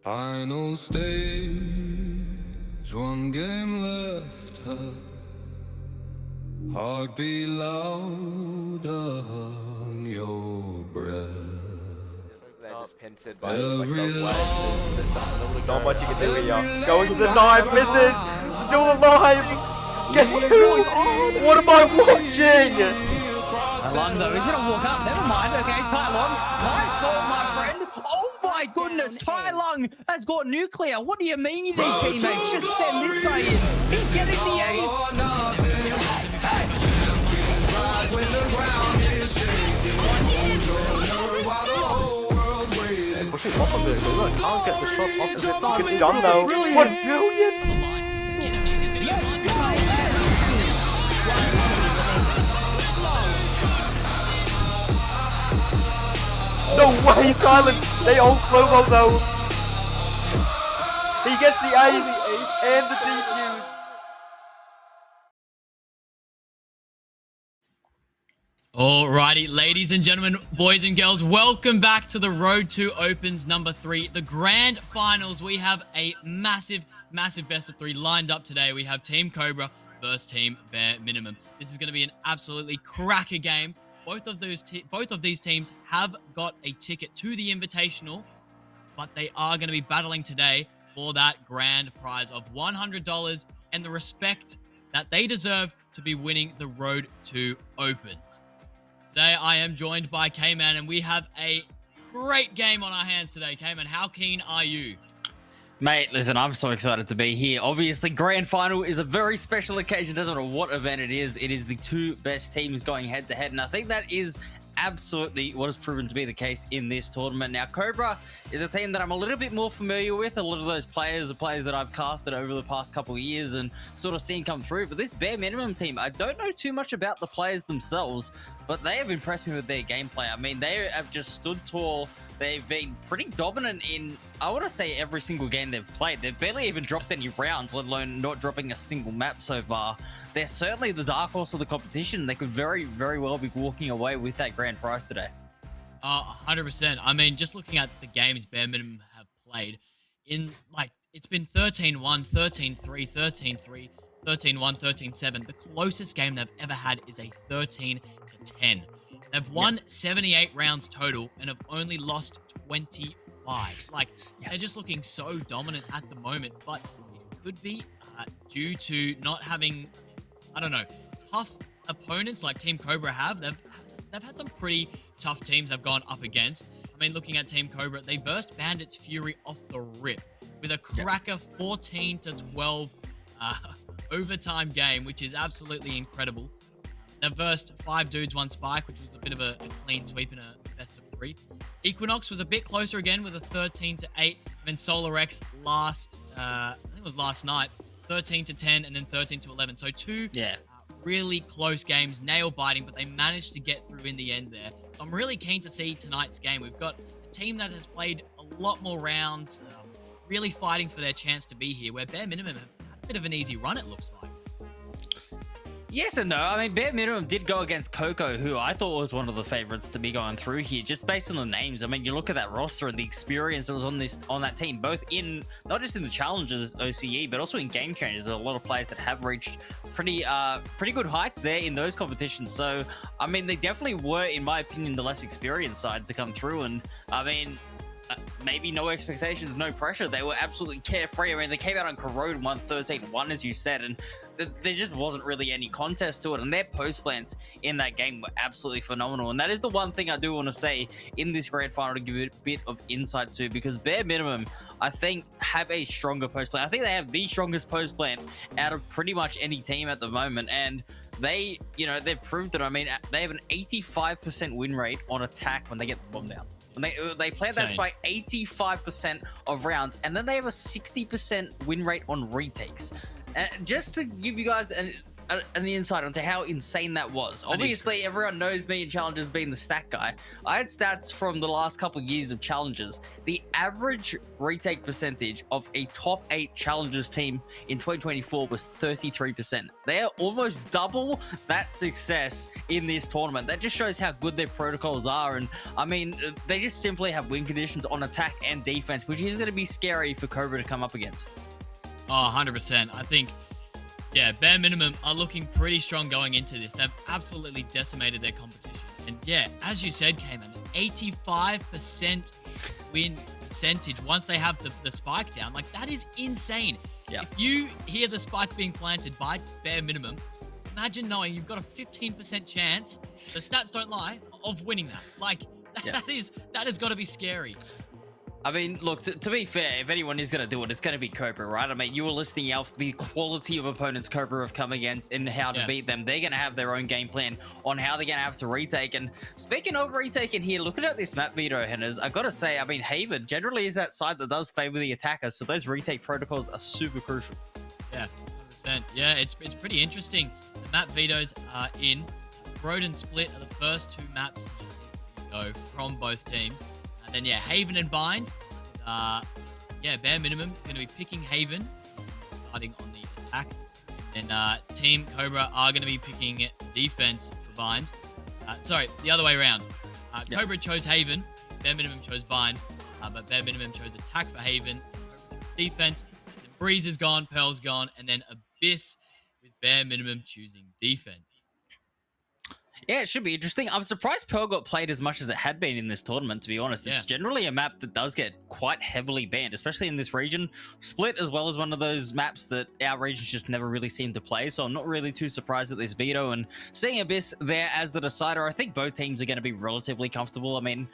Final stage, one game left. Heartbeat louder on your breath. They're just pincered by like those legs. There's not much you can do here. Going to the knife, misses. Still alive. Get two. What am I watching? Tai Lung though, he's gonna walk up. Never mind. Okay, Tai Lung. Nice goal, my friend. Oh my goodness, Tai Lung has got nuclear. What do you mean you need teammates? Just send this guy in. He's getting the ace. Pushing off a bit. Look, can't get the shot off. Is it not get done though? What brilliant! No way, Silent! They all slow-mo though! He gets the A, the ace, and the defuse! Alrighty, ladies and gentlemen, boys and girls, welcome back to the Road to Opens number 3, the grand finals. We have a massive best of 3 lined up today. We have Team Cobra versus Team Bare Minimum. This is going to be an absolutely cracker game. Both of these teams have got a ticket to the Invitational, but they are going to be battling today for that grand prize of $100 and the respect that they deserve to be winning the Road to Opens. Today, I am joined by K-Man, and we have a great game on our hands today. K-Man, how keen are you? Mate, listen, I'm so excited to be here. Obviously, Grand Final is a very special occasion. Doesn't matter what event it is the two best teams going head-to-head, and I think that is absolutely what has proven to be the case in this tournament. Now, Cobra is a team that I'm a little bit more familiar with. A lot of those players are players that I've casted over the past couple of years and sort of seen come through. But this Bare Minimum team, I don't know too much about the players themselves, but they have impressed me with their gameplay. I mean, they have just stood tall. They've been pretty dominant in, I want to say, every single game they've played. They've barely even dropped any rounds, let alone not dropping a single map so far. They're certainly the dark horse of the competition. They could very well be walking away with that grand prize today. 100%. I mean, just looking at the games Bare Minimum have played, it's been 13-1, 13-3, 13-3, 13-1, 13-7. The closest game they've ever had is a 13-10. They've won 78 rounds total and have only lost 25. They're just looking so dominant at the moment, but it could be due to not having, I don't know, tough opponents like Team Cobra have. They've had some pretty tough teams they've gone up against. I mean, looking at Team Cobra, they burst Bandits Fury off the rip with a cracker 14-12 overtime game, which is absolutely incredible. They've versed 5 dudes, 1 spike, which was a bit of a clean sweep in a best of 3. Equinox was a bit closer again with a 13-8. And then Solar X I think it was last night, 13-10 and then 13-11. So 2 really close games, nail biting, but they managed to get through in the end there. So I'm really keen to see tonight's game. We've got a team that has played a lot more rounds, really fighting for their chance to be here, where Bare Minimum have had a bit of an easy run, it looks like. Yes and no. I mean, Bare Minimum did go against Coco, who I thought was one of the favorites to be going through here, just based on the names. I mean, you look at that roster and the experience that was on that team, both in not just in the challenges OCE, but also in game changers. There are a lot of players that have reached pretty good heights there in those competitions. So, I mean, they definitely were, in my opinion, the less experienced side to come through. And I mean, maybe no expectations, no pressure. They were absolutely carefree. I mean, they came out on Corrode and won 13-1, as you said, and there just wasn't really any contest to it. And their post plants in that game were absolutely phenomenal. And that is the one thing I do want to say in this grand final to give it a bit of insight to, because Bare Minimum, I think, have a stronger post plant. I think they have the strongest post plant out of pretty much any team at the moment. And they've proved it. I mean, they have an 85% win rate on attack when they get the bomb down. When they play that by 85% of rounds, and then they have a 60% win rate on retakes. Just to give you guys an insight onto how insane that was. Obviously, everyone knows me in challenges being the stat guy. I had stats from the last couple of years of challenges. The average retake percentage of a top 8 challenges team in 2024 was 33%. They are almost double that success in this tournament. That just shows how good their protocols are. And I mean, they just simply have win conditions on attack and defense, which is going to be scary for COBRA to come up against. Oh, 100%. I think, yeah, bare minimum are looking pretty strong going into this. They've absolutely decimated their competition. And yeah, as you said, Cayman, 85% win percentage once they have the spike down. Like, that is insane. Yeah. If you hear the spike being planted by bare minimum, imagine knowing you've got a 15% chance, the stats don't lie, of winning that. Like, that has got to be scary. I mean, look, to be fair, if anyone is going to do it, it's going to be COBRA, right? I mean, you were listing out the quality of opponents COBRA have come against and how to beat them. They're going to have their own game plan on how they're going to have to retake. And speaking of retaking here, looking at this map veto, Henners, I got to say, I mean, Haven generally is that side that does favor the attackers, so those retake protocols are super crucial. Yeah, 100%. Yeah, it's pretty interesting. The map vetoes are in. Road and Split are the first 2 maps to just instantly go from both teams. And then, yeah, Haven and Bind. Yeah, bare minimum, going to be picking Haven, starting on the attack. And Team COBRA are going to be picking defense for Bind. Sorry, the other way around. COBRA chose Haven, bare minimum chose Bind, but bare minimum chose attack for Haven, defense. Then Breeze is gone, Pearl's gone, and then Abyss with bare minimum choosing defense. Yeah, it should be interesting. I'm surprised Pearl got played as much as it had been in this tournament, to be honest. It's generally a map that does get quite heavily banned, especially in this region. Split as well as one of those maps that our regions just never really seem to play, so I'm not really too surprised at this veto. And seeing Abyss there as the decider, I think both teams are going to be relatively comfortable. I mean,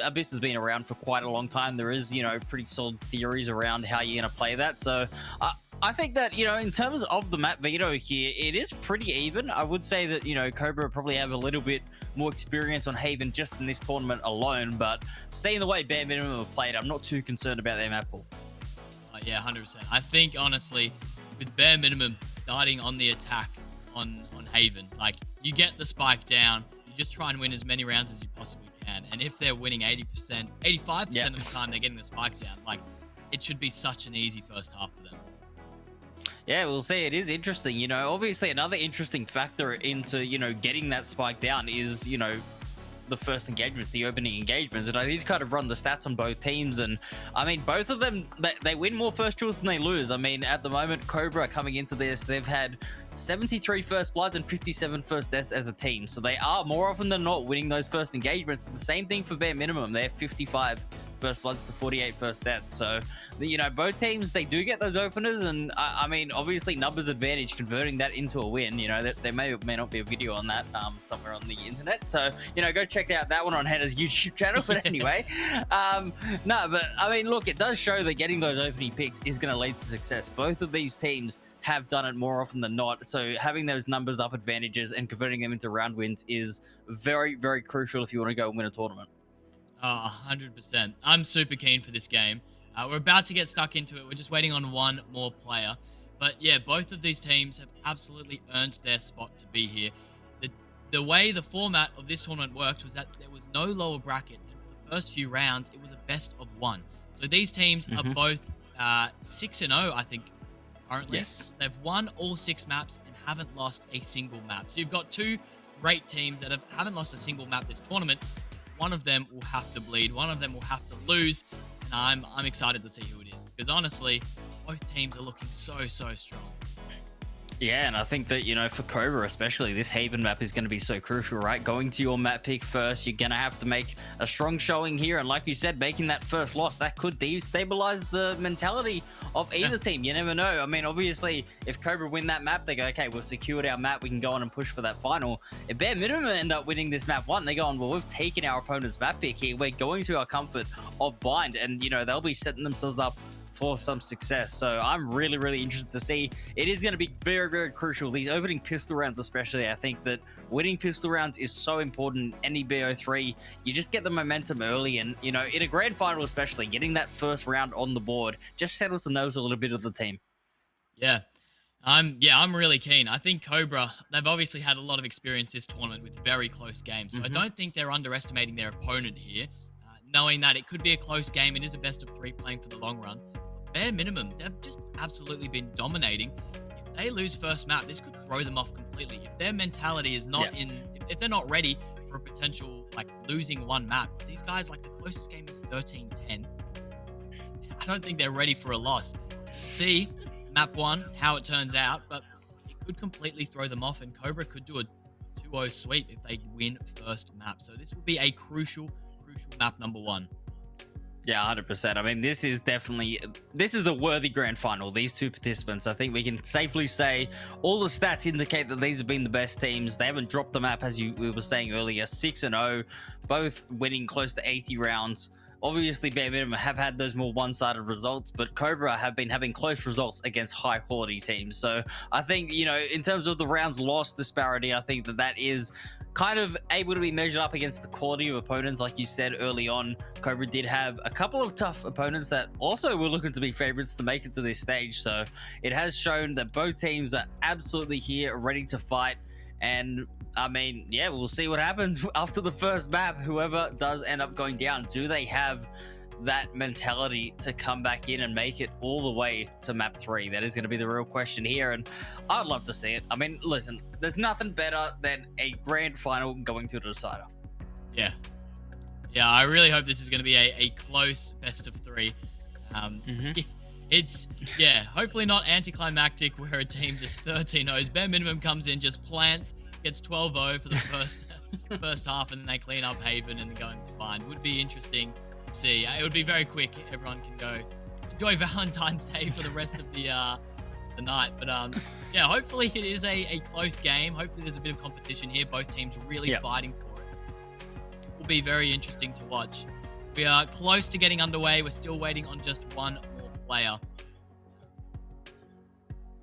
Abyss has been around for quite a long time. There is, you know, pretty solid theories around how you're going to play that. So I think that, you know, in terms of the map veto here, it is pretty even. I would say that, you know, COBRA probably have a little bit more experience on Haven just in this tournament alone, but seeing the way bare minimum have played, I'm not too concerned about their map pool. Yeah, 100%. I think, honestly, with bare minimum starting on the attack on Haven, like, you get the spike down, you just try and win as many rounds as you possibly can, and if they're winning 80%, 85% of the time they're getting the spike down, like, it should be such an easy first half for them. Yeah, we'll see. It is interesting. You know, obviously another interesting factor into, you know, getting that spike down is, you know, the first engagements, the opening engagements. And I did kind of run the stats on both teams. And I mean, both of them, they win more first kills than they lose. I mean, at the moment, COBRA coming into this, they've had 73 first bloods and 57 first deaths as a team. So they are more often than not winning those first engagements. And the same thing for bare minimum. They have 55 first bloods to 48 first deaths. So, you know, both teams, they do get those openers. And I mean, obviously numbers advantage, converting that into a win. You know, there may or may not be a video on that somewhere on the internet. So, you know, go check out that one on Hannah's YouTube channel. But anyway, no, but I mean, look, it does show that getting those opening picks is going to lead to success. Both of these teams have done it more often than not. So having those numbers up advantages and converting them into round wins is very, very crucial if you want to go and win a tournament. 100%. I'm super keen for this game. We're about to get stuck into it. We're just waiting on one more player. But yeah, both of these teams have absolutely earned their spot to be here. The way the format of this tournament worked was that there was no lower bracket. And for the first few rounds, it was a best of one. So these teams are both 6-0, I think, currently. Yes. They've won all 6 maps and haven't lost a single map. So you've got 2 great teams that haven't lost a single map this tournament. One of them will have to bleed. One of them will have to lose. And I'm excited to see who it is. Because honestly, both teams are looking so strong. Yeah, and I think that, you know, for COBRA especially, this Haven map is going to be so crucial, right? Going to your map pick first, you're going to have to make a strong showing here. And like you said, making that first loss, that could destabilize the mentality of either team. You never know. I mean, obviously, if COBRA win that map, they go, okay, we've secured our map. We can go on and push for that final. If bare minimum end up winning this map 1, they go on, well, we've taken our opponent's map pick here. We're going to our comfort of Bind. And, you know, they'll be setting themselves up for some success. So I'm really, really interested to see. It is going to be very, very crucial. These opening pistol rounds especially, I think that winning pistol rounds is so important. Any BO3, you just get the momentum early, and, you know, in a grand final especially, getting that first round on the board just settles the nerves a little bit of the team. Yeah. I'm really keen. I think Cobra, they've obviously had a lot of experience this tournament with very close games. So I don't think they're underestimating their opponent here, knowing that it could be a close game. It is a best of 3 playing for the long run. Bare minimum, they've just absolutely been dominating. If they lose first map, this could throw them off completely. If their mentality is not if they're not ready for a potential like losing one map, these guys, like the closest game is 13-10. I don't think they're ready for a loss. See map 1 how it turns out, but it could completely throw them off, and Cobra could do a 2-0 sweep if they win first map. So this will be a crucial map number 1. Yeah, 100%. I mean, this is a worthy grand final. These two participants, I think we can safely say all the stats indicate that these have been the best teams. They haven't dropped the map, as we were saying earlier, 6-0, both winning close to 80 rounds. Obviously, Bare Minimum have had those more one-sided results, but Cobra have been having close results against high-quality teams. So I think, in terms of the rounds lost disparity, I think that is kind of able to be measured up against the quality of opponents. Like you said early on, Cobra did have a couple of tough opponents that also were looking to be favorites to make it to this stage. So it has shown that both teams are absolutely here, ready to fight. And I mean, yeah, we'll see what happens after the first map. Whoever does end up going down, do they have that mentality to come back in and make it all the way to map 3? That is going to be the real question here, and I'd love to see it. I mean, listen, there's nothing better than a grand final going to the decider. Yeah, I really hope this is going to be a close best of 3. It's hopefully not anticlimactic where a team just 13-0s. Bare Minimum comes in, just plants, gets 12-0 for the first half, and then they clean up Haven and go into bind. Would be interesting to see. It would be very quick. Everyone can go enjoy Valentine's Day for the rest of the night. But hopefully it is a close game. Hopefully there's a bit of competition here. Both teams really fighting for it. It will be very interesting to watch. We are close to getting underway. We're still waiting on just one more player.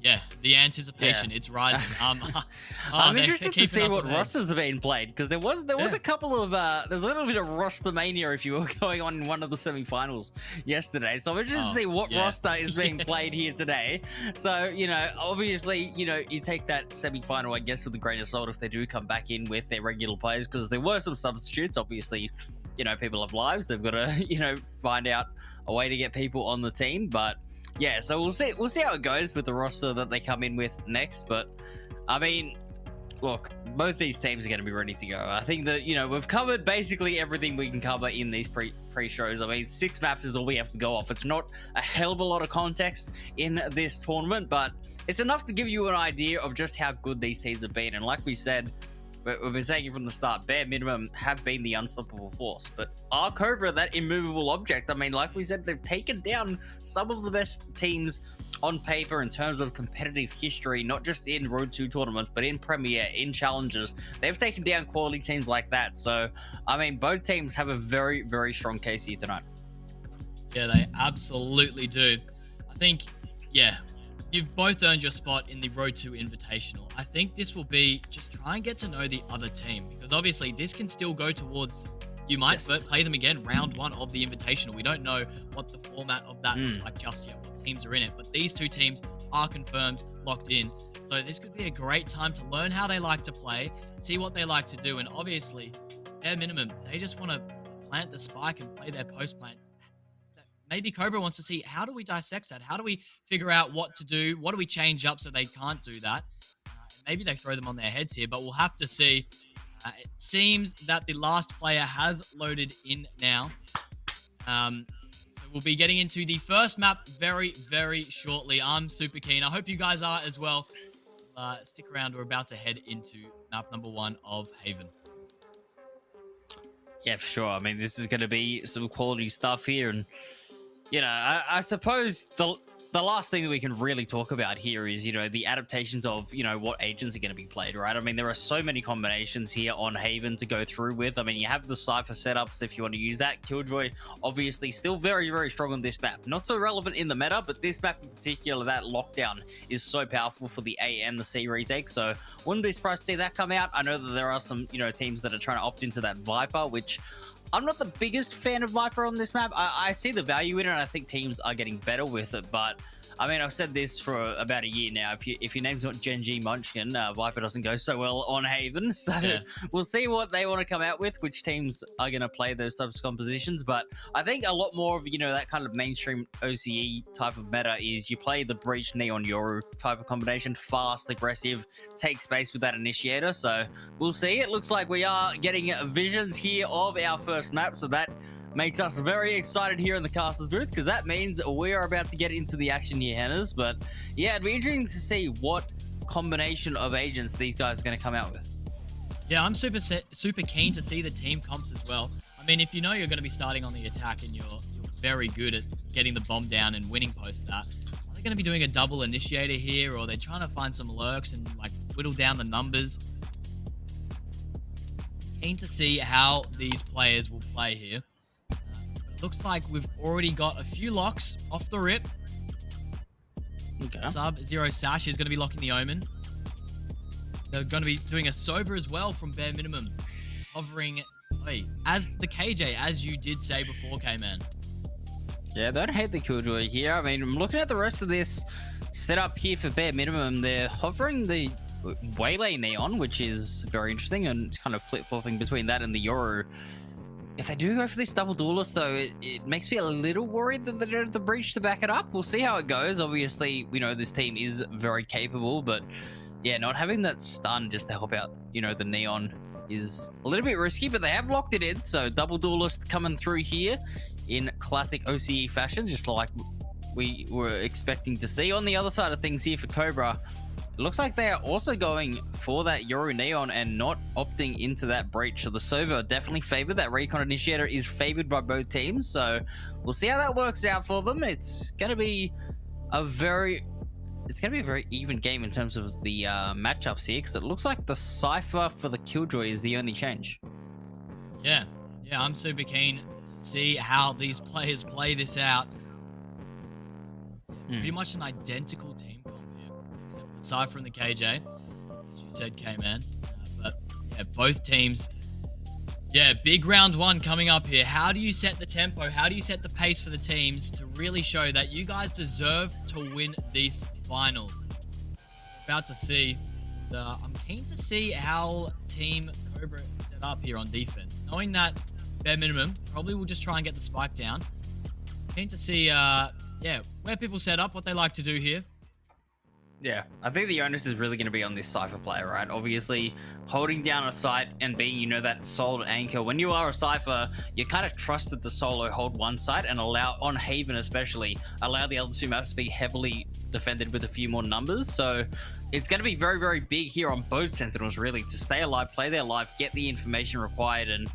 Yeah, the anticipation, it's rising. I'm interested to see what rosters have been played, because there was a couple of there's a little bit of roster mania, if you will, going on in one of the semi-finals yesterday. So I'm interested to see what roster is being played here today. So, obviously, you take that semi-final, I guess, with a grain of salt if they do come back in with their regular players, because there were some substitutes. Obviously, people have lives. They've got to, find out a way to get people on the team. But yeah, so we'll see how it goes with the roster that they come in with next. But I mean, look, both these teams are going to be ready to go. I think that, we've covered basically everything we can cover in these pre-shows. I mean, 6 maps is all we have to go off. It's not a hell of a lot of context in this tournament, but it's enough to give you an idea of just how good these teams have been. And like we said, we've been saying it from the start, Bare Minimum have been the unstoppable force. But are Cobra that immovable object? I mean, like we said, they've taken down some of the best teams on paper in terms of competitive history, not just in Road 2 tournaments, but in Premier, in Challenges. They've taken down quality teams like that. So, I mean, both teams have a very, very strong case here tonight. Yeah, they absolutely do. I think, you've both earned your spot in the Road 2 Invitational. I think this will be just try and get to know the other team, because obviously this can still go towards, you might play them again round 1 of the Invitational. We don't know what the format of that looks like just yet, what teams are in it, but these 2 teams are confirmed, locked in. So this could be a great time to learn how they like to play, see what they like to do, and obviously, Bare Minimum, they just want to plant the spike and play their post plant. Maybe Cobra wants to see, how do we dissect that? How do we figure out what to do? What do we change up so they can't do that? Maybe they throw them on their heads here, but we'll have to see. It seems that the last player has loaded in now. So we'll be getting into the first map very, very shortly. I'm super keen. I hope you guys are as well. Stick around. We're about to head into map number 1 of Haven. Yeah, for sure. I mean, this is going to be some quality stuff here, and I suppose the last thing that we can really talk about here is, the adaptations of, what agents are going to be played, right? I mean, there are so many combinations here on Haven to go through with. I mean, you have the Cypher setups if you want to use that. Killjoy, obviously, still very, very strong on this map. Not so relevant in the meta, but this map in particular, that lockdown is so powerful for the A and the C retake. So wouldn't be surprised to see that come out. I know that there are some, teams that are trying to opt into that Viper, which I'm not the biggest fan of Viper on this map. I see the value in it, and I think teams are getting better with it, but I mean, I've said this for about a year now. If your name's not Genji Munchkin, Viper doesn't go so well on Haven. So we'll see what they want to come out with, which teams are going to play those types of compositions. But I think a lot more of, that kind of mainstream OCE type of meta is you play the Breach Neon Yoru type of combination, fast, aggressive, take space with that initiator. So we'll see. It looks like we are getting visions here of our first map. So that makes us very excited here in the casters booth, because that means we are about to get into the action here, Hannahs. But yeah, it'd be interesting to see what combination of agents these guys are going to come out with. Yeah, I'm super keen to see the team comps as well. I mean, if you know you're going to be starting on the attack and you're very good at getting the bomb down and winning post that, are they going to be doing a double initiator here, or are they trying to find some lurks and like whittle down the numbers? Keen to see how these players will play here. Looks like we've already got a few locks off the rip. Okay. Sub-Zero Sash is going to be locking the Omen. They're going to be doing a Sober as well from Bare Minimum. Hovering as the KJ, as you did say before, K-Man. Yeah, don't hate the Killjoy here. I mean, I'm looking at the rest of this setup here for Bare Minimum. They're hovering the Waylay Neon, which is very interesting, and kind of flip-flopping between that and the Yoru. If they do go for this double duelist, though, it makes me a little worried that they don't have the breach to back it up. We'll see how it goes. Obviously, we know this team is very capable, but yeah, not having that stun just to help out, the Neon is a little bit risky, but they have locked it in. So double duelist coming through here in classic OCE fashion, just like we were expecting to see. On the other side of things here for COBRA, it looks like they are also going for that Yoru Neon and not opting into that breach. So the Sova definitely favored. That Recon Initiator is favored by both teams. So we'll see how that works out for them. It's going to be a very even game in terms of the matchups here, because it looks like the Cypher for the Killjoy is the only change. Yeah, I'm super keen to see how these players play this out. Pretty much an identical team comp here, except the Cypher and the KJ, as you said, K-Man. But yeah, both teams. Yeah, big round one coming up here. How do you set the tempo? How do you set the pace for the teams to really show that you guys deserve to win these finals? We're about to see. I'm keen to see how Team COBRA is set up here on defense. Knowing that Bare Minimum probably will just try and get the spike down. Keen to see, where people set up, what they like to do here. Yeah, I think the onus is really going to be on this Cypher player, right? Obviously, holding down a site and being, that solid anchor. When you are a Cypher, you're kind of trusted to solo hold one site and allow, on Haven especially, allow the other two maps to be heavily defended with a few more numbers. So it's going to be very, very big here on both Sentinels, really, to stay alive, play their life, get the information required, and,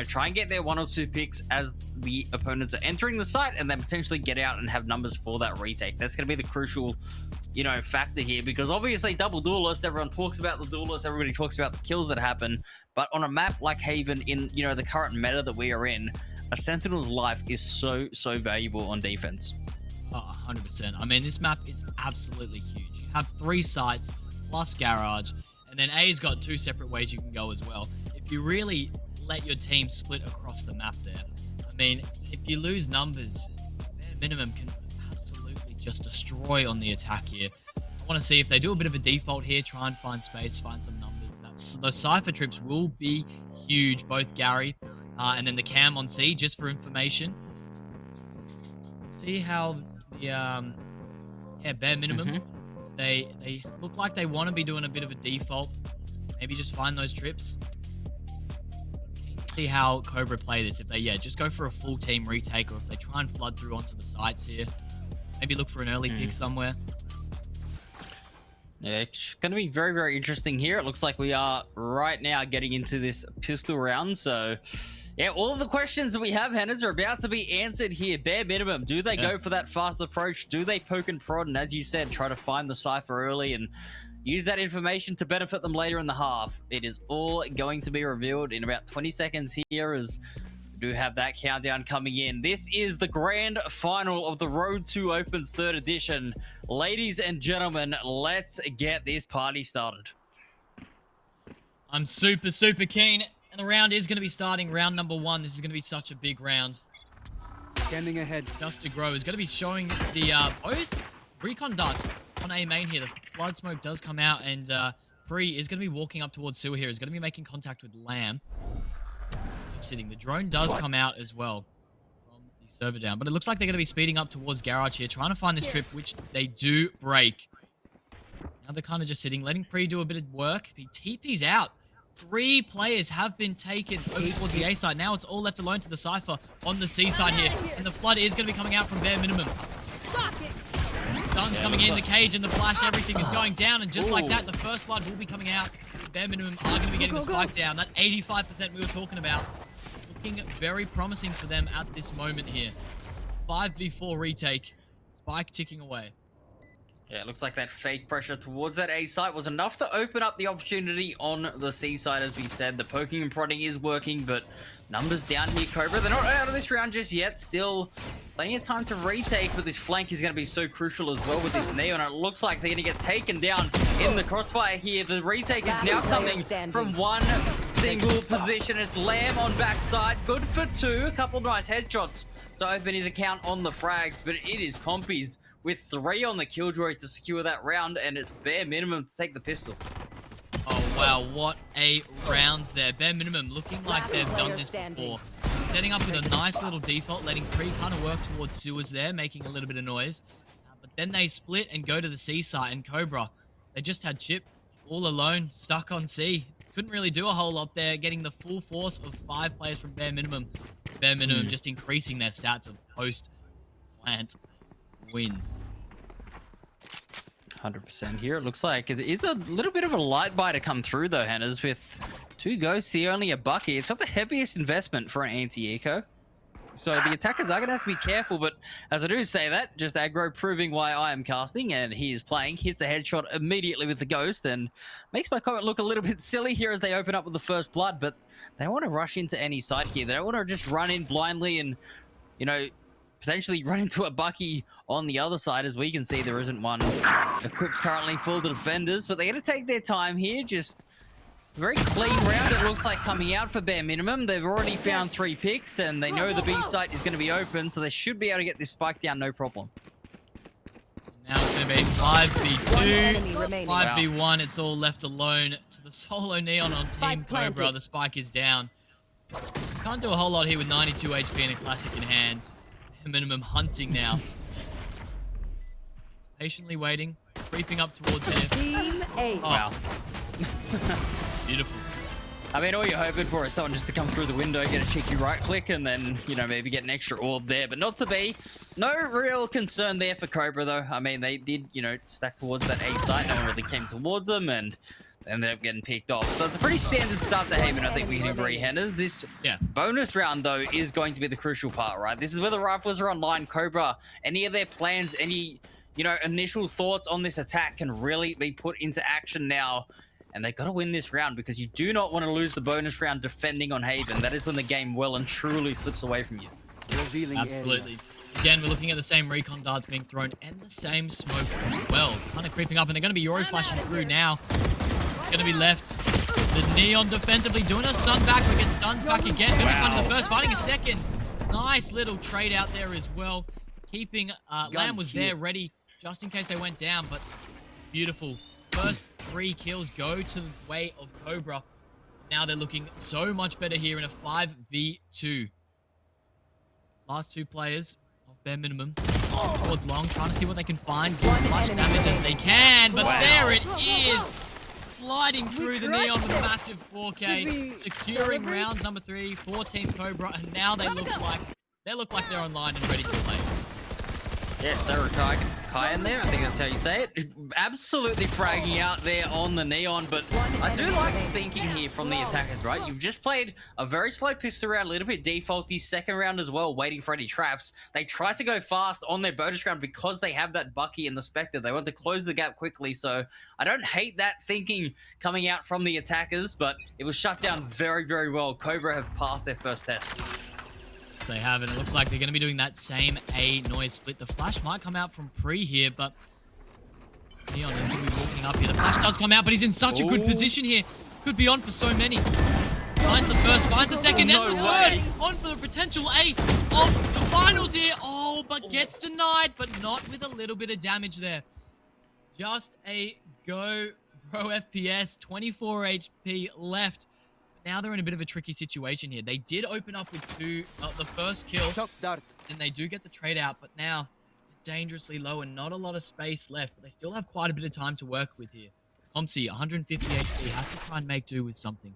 try and get their 1 or 2 picks as the opponents are entering the site, and then potentially get out and have numbers for that retake. That's going to be the crucial factor here, because obviously double duelist, everyone talks about the duelist, everybody talks about the kills that happen, but on a map like Haven, in the current meta that we are in, a Sentinel's life is so valuable on defense. 100%. I mean, this map is absolutely huge. You have 3 sites plus garage, and then A's got 2 separate ways you can go as well. If you really let your team split across the map there, I mean, if you lose numbers, Bare Minimum can just destroy on the attack here. I want to see if they do a bit of a default here, try and find space, find some numbers. Those Cypher trips will be huge, both Gary and then the Cam on C, just for information. See how the Bare Minimum, they look like they want to be doing a bit of a default. Maybe just find those trips. See how COBRA play this. If they just go for a full team retake, or if they try and flood through onto the sites here. Maybe look for an early pick somewhere. Yeah, it's going to be very, very interesting here. It looks like we are right now getting into this pistol round. So, yeah, all of the questions that we have, Hannahs, are about to be answered here. Bare Minimum, do they go for that fast approach? Do they poke and prod? And as you said, try to find the Cypher early and use that information to benefit them later in the half. It is all going to be revealed in about 20 seconds here, as do have that countdown coming in. This is the grand final of the Road to Opens 3rd edition. Ladies and gentlemen, let's get this party started. I'm super keen, and the round is going to be starting round number 1. This is going to be such a big round. Scanning ahead. Just to Grow is going to be showing the both recon darts on A main here. The flood smoke does come out, and Pre is going to be walking up towards Sewer here. He's going to be making contact with Lamb. Just sitting. The drone does come out as well from the server down, but it looks like they're going to be speeding up towards Garage here, trying to find this trip, which they do break. Now they're kind of just sitting, letting Pre do a bit of work. He TP's out. 3 players have been taken over towards the A side. Now it's all left alone to the Cypher on the C side here. And the flood is going to be coming out from bare minimum. Stun's coming in, the cage and the flash, everything is going down. And just like that, the first blood will be coming out. Bare minimum are going to be getting the spike down. That 85% we were talking about. Looking very promising for them at this moment here. 5v4 retake. Spike ticking away. Yeah, it looks like that fake pressure towards that A site was enough to open up the opportunity on the C side, as we said. The poking and prodding is working, but numbers down here, Cobra. They're not out of this round just yet. Still plenty of time to retake, but this flank is going to be so crucial as well with this Neon. It looks like they're going to get taken down in the crossfire here. The retake is now coming from one single position. It's Lamb on backside. Good for 2. A couple nice headshots to open his account on the frags, but it is Compies with 3 on the killjoy to secure that round, and it's bare minimum to take the pistol. Oh wow, what a rounds there. Bare minimum looking like they've done this before. Setting up with a nice little default, letting Pre kind of work towards Sewers there, making a little bit of noise. But then they split and go to the C site, and Cobra, they just had Chip all alone, stuck on C. Couldn't really do a whole lot there, getting the full force of 5 players from bare minimum. Bare minimum just increasing their stats of post-plant wins. 100% here. It looks like it is a little bit of a light buy to come through though, Hannahs, with 2 ghosts here, only a bucky. It's not the heaviest investment for an anti-eco. So the attackers are going to have to be careful, but as I do say that, just aggro proving why I am casting, and he is playing, hits a headshot immediately with the ghost, and makes my comment look a little bit silly here as they open up with the first blood, but they don't want to rush into any side here. They don't want to just run in blindly and, you know, potentially run into a bucky on the other side. As we can see, there isn't one equipped currently for the defenders, but they're going to take their time here. Just a very clean round, it looks like, coming out for bare minimum. They've already found 3 picks, and they know the B site is going to be open, so they should be able to get this spike down no problem. Now it's going to be 5v2, 5v1. It's all left alone to the solo Neon on Team Cobra. The spike is down. Can't do a whole lot here with 92 HP and a classic in hand. Minimum hunting now. Just patiently waiting, creeping up towards him. Team A. Oh. Wow. Beautiful. I mean, all you're hoping for is someone just to come through the window, get a cheeky right click, and then, you know, maybe get an extra orb there, but not to be. No real concern there for Cobra, though. I mean, they did, you know, stack towards that A site. No one really came towards them, and ended up getting picked off. So it's a pretty standard start to Haven, I think we can agree, Hannahs. This bonus round, though, is going to be the crucial part, right? This is where the rifles are online. Cobra, any of their plans, any, you know, initial thoughts on this attack can really be put into action now. And they got to win this round, because you do not want to lose the bonus round defending on Haven. That is when the game well and truly slips away from you. Absolutely. Again, we're looking at the same recon darts being thrown and the same smoke as well. Kind of creeping up, and they're going to be Yori flashing through now. Going to be left. The Neon defensively doing a stun back. We get stunned back again. Going to be finding the first, finding a second. Nice little trade out there as well. Keeping, Lamb was there ready just in case they went down, but beautiful. First 3 kills go to the way of Cobra. Now they're looking so much better here in a 5v2. Last 2 players of bare minimum towards long, trying to see what they can find. Get as much damage as they can, but there it is. Sliding through the Neon with a massive 4K, securing rounds number 3 for Team Cobra, and now they look like they're online and ready to play. Yeah, Sarah Kai in there, I think that's how you say it. Absolutely fragging out there on the Neon, but I do like the thinking here from the attackers, right? You've just played a very slow pistol round, a little bit defaulty, second round as well, waiting for any traps. They try to go fast on their bonus round because they have that Bucky and the Spectre. They want to close the gap quickly, so I don't hate that thinking coming out from the attackers, but it was shut down very, very well. Cobra have passed their first test. They have, and it looks like they're going to be doing that same A noise split. The flash might come out from Pre here, but Neon is going to be walking up here. The flash does come out, but he's in such a good position here. Could be on for so many. Finds the first, finds the second, and the third. On for the potential ace of the finals here. Oh, pull, but gets denied, but not with a little bit of damage there. Just a go, bro FPS, 24 HP left. Now they're in a bit of a tricky situation here. They did open up with the first kill, and they do get the trade out, but now dangerously low and not a lot of space left, but they still have quite a bit of time to work with here. Comsi, 150 HP, has to try and make do with something.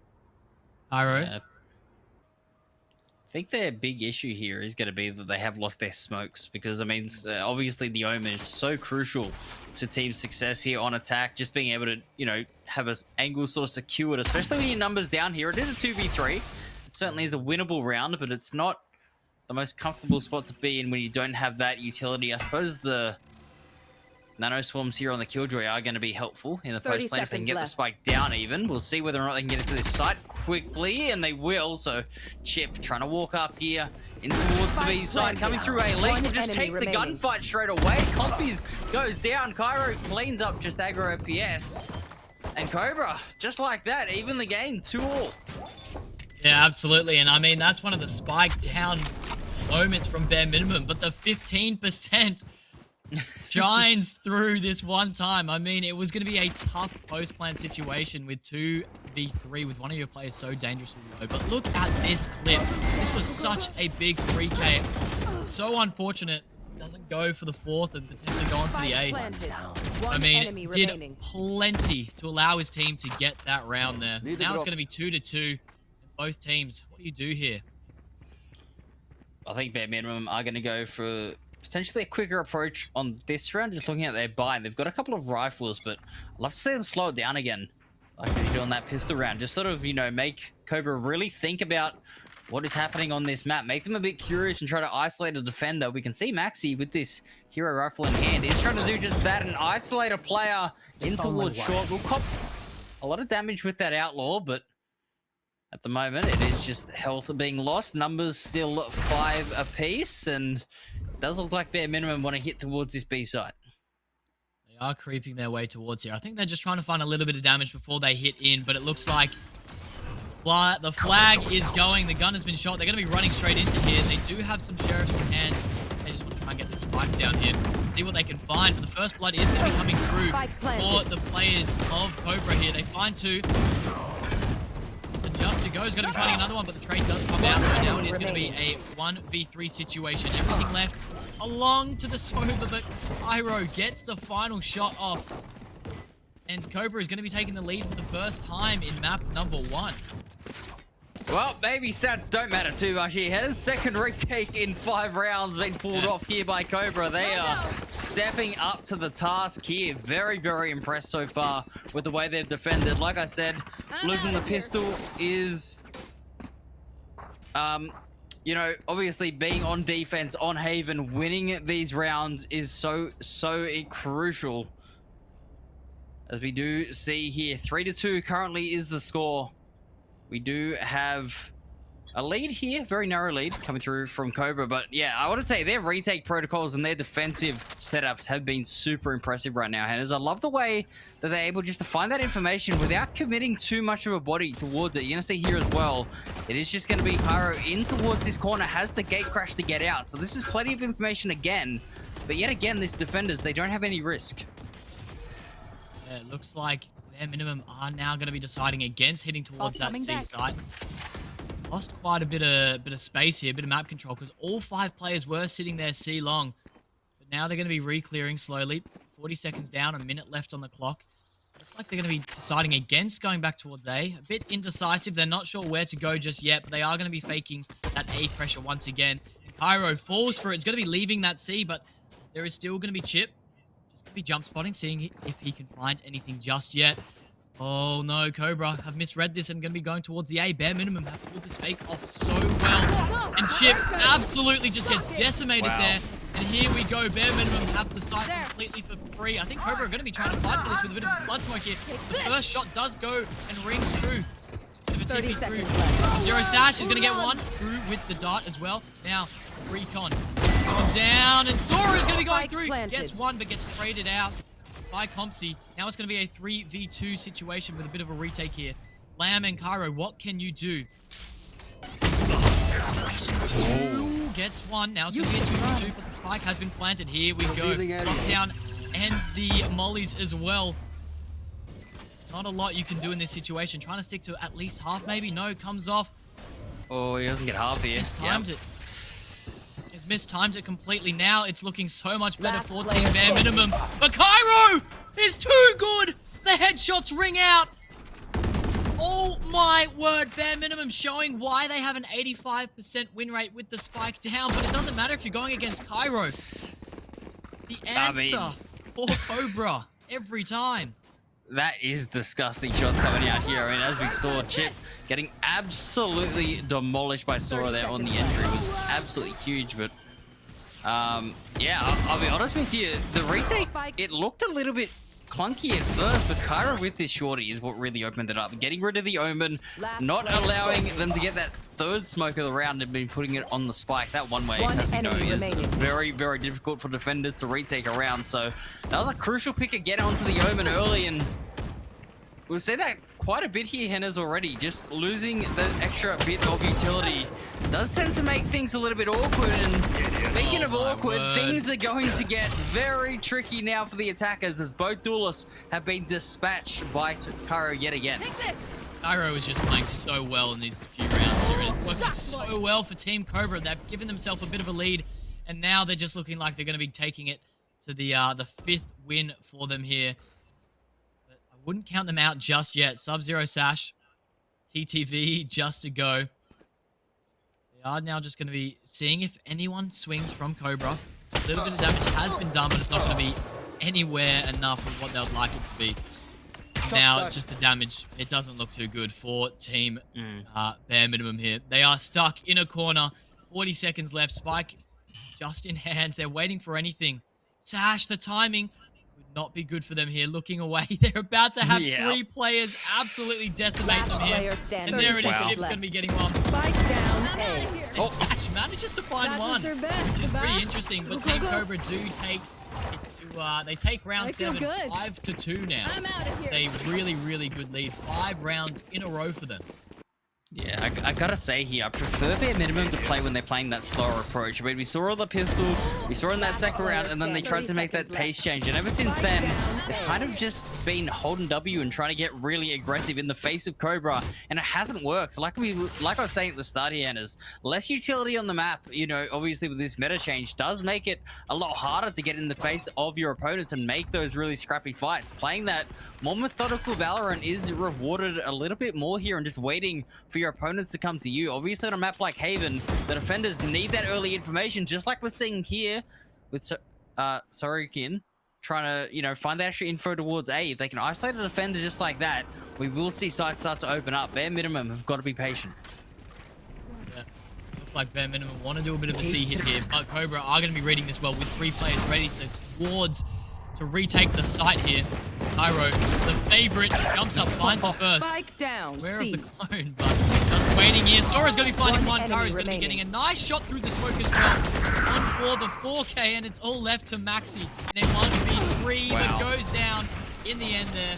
Pyro? Yeah, I think their big issue here is going to be that they have lost their smokes, because, I mean, obviously the Omen is so crucial to team success here on attack, just being able to, you know, have an angle sort of secured, especially when your numbers down here. It is a 2v3. It certainly is a winnable round, but it's not the most comfortable spot to be in when you don't have that utility. I suppose the Nano Swarms here on the Killjoy are going to be helpful in the post plane if they can get the spike down even. We'll see whether or not they can get into this site quickly, and they will. So Chip trying to walk up here in towards the B side, coming through A lane. We'll just take the gunfight straight away. Copies goes down. Cairo cleans up just aggro FPS. And Cobra, just like that, even the game, 2-all. Yeah, absolutely. And I mean, that's one of the spike down moments from Bare Minimum, but the 15% shines through this one time. I mean, it was going to be a tough post-plan situation with 2v3 with one of your players so dangerously low. But look at this clip. This was such a big 3K. So unfortunate. Doesn't go for the fourth and potentially going for the ace. I mean, did plenty to allow his team to get that round there. Now it's going to be 2-2. Both teams, what do you do here? I think Bare Minimum are going to go for potentially a quicker approach on this round, just looking at their buy. They've got a couple of rifles, but I'd love to see them slow it down again, like they did on that pistol round. Just sort of, you know, make Cobra really think about what is happening on this map. Make them a bit curious and try to isolate a defender. We can see Maxi with this hero rifle in hand. He's trying to do just that and isolate a player in towards short. We'll cop a lot of damage with that outlaw, but at the moment, it is just health being lost. Numbers still 5 apiece, and it does look like Bare Minimum want to hit towards this B site. They are creeping their way towards here. I think they're just trying to find a little bit of damage before they hit in, but it looks like the flag is going. The gun has been shot. They're going to be running straight into here. They do have some sheriffs in hands. They just want to try and get this spike down here. See what they can find. But the first blood is going to be coming through for the players of Cobra here. They find two. Just to go is going to be finding another one, but the trade does come out right now. It is going to be a 1v3 situation. Everything left along to the Sober, but Pyro gets the final shot off. And Cobra is going to be taking the lead for the first time in map number 1. Well, maybe stats don't matter too much here. Has second retake in 5 rounds been pulled off here by Cobra. They are stepping up to the task here. Very, very impressed so far with the way they've defended. Like I said, losing the pistol is, you know, obviously being on defense, on Haven, winning these rounds is so crucial. As we do see here, 3-2 currently is the score. We do have a lead here, very narrow lead coming through from Cobra. But yeah, I want to say their retake protocols and their defensive setups have been super impressive right now, Hannahs. I love the way that they're able just to find that information without committing too much of a body towards it. You're going to see here as well, it is just going to be Pyro in towards this corner, has the gate crash to get out. So this is plenty of information again. But yet again, these defenders, they don't have any risk. Yeah, it looks like Bare Minimum are now going to be deciding against heading towards that C site. Lost quite a bit of space here, a bit of map control, because all 5 players were sitting there C long. But now they're going to be re-clearing slowly. 40 seconds down, a minute left on the clock. Looks like they're going to be deciding against going back towards A. A bit indecisive. They're not sure where to go just yet, but they are going to be faking that A pressure once again. And Pyro falls for it. It's going to be leaving that C, but there is still going to be Chip. Just going to be jump spotting, seeing if he can find anything just yet. Oh no, Cobra have misread this and going to be going towards the A. Bare Minimum have pulled this fake off so well. And Chip absolutely just gets decimated there. And here we go. Bare Minimum have the site completely for free. I think Cobra are going to be trying to fight for this with a bit of blood smoke here. The first shot does go and rings true. Bit of a TP through. Zero Sash is going to get one through with the dart as well. Now, Recon going down, and Sora is going to be going through. Gets one, but gets traded out by Compsy. Now it's going to be a 3v2 situation with a bit of a retake here. Lamb and Cairo, what can you do? gets one. Now it's going to be a 2v2, but the spike has been planted. Here we go. Lockdown and the mollies as well. Not a lot you can do in this situation. Trying to stick to at least half, maybe. No, comes off. Oh, he doesn't get half here. Mistimed it. He's mistimed it completely. Now it's looking so much better for Team Bare Minimum. But Cairo is too good. The headshots ring out. Oh my word, Bare Minimum showing why they have an 85% win rate with the spike down, but it doesn't matter if you're going against Cairo. The answer for COBRA every time. That is disgusting shots coming out here. I mean, as we saw, Chip getting absolutely demolished by Sora there on the entry was absolutely huge, but yeah, I'll be honest with you, the retake, it looked a little bit clunky at first, but Cairo with this shorty is what really opened it up. Getting rid of the Omen, not allowing them to get that third smoke of the round and been putting it on the spike. That one way, as we know, is very, very difficult for defenders to retake a round. So that was a crucial pick again onto the Omen early, and we'll say that quite a bit here, Hennes, already. Just losing the extra bit of utility does tend to make things a little bit awkward. And speaking of awkward, things are going to get very tricky now for the attackers as both duelists have been dispatched by Cairo yet again. Cairo is just playing so well in these few rounds here, and it's working so well for Team COBRA. They've given themselves a bit of a lead, and now they're just looking like they're going to be taking it to the 5th win for them here. Wouldn't count them out just yet. Sub-Zero Sash, TTV just to go. They are now just going to be seeing if anyone swings from COBRA. A little bit of damage has been done, but it's not going to be anywhere enough of what they would like it to be. Now, just the damage, it doesn't look too good for Team Bare Minimum here. They are stuck in a corner. 40 seconds left. Spike just in hand. They're waiting for anything. Sash, the timing not be good for them here. Looking away, they're about to have 3 players absolutely decimate them here. And there it is, Chip going to be getting one. Spike down A. And Sash manages to find one, which is pretty interesting. But Team COBRA do take it to, they take round 7, 5-2 now. They really, really good lead. 5 rounds in a row for them. Yeah, I gotta say here, I prefer Bare Minimum to play when they're playing that slower approach. I mean, we saw all the pistol, we saw in that second round, and then they tried to make that pace change. And ever since then, they've kind of just been holding W and trying to get really aggressive in the face of COBRA, and it hasn't worked. Like I was saying at the start here, Anna's less utility on the map, you know, obviously with this meta change, does make it a lot harder to get in the face of your opponents and make those really scrappy fights. Playing that more methodical Valorant is rewarded a little bit more here, and just waiting for your opponents to come to you. Obviously on a map like Haven, the defenders need that early information, just like we're seeing here with Sorokin trying to, you know, find the extra info towards A. If they can isolate a defender just like that, we will see sites start to open up. Bare Minimum have got to be patient. Yeah, looks like Bare Minimum want to do a bit of a C hit here, but COBRA are going to be reading this well with 3 players ready towards to retake the site here. Cairo, the favorite, jumps up, finds the first. Spike down. Aware of the clone, but just waiting here. Sora's going to be finding one. Cairo's going to be getting a nice shot through the smoke as well. One for the 4K, and it's all left to Maxi. And it 1v3, but goes down in the end there.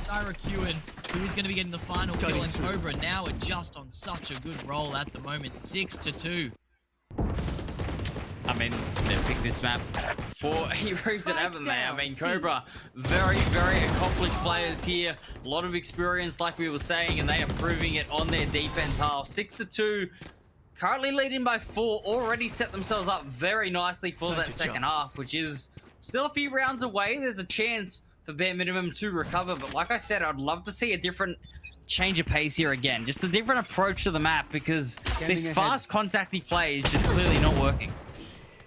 Syracuan, who is going to be getting the final kill, and COBRA now are just on such a good roll at the moment. 6-2. I mean, they picked this map for heroes that haven't they? I mean, COBRA, very, very accomplished players here. A lot of experience, like we were saying, and they are proving it on their defense half. 6-2, currently leading by 4, already set themselves up very nicely for that second half, which is still a few rounds away. There's a chance for Bare Minimum to recover, but like I said, I'd love to see a different change of pace here again. Just a different approach to the map, because this fast contacty play is just clearly not working.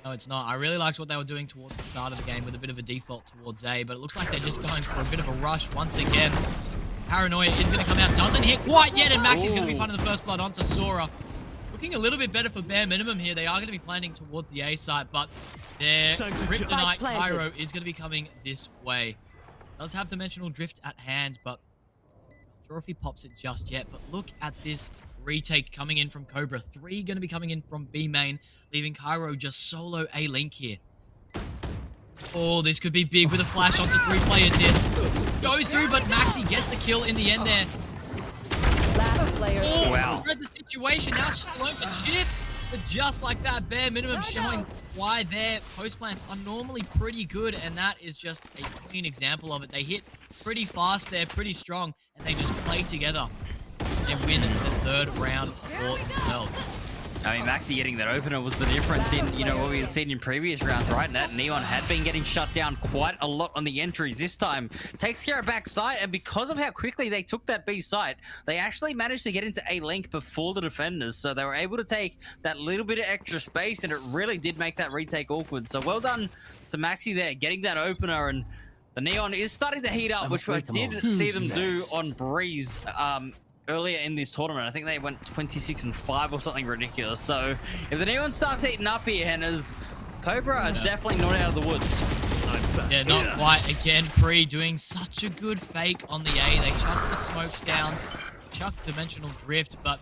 No, it's not. I really liked what they were doing towards the start of the game with a bit of a default towards A, but it looks like they're just going for a bit of a rush once again. Paranoia is going to come out. Doesn't hit quite yet, and Maxi's going to be finding the first blood onto Sora. Looking a little bit better for Bare Minimum here. They are going to be planning towards the A site, but their Kryptonite Cairo is going to be coming this way. Does have Dimensional Drift at hand, but not sure if he pops it just yet. But look at this retake coming in from COBRA. 3 going to be coming in from B main, leaving Cairo just solo A link here. Oh, this could be big with a flash onto 3 players here. Goes through, but Maxi gets the kill in the end there. Last player. Wow. Read the situation. Now it's just alone to Chip. But just like that, bare minimum showing why their post plants are normally pretty good, and that is just a clean example of it. They hit pretty fast there, pretty strong, and they just play together. They win the third round for themselves. I mean, Maxi getting that opener was the difference in, you know, what we had seen in previous rounds, right? And that Neon had been getting shut down quite a lot on the entries. This time, takes care of back site, and because of how quickly they took that B site, they actually managed to get into A link before the defenders, so they were able to take that little bit of extra space, and it really did make that retake awkward. So well done to Maxi there, getting that opener, and the Neon is starting to heat up, which I did see them do on Breeze earlier in this tournament. I think they went 26-5 or something ridiculous. So if the Neon starts heating up here, Henners, COBRA are definitely not out of the woods. Yeah, not quite. Again, Pre doing such a good fake on the A. They chuck the smokes down, chuck Dimensional Drift, but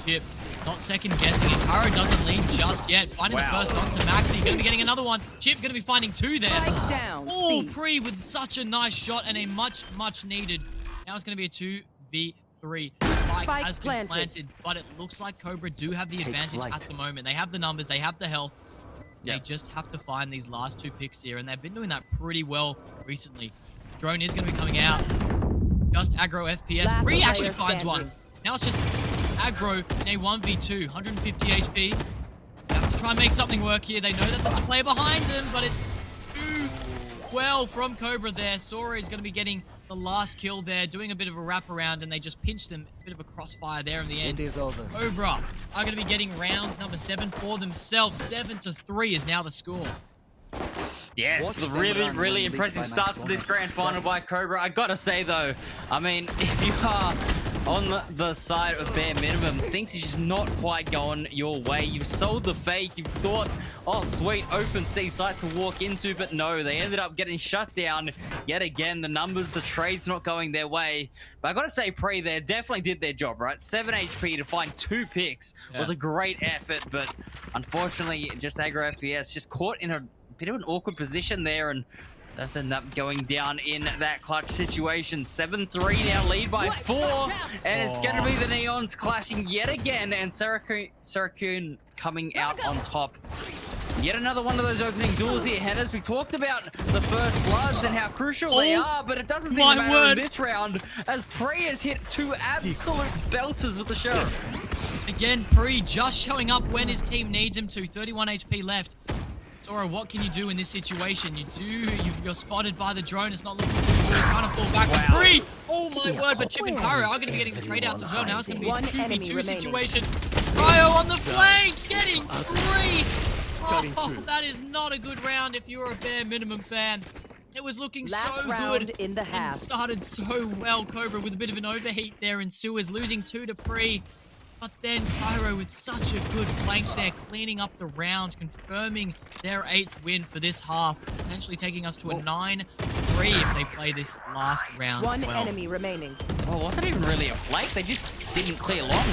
Chip not second guessing it. Karo doesn't lead just yet. Finding the first onto Maxi. Going to be getting another one. Chip going to be finding two there. Oh, Pre with such a nice shot and a much needed. Now it's going to be a 2v3. Spike has been planted, but it looks like COBRA do have the advantage at the moment. They have the numbers, they have the health. They just have to find these last two picks here, and they've been doing that pretty well recently. Drone is going to be coming out. Just aggro FPS. Bree actually finds one. Now it's just aggro in a 1v2, 150 HP. They have to try and make something work here. They know that there's a player behind him, but it's too well from COBRA there. Sora is going to be getting the last kill there, doing a bit of a wraparound, and they just pinch them. A bit of a crossfire there in the end. It is over. COBRA are going to be getting rounds number 7 for themselves. 7-3 is now the score. Yeah, it's a really impressive start to this grand final by COBRA. I gotta say though, I mean, if you are on the side of bare minimum, things are just not quite going your way. You've sold the fake, you've thought, oh sweet, open C site to walk into, but no, they ended up getting shut down yet again. The numbers, the trade's not going their way. But I gotta say, Pre there definitely did their job, right? 7 HP to find 2 picks was a great effort, but unfortunately, just aggro FPS just caught in a bit of an awkward position there, and does end up going down in that clutch situation. 7-3 now, lead by 4, and it's going to be the Neons clashing yet again, and Sarakun coming out on top. Yet another one of those opening duels here, Henners. We talked about the first bloods and how crucial they are, but it doesn't seem to matter in this round, as Pre has hit 2 absolute belters with the Sheriff. Again, Pre just showing up when his team needs him to. 31 HP left. Sora, what can you do in this situation? You're spotted by the drone. It's not looking too good. You're trying to fall back with Free. Oh my word, but Chip and Pyro are going to be getting the trade outs as well. Now it's going to be a 2v2 situation. Cryo on the flank, getting 3. Oh, that is not a good round if you're a bare minimum fan. It was looking so good in the half. and started so well. COBRA with a bit of an overheat there, and Suez losing 2 to Pre. But then Pyro with such a good flank there, cleaning up the round, confirming their 8th win for this half, potentially taking us to a 9-3 if they play this last round One enemy remaining. Well, it wasn't even really a flank. They just didn't clear long.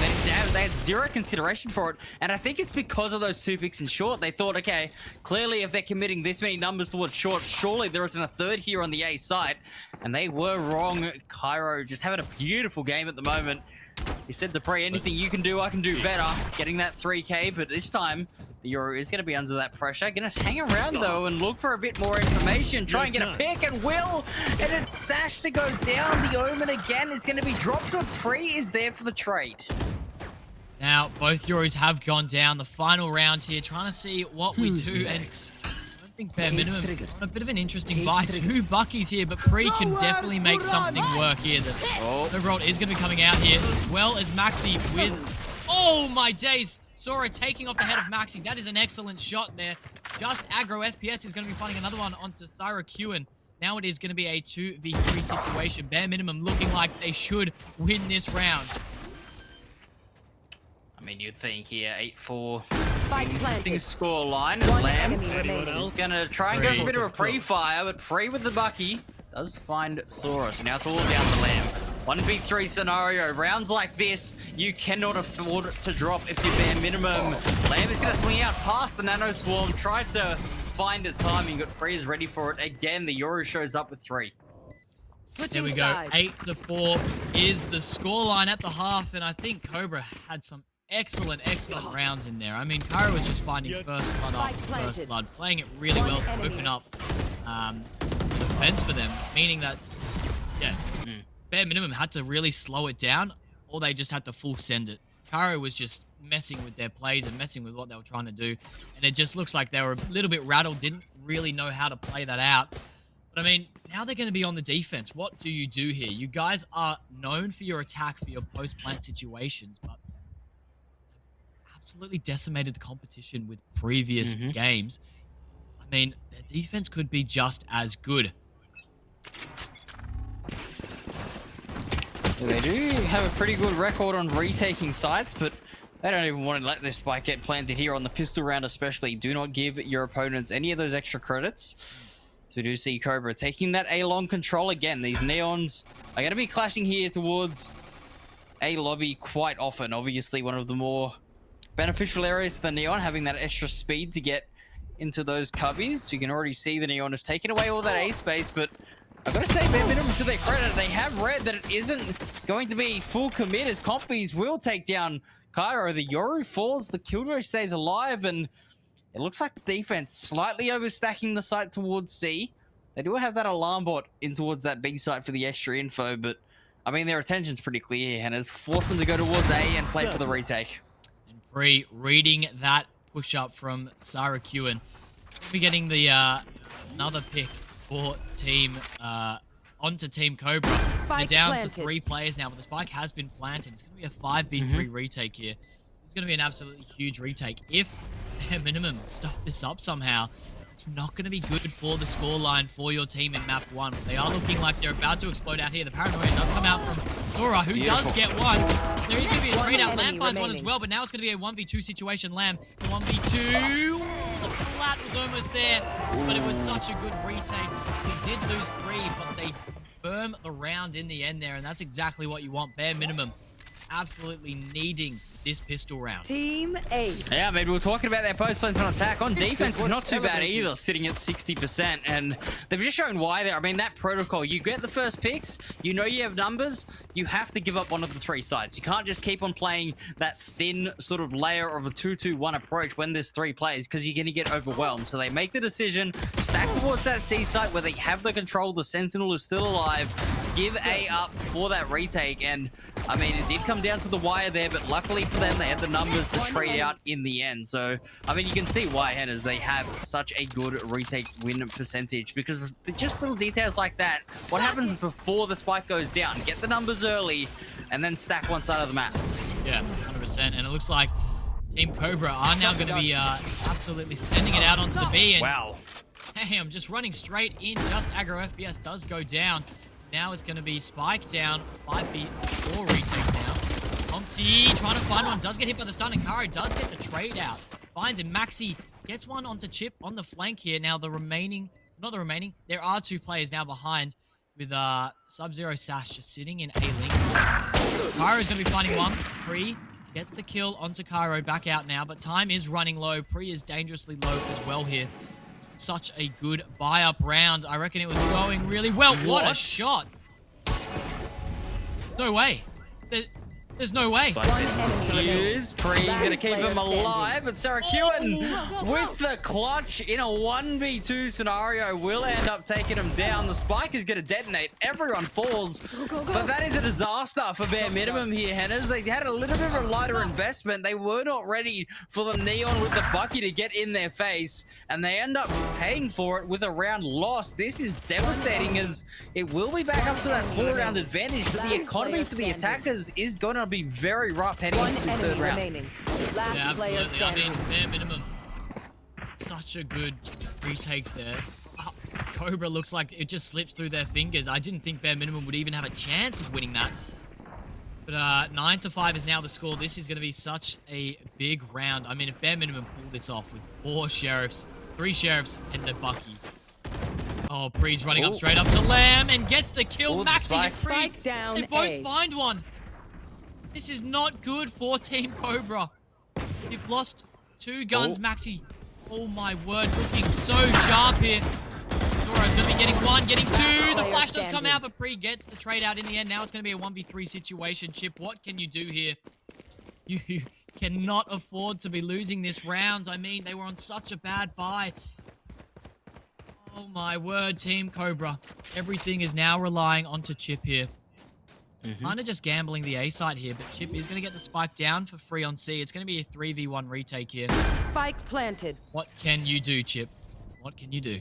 They had zero consideration for it. And I think it's because of those 2 picks in short. They thought, okay, clearly if they're committing this many numbers towards short, surely there isn't a third here on the A site. And they were wrong. Cairo just having a beautiful game at the moment. He said to Pre, anything you can do, I can do better. Getting that 3K, but this time, the Euro is going to be under that pressure. Going to hang around, though, and look for a bit more information. Try and get a pick, and will. And it's Sash to go down. The Omen again is going to be dropped, but Pre is there for the trade. Now, both Euros have gone down. The final round here, trying to see what we do. And I don't think bare minimum on a bit of an interesting buy. 2 Buckies here, but Pre can definitely make something work here. The overall is going to be coming out here, as well as Maxi with... Oh my days! Sora taking off the head of Maxi. That is an excellent shot there. Just aggro FPS is going to be finding another one onto Sarakun. Now it is going to be a 2v3 situation. Bare minimum looking like they should win this round. I mean, you'd think here, 8-4. Interesting score line. One Lamb enemy remaining. is going to try and go for a bit of a pre-fire, but Pre with the Bucky does find Sora. So now it's all down to Lamb. 1v3 scenario. Rounds like this, you cannot afford to drop if you're bare minimum. Lamb is going to swing out past the Nano Swarm. Tried to find the timing, but Pre is ready for it again. The Yoru shows up with 3. There we go. 8-4 is the scoreline at the half, and I think COBRA had some excellent rounds in there. I mean, Kyra was just finding first blood after first blood, playing it really well to open up the fence for them, meaning that, yeah, bare minimum had to really slow it down, or they just had to full send it. Kyra was just messing with their plays and messing with what they were trying to do, and it just looks like they were a little bit rattled, didn't really know how to play that out. But I mean, now they're going to be on the defense. What do you do here? You guys are known for your attack, for your post-plant situations, but absolutely decimated the competition with previous games. I mean, their defense could be just as good. They do have a pretty good record on retaking sites, but they don't even want to let this spike get planted here on the pistol round especially. Do not give your opponents any of those extra credits. So we do see COBRA taking that A-long control again. These Neons are going to be clashing here towards A lobby quite often. Obviously, one of the more beneficial areas for the Neon, having that extra speed to get into those cubbies. You can already see the Neon has taken away all that A space, but I've got to say, bare minimum to their credit, they have read that it isn't going to be full commit as Compies will take down Kyra. The Yoru falls, the Killjoy stays alive, and it looks like the defense slightly overstacking the site towards C. They do have that alarm bot in towards that big site for the extra info, but I mean, their attention's pretty clear, and it's forced them to go towards A and play for the retake. And Bree reading that push up from Sarah Kewen. We'll be getting the another pick for team onto Team COBRA. They're down to 3 players now, but the spike has been planted. It's going to be a 5v3 retake here. It's going to be an absolutely huge retake. If minimum stuff this up somehow, it's not going to be good for the scoreline for your team in map 1. They are looking like they're about to explode out here. The paranoia does come out from Zora, who does get one. There is going to be a trade out. Lamb finds one as well, but now it's going to be a 1v2 situation. Lamb, the 1v2. The flat was almost there, but it was such a good retake. They did lose 3, but they firm the round in the end there, and that's exactly what you want. Bare minimum absolutely needing this pistol round. Team A. Yeah, maybe we're talking about their post-plays on attack. On defense, it's not too bad either, sitting at 60%. And they've just shown why there. I mean, that protocol, you get the first picks, you know you have numbers, you have to give up one of the 3 sides. You can't just keep on playing that thin sort of layer of a 2-2-1 approach when there's 3 players, because you're going to get overwhelmed. So they make the decision, stack towards that C site where they have the control, the Sentinel is still alive, give A up for that retake, and I mean, it did come down to the wire there, but luckily for them, they had the numbers to trade out in the end. So, I mean, you can see why, Henners, they have such a good retake win percentage, because just little details like that. What happens before the spike goes down? Get the numbers early, and then stack one side of the map. Yeah, 100%. And it looks like Team COBRA are now going to be absolutely sending it out onto the B. And wow. Hey, I'm just running straight in. Just aggro FPS does go down. Now it's going to be Spike down, 5v4 retake now. Compsy trying to find one, does get hit by the stun, and Karo does get the trade out. Finds him, Maxi gets one onto Chip on the flank here. Now the remaining, not the remaining, there are 2 players now behind with Sub-Zero Sash just sitting in A-Link. Kyro's going to be finding one. Pre gets the kill onto Kyro, back out now, but time is running low. Pre is dangerously low as well here. Such a good buy-up round. I reckon it was going really well. What a shot. No way. There's no way. Pre's gonna keep him alive, but Sarah Kewen with the clutch in a 1v2 scenario will end up taking him down. The spike is gonna detonate. Everyone falls, but that is a disaster for bare minimum here, Henners. They had a little bit of a lighter investment. They were not ready for the Neon with the Bucky to get in their face, and they end up paying for it with a round lost. This is devastating, as it will be back up to that 4-round advantage, but the economy for the attackers is gonna be very rough heading into this 3rd round. Yeah, absolutely. I mean, bare minimum. Such a good retake there. COBRA looks like it just slips through their fingers. I didn't think bare minimum would even have a chance of winning that. But 9-5 is now the score. This is going to be such a big round. I mean, if bare minimum pull this off with 4 sheriffs, 3 sheriffs, and the Bucky. Oh, Pre's running up straight up to Lamb and gets the kill. Maxi and Pre, they both find one. This is not good for Team COBRA. You've lost 2 guns, Maxi. Oh my word, looking so sharp here. Zora's going to be getting 1, getting 2. The flash does come out, but Pre gets the trade out in the end. Now it's going to be a 1v3 situation. Chip, what can you do here? You cannot afford to be losing this round. I mean, they were on such a bad bye. Oh my word, Team Cobra. Everything is now relying onto Chip here. Kind of just gambling the A side here, but Chip is going to get the spike down for free on C. It's going to be a 3v1 retake here. Spike planted. What can you do, Chip? What can you do?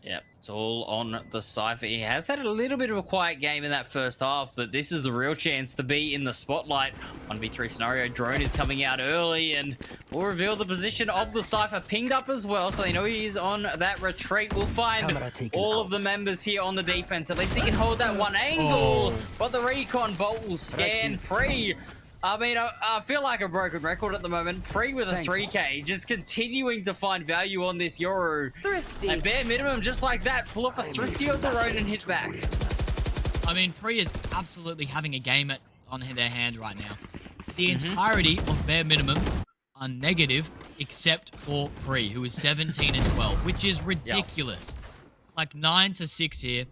Yep, it's all on the Cypher. He has had a little bit of a quiet game in that first half, but this is the real chance to be in the spotlight. 1v3 scenario, drone is coming out early, and we'll reveal the position of the Cypher. Pinged up as well, so they know he is on that retreat. We'll find all of the members here on the defense. At least he can hold that one angle, but the recon bolt will scan free. I mean, I feel like a broken record at the moment. Pre with a 3K, just continuing to find value on this Yoru. Thrifty. And bare minimum, just like that, pull off a thrifty of their own and hit back. I mean, Pre is absolutely having a game on their hand right now. The entirety of bare minimum are negative, except for Pre, who is 17 and 12, which is ridiculous. Like 9-6 here,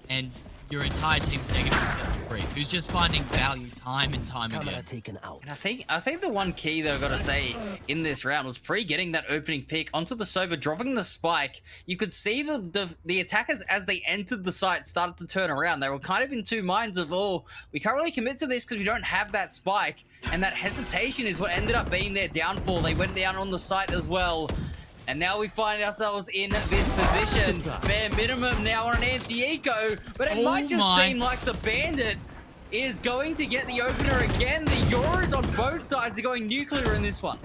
and your entire team's negative except for Pre, who's just finding value time and time again. And I think the one key that I've got to say in this round was Pre getting that opening pick onto the Sova, dropping the spike. You could see the attackers as they entered the site started to turn around. They were kind of in two minds of, oh, we can't really commit to this because we don't have that spike. And that hesitation is what ended up being their downfall. They went down on the site as well. And now we find ourselves in this position. Bare minimum now on an anti-eco, but it might just seem like the Bandit is going to get the opener again. The Yoru's on both sides are going nuclear in this one.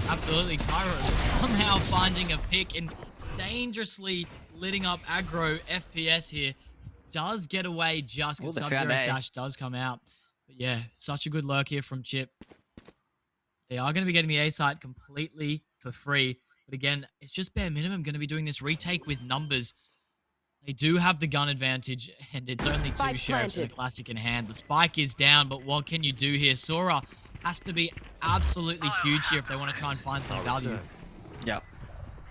Absolutely, Cairo somehow finding a pick and dangerously litting up aggro FPS here. Does get away just because Sub-Zero Sash does come out. But yeah, such a good lurk here from Chip. They are going to be getting the A site completely for free. But again, it's just bare minimum going to be doing this retake with numbers. They do have the gun advantage, and it's only two sheriffs and a classic in hand. The spike is down, but what can you do here? Sora has to be absolutely huge here if they want to try and find some value. Yeah.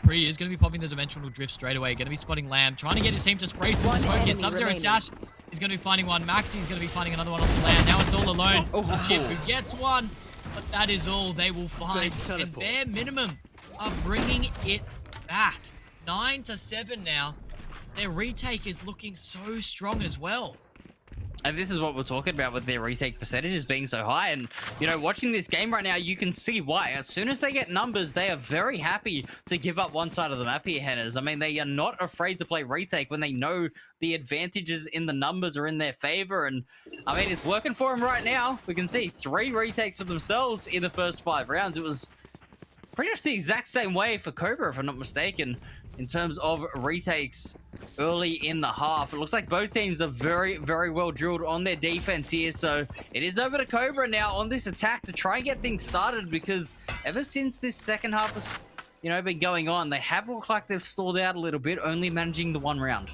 Pre is going to be popping the dimensional drift straight away. Going to be spotting Lamb, trying to get his team to spray through the smoke here. Sub-Zero Sash is going to be finding one. Maxi's going to be finding another one onto Lamb. Now it's all alone. Chip who gets one, but that is all they will find. And bare minimum are bringing it back. 9-7 now. Their retake is looking so strong as well. And this is what we're talking about with their retake percentages being so high. And, you know, watching this game right now, you can see why. As soon as they get numbers, they are very happy to give up one side of the map here, Henners. I mean, they are not afraid to play retake when they know the advantages in the numbers are in their favor. And, I mean, it's working for them right now. We can see 3 retakes for themselves in the first 5 rounds. It was pretty much the exact same way for COBRA, if I'm not mistaken, in terms of retakes early in the half. It looks like both teams are very, very well drilled on their defense here. So it is over to COBRA now on this attack to try and get things started, because ever since this second half has, you know, been going on, they have looked like they've stalled out a little bit, only managing the 1 round.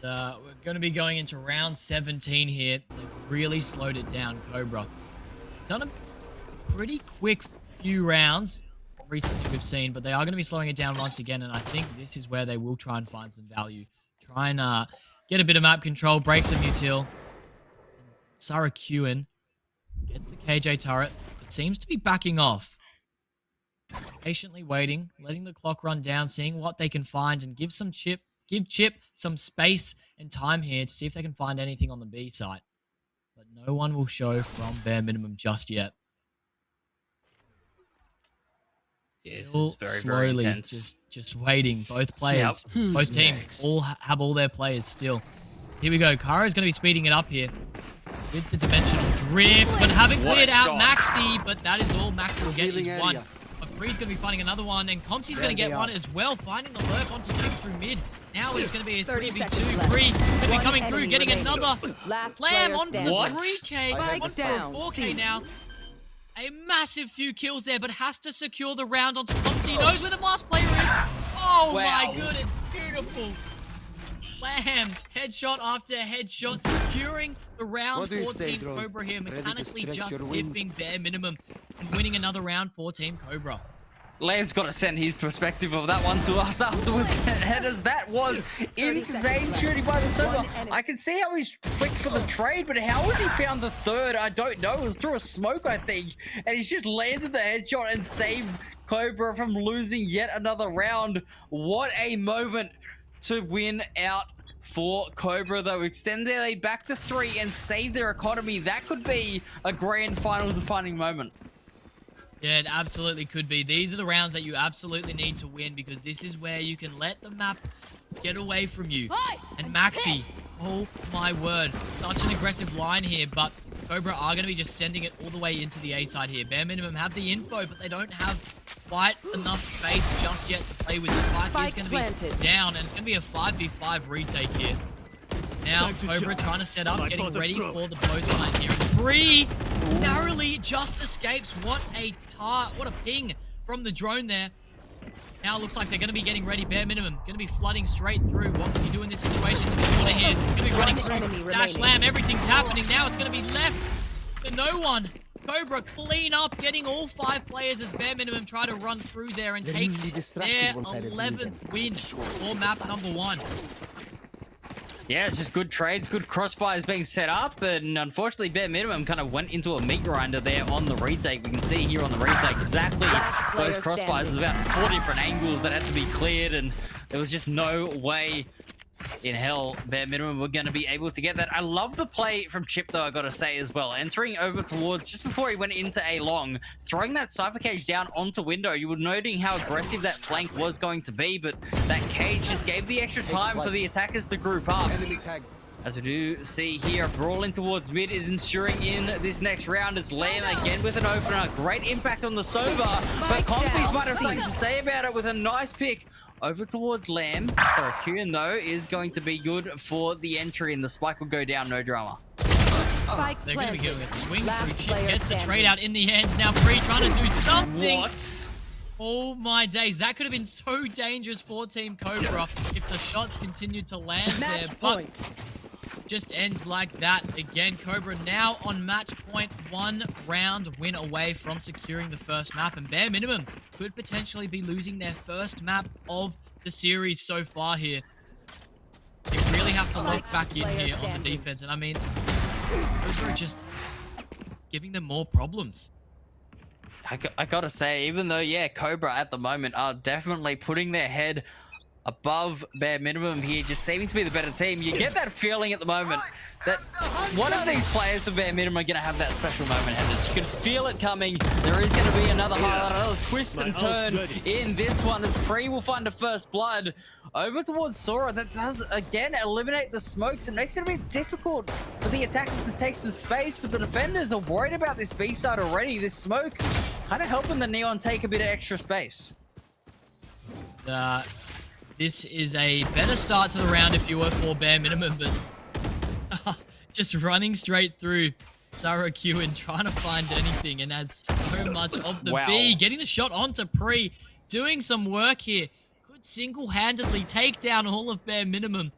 We're going to be going into round 17 here. They've really slowed it down, COBRA. Done a pretty quick few rounds recently we've seen, but they are going to be slowing it down once again, and I think this is where they will try and find some value. Try and get a bit of map control, break some util. Sarakuan gets the KJ turret. It seems to be backing off. Patiently waiting, letting the clock run down, seeing what they can find, and give Chip some space and time here to see if they can find anything on the B site. But no one will show from bare minimum just yet. Still slowly, just waiting. Both players, both teams, all have all their players still. Here we go. Kara is going to be speeding it up here with the dimensional drift, but haven't cleared out Maxi. But that is all Maxi will get is one. But Bree's going to be finding another one, and Compsy's going to get one as well, finding the lurk onto Chip through mid. Now it's going to be a 3v2. Bree going to be coming through, getting another Lamb on the 3K, on for 4K now. A massive few kills there, but has to secure the round onto Compsy. He knows where the last player is. Oh my goodness, beautiful. Lamb, headshot after headshot, securing the round 14 COBRA here, mechanically just dipping bare minimum and winning another round for Team COBRA. Lamb's got to send his perspective of that one to us afterwards. Headers, that was insane shooting by the Sober. I can see how he's flicked for the trade, but how has he found the third? I don't know. It was through a smoke, I think. And he's just landed the headshot and saved COBRA from losing yet another round. What a moment to win out for COBRA, though. Extend their lead back to 3 and save their economy. That could be a grand final defining moment. Yeah, it absolutely could be. These are the rounds that you absolutely need to win, because this is where you can let the map get away from you. And Maxi, oh my word, such an aggressive line here, but COBRA are going to be just sending it all the way into the A side here. Bare Minimum have the info, but they don't have quite enough space just yet to play with. The spike is going to be down, and it's going to be a 5v5 retake here. Now, COBRA trying to set up, getting ready for the post line here. Bree narrowly just escapes. What a ping from the drone there. Now it looks like they're going to be getting ready. Bare Minimum going to be flooding straight through. What can you do in this situation? Corner here. Going to be running through. Dash Lamb. Everything's happening. Now it's going to be left to no one. COBRA clean up, getting all 5 players as Bare Minimum try to run through there and take their 11th win for map number 1. Yeah, it's just good trades, good crossfires being set up, and unfortunately Bare Minimum kind of went into a meat grinder there on the retake. We can see here on the retake exactly those crossfires. There's about 4 different angles that had to be cleared, and there was just no way in hell Bare Minimum were going to be able to get that. I love the play from Chip, though, I got to say as well. Entering over towards, just before he went into A long, throwing that Cypher cage down onto window. You were noting how aggressive that flank was going to be, but that cage just gave the extra time for the attackers to group up. As we do see here, brawling towards mid is ensuring in this next round. It's Lamb again with an opener. Great impact on the Sober, but Compies might have something to say about it with a nice pick over towards Lamb. So a Kuhn, though, is going to be good for the entry, and the spike will go down, no drama. They're going to be getting a swing through. Chip gets the trade out in the end. Now Bree trying to do something. What? Oh my days, that could have been so dangerous for Team COBRA if the shots continued to land there, but just ends like that. Again, COBRA now on match point, 1 round win away from securing the first map, and Bare Minimum could potentially be losing their first map of the series so far here. They really have to lock back in here on the defense, and I mean, COBRA are just giving them more problems. I gotta say, even though, yeah, COBRA at the moment are definitely putting their head above Bare Minimum here, just seeming to be the better team. You get that feeling at the moment that one of these players for Bare Minimum are going to have that special moment, and you can feel it coming. There is going to be another highlight, another twist and turn in this one, as Free will find a first blood over towards Sora. That does, again, eliminate the smokes. It makes it a bit difficult for the attackers to take some space, but the defenders are worried about this B side already. This smoke kind of helping the Neon take a bit of extra space. This is a better start to the round if you were for Bare Minimum, but just running straight through Sarah Q and trying to find anything, and has so much of the B. Getting the shot onto Pre, doing some work here. Could single-handedly take down all of Bare Minimum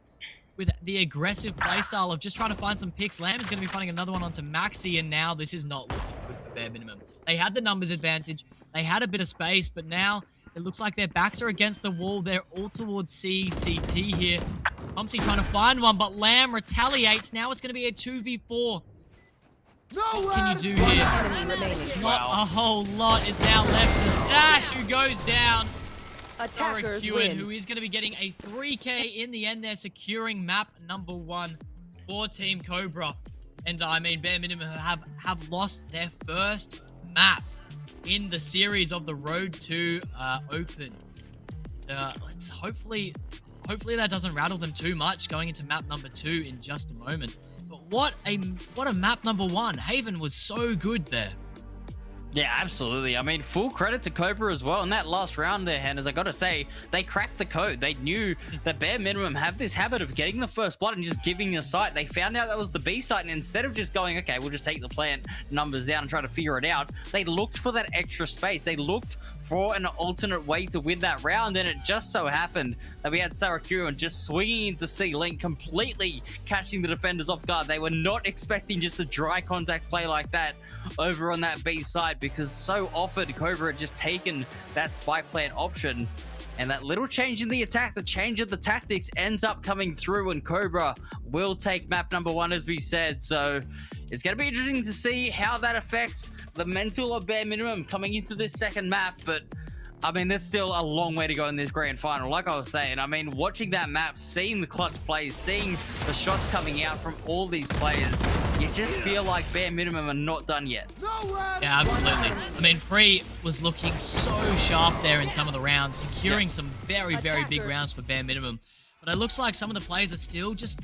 with the aggressive playstyle of just trying to find some picks. Lamb is going to be finding another one onto Maxi, and now this is not looking good for Bare Minimum. They had the numbers advantage. They had a bit of space, but now it looks like their backs are against the wall. They're all towards CT here. Humpsy trying to find one, but Lamb retaliates. Now it's going to be a 2v4. What can you do here? Not a whole lot is now left to Sash, who goes down. Attackers Ewan, who is going to be getting a 3K in the end. They're securing map number 1 for Team COBRA. And I mean, Bare Minimum have lost their first map in the series of the Road to Opens. Let's hopefully that doesn't rattle them too much going into map number 2 in just a moment. But what a map number 1. Haven was so good there. Yeah, absolutely. I mean, full credit to COBRA as well. In that last round there, Hannahs, I gotta say, they cracked the code. They knew that Bare Minimum have this habit of getting the first blood and just giving a site. They found out that was the B site, and instead of just going, okay, we'll just take the plant numbers down and try to figure it out, they looked for that extra space. They looked for an alternate way to win that round, and it just so happened that we had Sarakurian just swinging into C-Link, completely catching the defenders off guard. They were not expecting just a dry contact play like that over on that B side, because so often COBRA had just taken that spike plant option, and that little change in the attack, the change of the tactics, ends up coming through, and COBRA will take map number 1, as we said. So it's going to be interesting to see how that affects the mental of Bare Minimum coming into this second map. But I mean, there's still a long way to go in this grand final. Like I was saying, I mean, watching that map, seeing the clutch plays, seeing the shots coming out from all these players, you just feel like Bare Minimum are not done yet. Yeah, absolutely. I mean, Pre was looking so sharp there in some of the rounds, securing some very, very big rounds for Bare Minimum. But it looks like some of the players are still just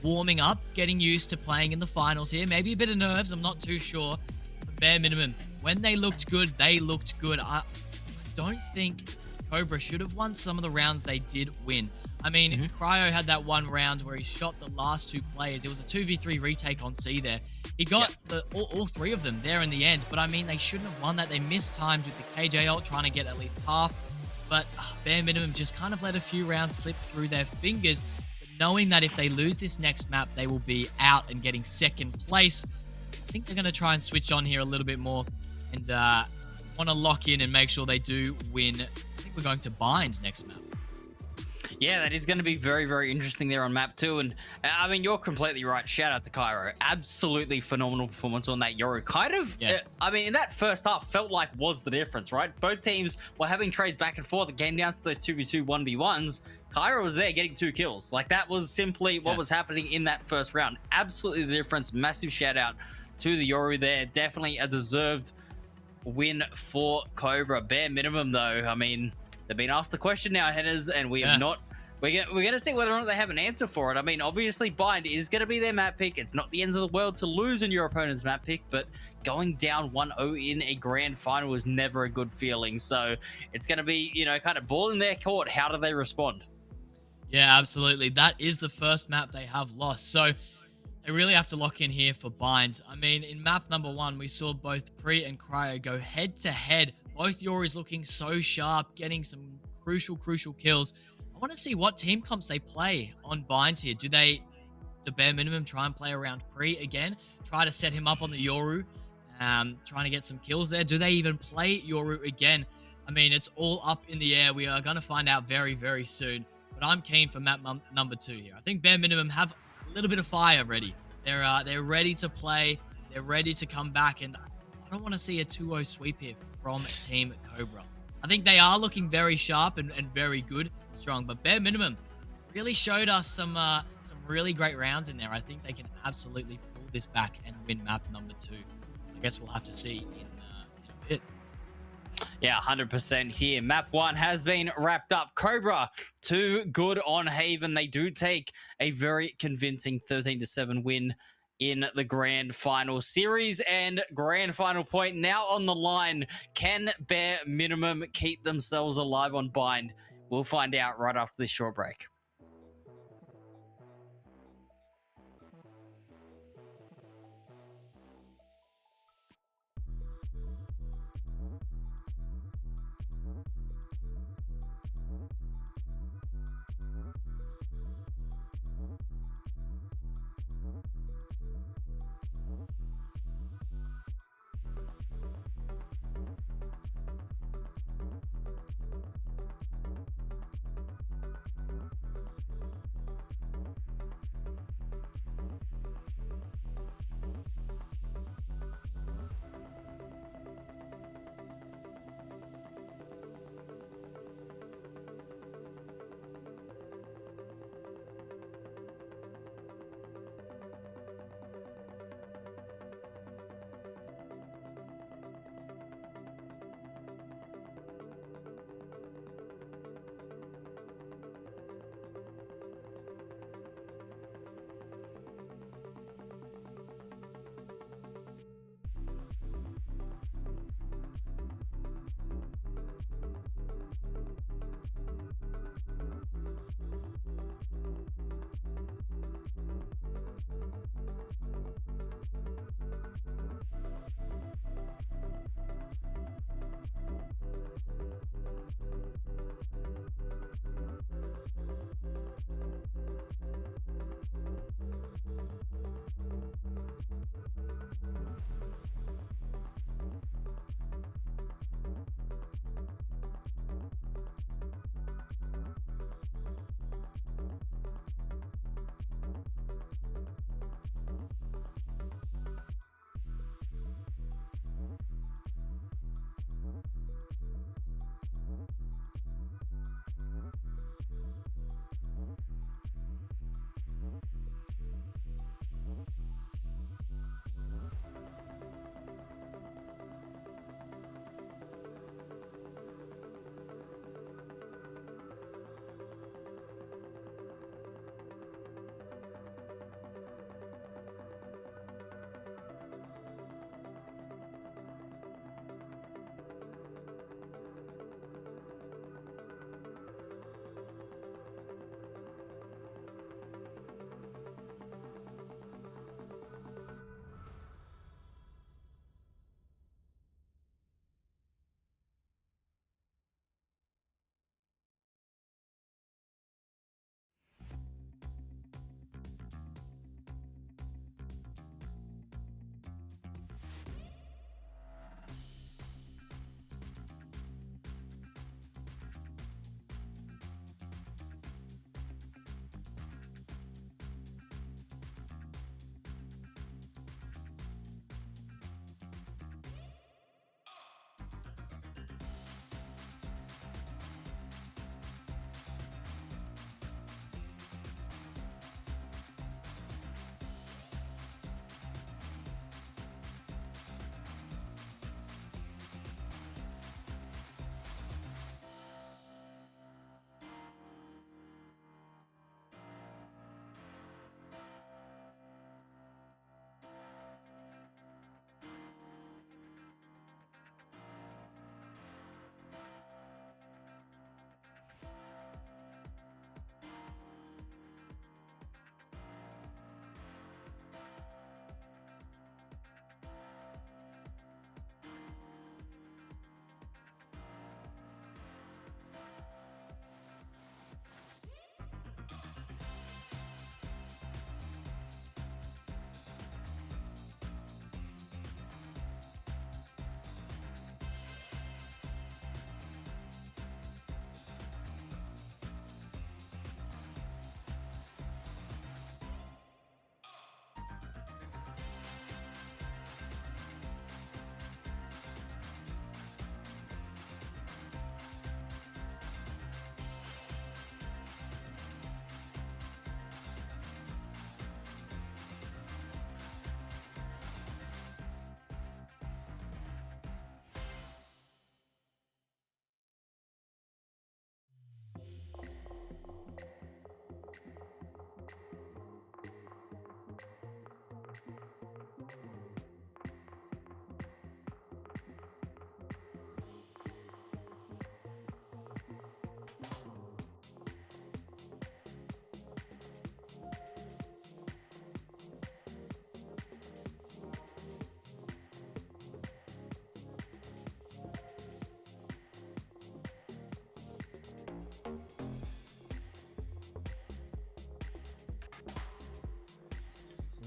warming up, getting used to playing in the finals here. Maybe a bit of nerves, I'm not too sure. But Bare Minimum, when they looked good, they looked good. I don't think COBRA should have won some of the rounds they did win. I mean, Cryo had that one round where he shot the last 2 players. It was a 2v3 retake on C there. He got all 3 of them there in the end, but I mean, they shouldn't have won that. They missed times with the KJ ult, trying to get at least half, but Bare Minimum just kind of let a few rounds slip through their fingers, but knowing that if they lose this next map, they will be out and getting second place. I think they're going to try and switch on here a little bit more and want to lock in and make sure they do win. I think we're going to Bind next map. Yeah, that is going to be very, very interesting there on map 2. And I mean, you're completely right. Shout out to Cairo. Absolutely phenomenal performance on that Yoru. Kind of, I mean, in that first half, felt like was the difference, right? Both teams were having trades back and forth. It came down to those 2v2, 1v1s. Cairo was there getting 2 kills. Like, that was simply what was happening in that first round. Absolutely the difference. Massive shout out to the Yoru there. Definitely a deserved win for COBRA. Bare Minimum, though, I mean, they've been asked the question now, headers, and we have not. We're going to see whether or not they have an answer for it. I mean, obviously, Bind is going to be their map pick. It's not the end of the world to lose in your opponent's map pick, but going down 1-0 in a grand final is never a good feeling. So it's going to be, you know, kind of ball in their court. How do they respond? Yeah, absolutely. That is the first map they have lost. So they really have to lock in here for Bind. I mean, in map number 1, we saw both Pre and Cryo go head to head. Both Yoris looking so sharp, getting some crucial kills. I want to see what team comps they play on Bind here. Do Bare Minimum try and play around Pre again? Try to set him up on the Yoru, trying to get some kills there. Do they even play Yoru again? I mean, it's all up in the air. We are going to find out very, very soon. But I'm keen for map number 2 here. I think Bare Minimum have a little bit of fire ready. They're ready to play. They're ready to come back. And I don't want to see a 2-0 sweep here from Team COBRA. I think they are looking very sharp and very good, strong. But Bare Minimum really showed us some really great rounds in there. I think they can absolutely pull this back and win map number 2. I guess we'll have to see in a bit. Yeah, 100% here. Map 1 has been wrapped up. COBRA, 2 good on Haven. They do take a very convincing 13-7 win in the grand final series, and grand final point now on the line. Can Bare Minimum keep themselves alive on Bind? We'll find out right after this short break.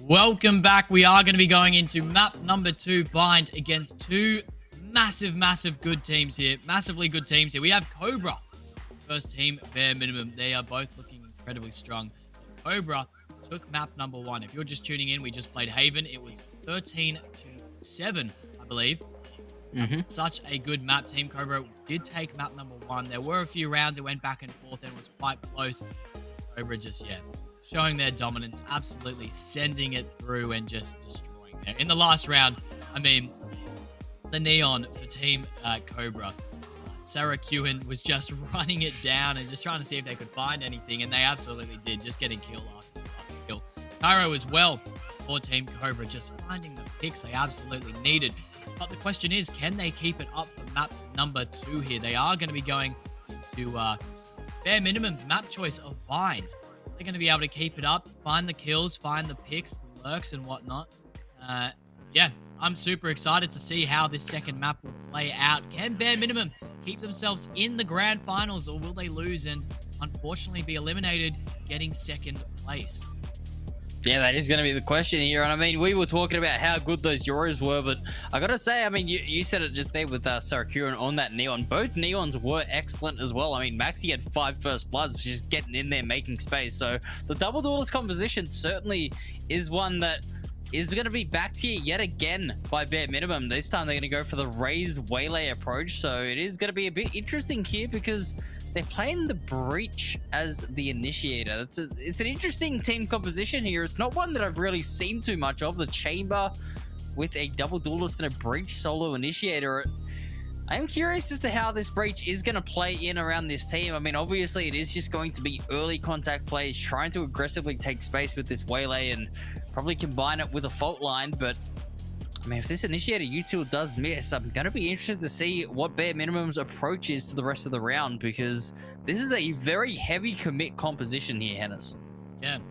Welcome back. We are going to be going into map number 2, Bind, against two massive good teams here. Massively good teams here. We have COBRA, first team, bare minimum. They are both looking incredibly strong. COBRA took map number 1. If you're just tuning in, we just played Haven. It was 13-7, I believe. Such a good map. Team COBRA did take map number 1. There were a few rounds. It went back and forth and it was quite close. COBRA just, showing their dominance, absolutely sending it through and just destroying there. In the last round, I mean, the Neon for Team COBRA. Sarah Kewen was just running it down and just trying to see if they could find anything, and they absolutely did, just getting kill after kill. Cairo as well for Team COBRA, just finding the picks they absolutely needed. But the question is, can they keep it up for map number 2 here? They are going to be going to bare minimum's map choice of Bind. They're going to be able to keep it up, find the kills, find the picks, the lurks, and whatnot. Yeah, I'm super excited to see how this second map will play out. Can bare minimum keep themselves in the grand finals, or will they lose and unfortunately be eliminated, getting second place? Yeah, that is going to be the question here. And I mean, we were talking about how good those Euros were, but I got to say, I mean, you said it just there with Sarah Kewen on that Neon. Both Neons were excellent as well. I mean, Maxi had 5 first bloods, which is getting in there, making space. So the double duelist composition certainly is one that is going to be backed here yet again by bare minimum. This time they're going to go for the Raise Waylay approach. So it is going to be a bit interesting here because they're playing the Breach as the initiator. It's an interesting team composition here. It's not one that I've really seen too much of. The Chamber with a double duelist and a Breach solo initiator. I am curious as to how this Breach is going to play in around this team. I mean, obviously it is just going to be early contact plays, trying to aggressively take space with this Waylay and probably combine it with a fault line, but I mean, if this initiator util does miss, I'm going to be interested to see what bare minimum's approach is to the rest of the round, because this is a very heavy commit composition here, Hennes. Yeah, it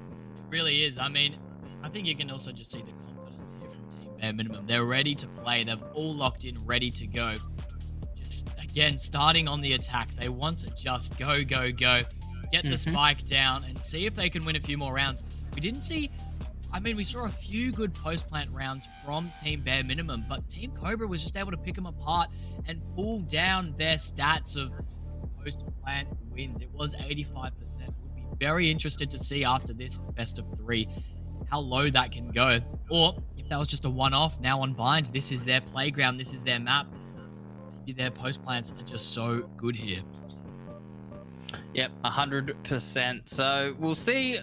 really is. I mean, I think you can also just see the confidence here from Team Bare Minimum. They're ready to play. They've all locked in, ready to go. Just, again, starting on the attack. They want to just go, get the spike down and see if they can win a few more rounds. We didn't see... I mean, we saw a few good post-plant rounds from Team Bare Minimum, but Team COBRA was just able to pick them apart and pull down their stats of post-plant wins. It was 85%. Would be very interested to see after this best of 3 how low that can go. Or if that was just a one-off, now on Bind, this is their playground, this is their map. Maybe their post-plants are just so good here. Yep, 100%. So we'll see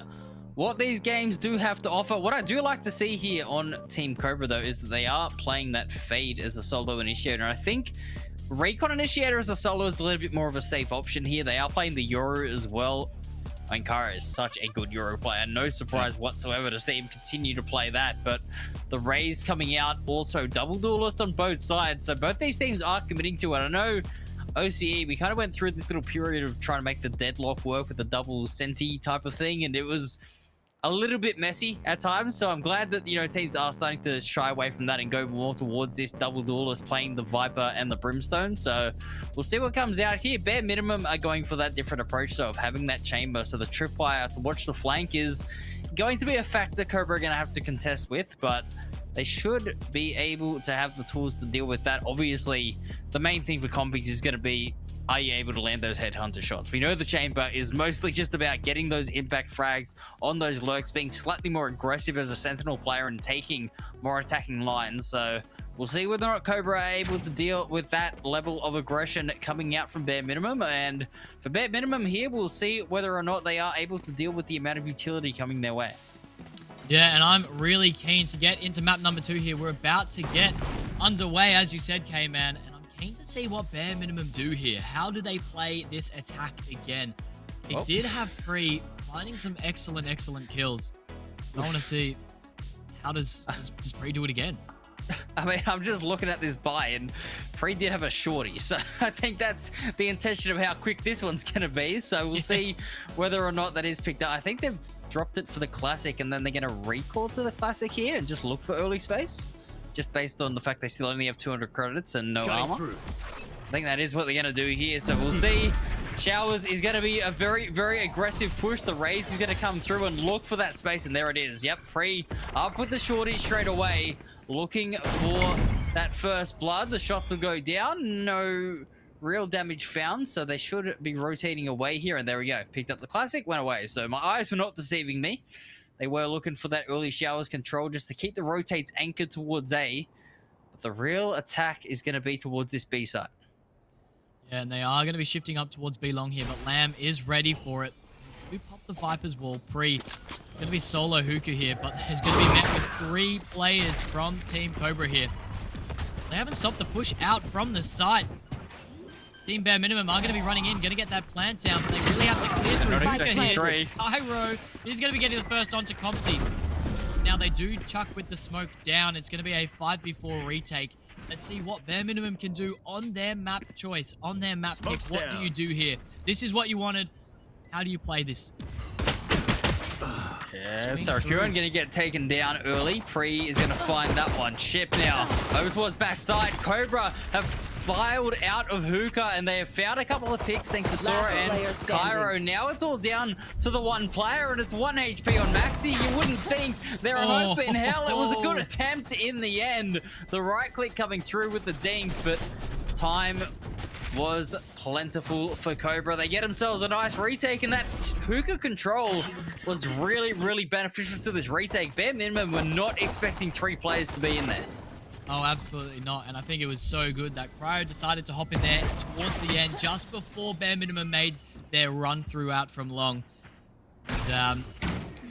what these games do have to offer. What I do like to see here on Team COBRA, though, is that they are playing that Fade as a solo initiator. And I think Recon Initiator as a solo is a little bit more of a safe option here. They are playing the Yoru as well. I mean, Kara is such a good Yoru player. No surprise whatsoever to see him continue to play that. But the Raze coming out, also double duelist on both sides. So both these teams are committing to it. I know OCE, we kind of went through this little period of trying to make the deadlock work with the double Senti type of thing, and it was a little bit messy at times. So I'm glad that, you know, teams are starting to shy away from that and go more towards this double duelist, playing the Viper and the Brimstone. So we'll see what comes out here. Bare minimum are going for that different approach, so of having that chamber. So the tripwire to watch the flank is going to be a factor COBRA are going to have to contest with, but they should be able to have the tools to deal with that. Obviously, the main thing for Compies is going to be, are you able to land those headhunter shots? We know the chamber is mostly just about getting those impact frags on those lurks, being slightly more aggressive as a sentinel player and taking more attacking lines. So we'll see whether or not COBRA are able to deal with that level of aggression coming out from bare minimum. And for bare minimum here, we'll see whether or not they are able to deal with the amount of utility coming their way. Yeah, and I'm really keen to get into map number 2 here. We're about to get underway, as you said, K-Man, and I'm keen to see what bare minimum do here. How do they play this attack again? It did have Pre finding some excellent kills. I want to see, how does Pre do it again? I mean, I'm just looking at this buy, and Pre did have a shorty, so I think that's the intention of how quick this one's going to be. So we'll see whether or not that is picked up. I think they've dropped it for the Classic, and then they're going to recall to the Classic here and just look for early space, just based on the fact they still only have 200 credits and no armor. I think that is what they're going to do here. So we'll see Showers is going to be a very, very aggressive push. The raise is going to come through and look for that space, and there it is. Yep, Pre up with the shorty straight away, looking for that first blood. The shots will go down. No real damage found, so they should be rotating away here, and there we go. Picked up the classic, went away. So my eyes were not deceiving me. They were looking for that early Showers control just to keep the rotates anchored towards A. But the real attack is going to be towards this B side. Yeah, and they are going to be shifting up towards B long here, but Lamb is ready for it. We pop the Viper's wall pre. It's going to be solo Hookah here, but there's going to be met with 3 players from Team Cobra here. They haven't stopped the push out from the site. Team Bare Minimum are going to be running in, going to get that plant down, but they really have to clear through Hookah here. Cairo is going to be getting the first onto Compsy. Now they do chuck with the smoke down. It's going to be a 5v4 retake. Let's see what Bare Minimum can do on their map choice, on their map pick. What do you do here? This is what you wanted. How do you play this? Yeah, so Kieran going to get taken down early. Pre is going to find that one. Chip now over towards backside. Cobra have filed out of Hookah, and they have found a couple of picks thanks to Sora and Cairo. Now it's all down to the one player, and it's 1 HP on Maxi. You wouldn't think there are hope in hell. It was a good attempt in the end. The right click coming through with the dink, but time was plentiful for Cobra. They get themselves a nice retake, and that Hookah control was really, really beneficial to this retake. Bare Minimum were not expecting 3 players to be in there. Oh, absolutely not. And I think it was so good that Cryo decided to hop in there towards the end just before Bare Minimum made their run throughout from long. And,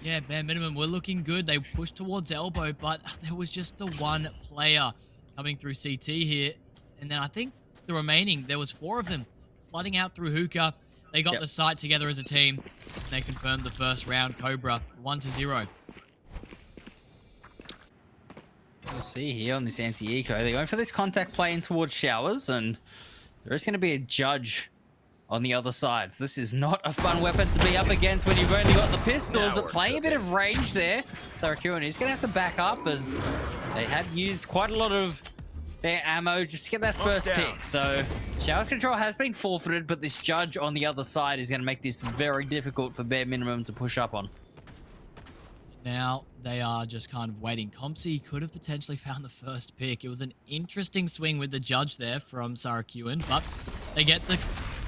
yeah, Bare Minimum were looking good. They pushed towards elbow, but there was just the one player coming through CT here. And then I think the remaining, there was 4 of them flooding out through Hookah. They got the site together as a team. They confirmed the first round. Cobra 1-0. We'll see here on this anti-eco. They're going for this contact play in towards Showers, and there is going to be a judge on the other side. So this is not a fun weapon to be up against when you've only got the pistols, but playing a bit of range there. Sarakuan is going to have to back up as they have used quite a lot of their ammo just to get that first pick. So Showers control has been forfeited, but this judge on the other side is going to make this very difficult for Bare Minimum to push up on. Now they are just kind of waiting. Compsy could have potentially found the first pick. It was an interesting swing with the judge there from Sarakuan, but they get the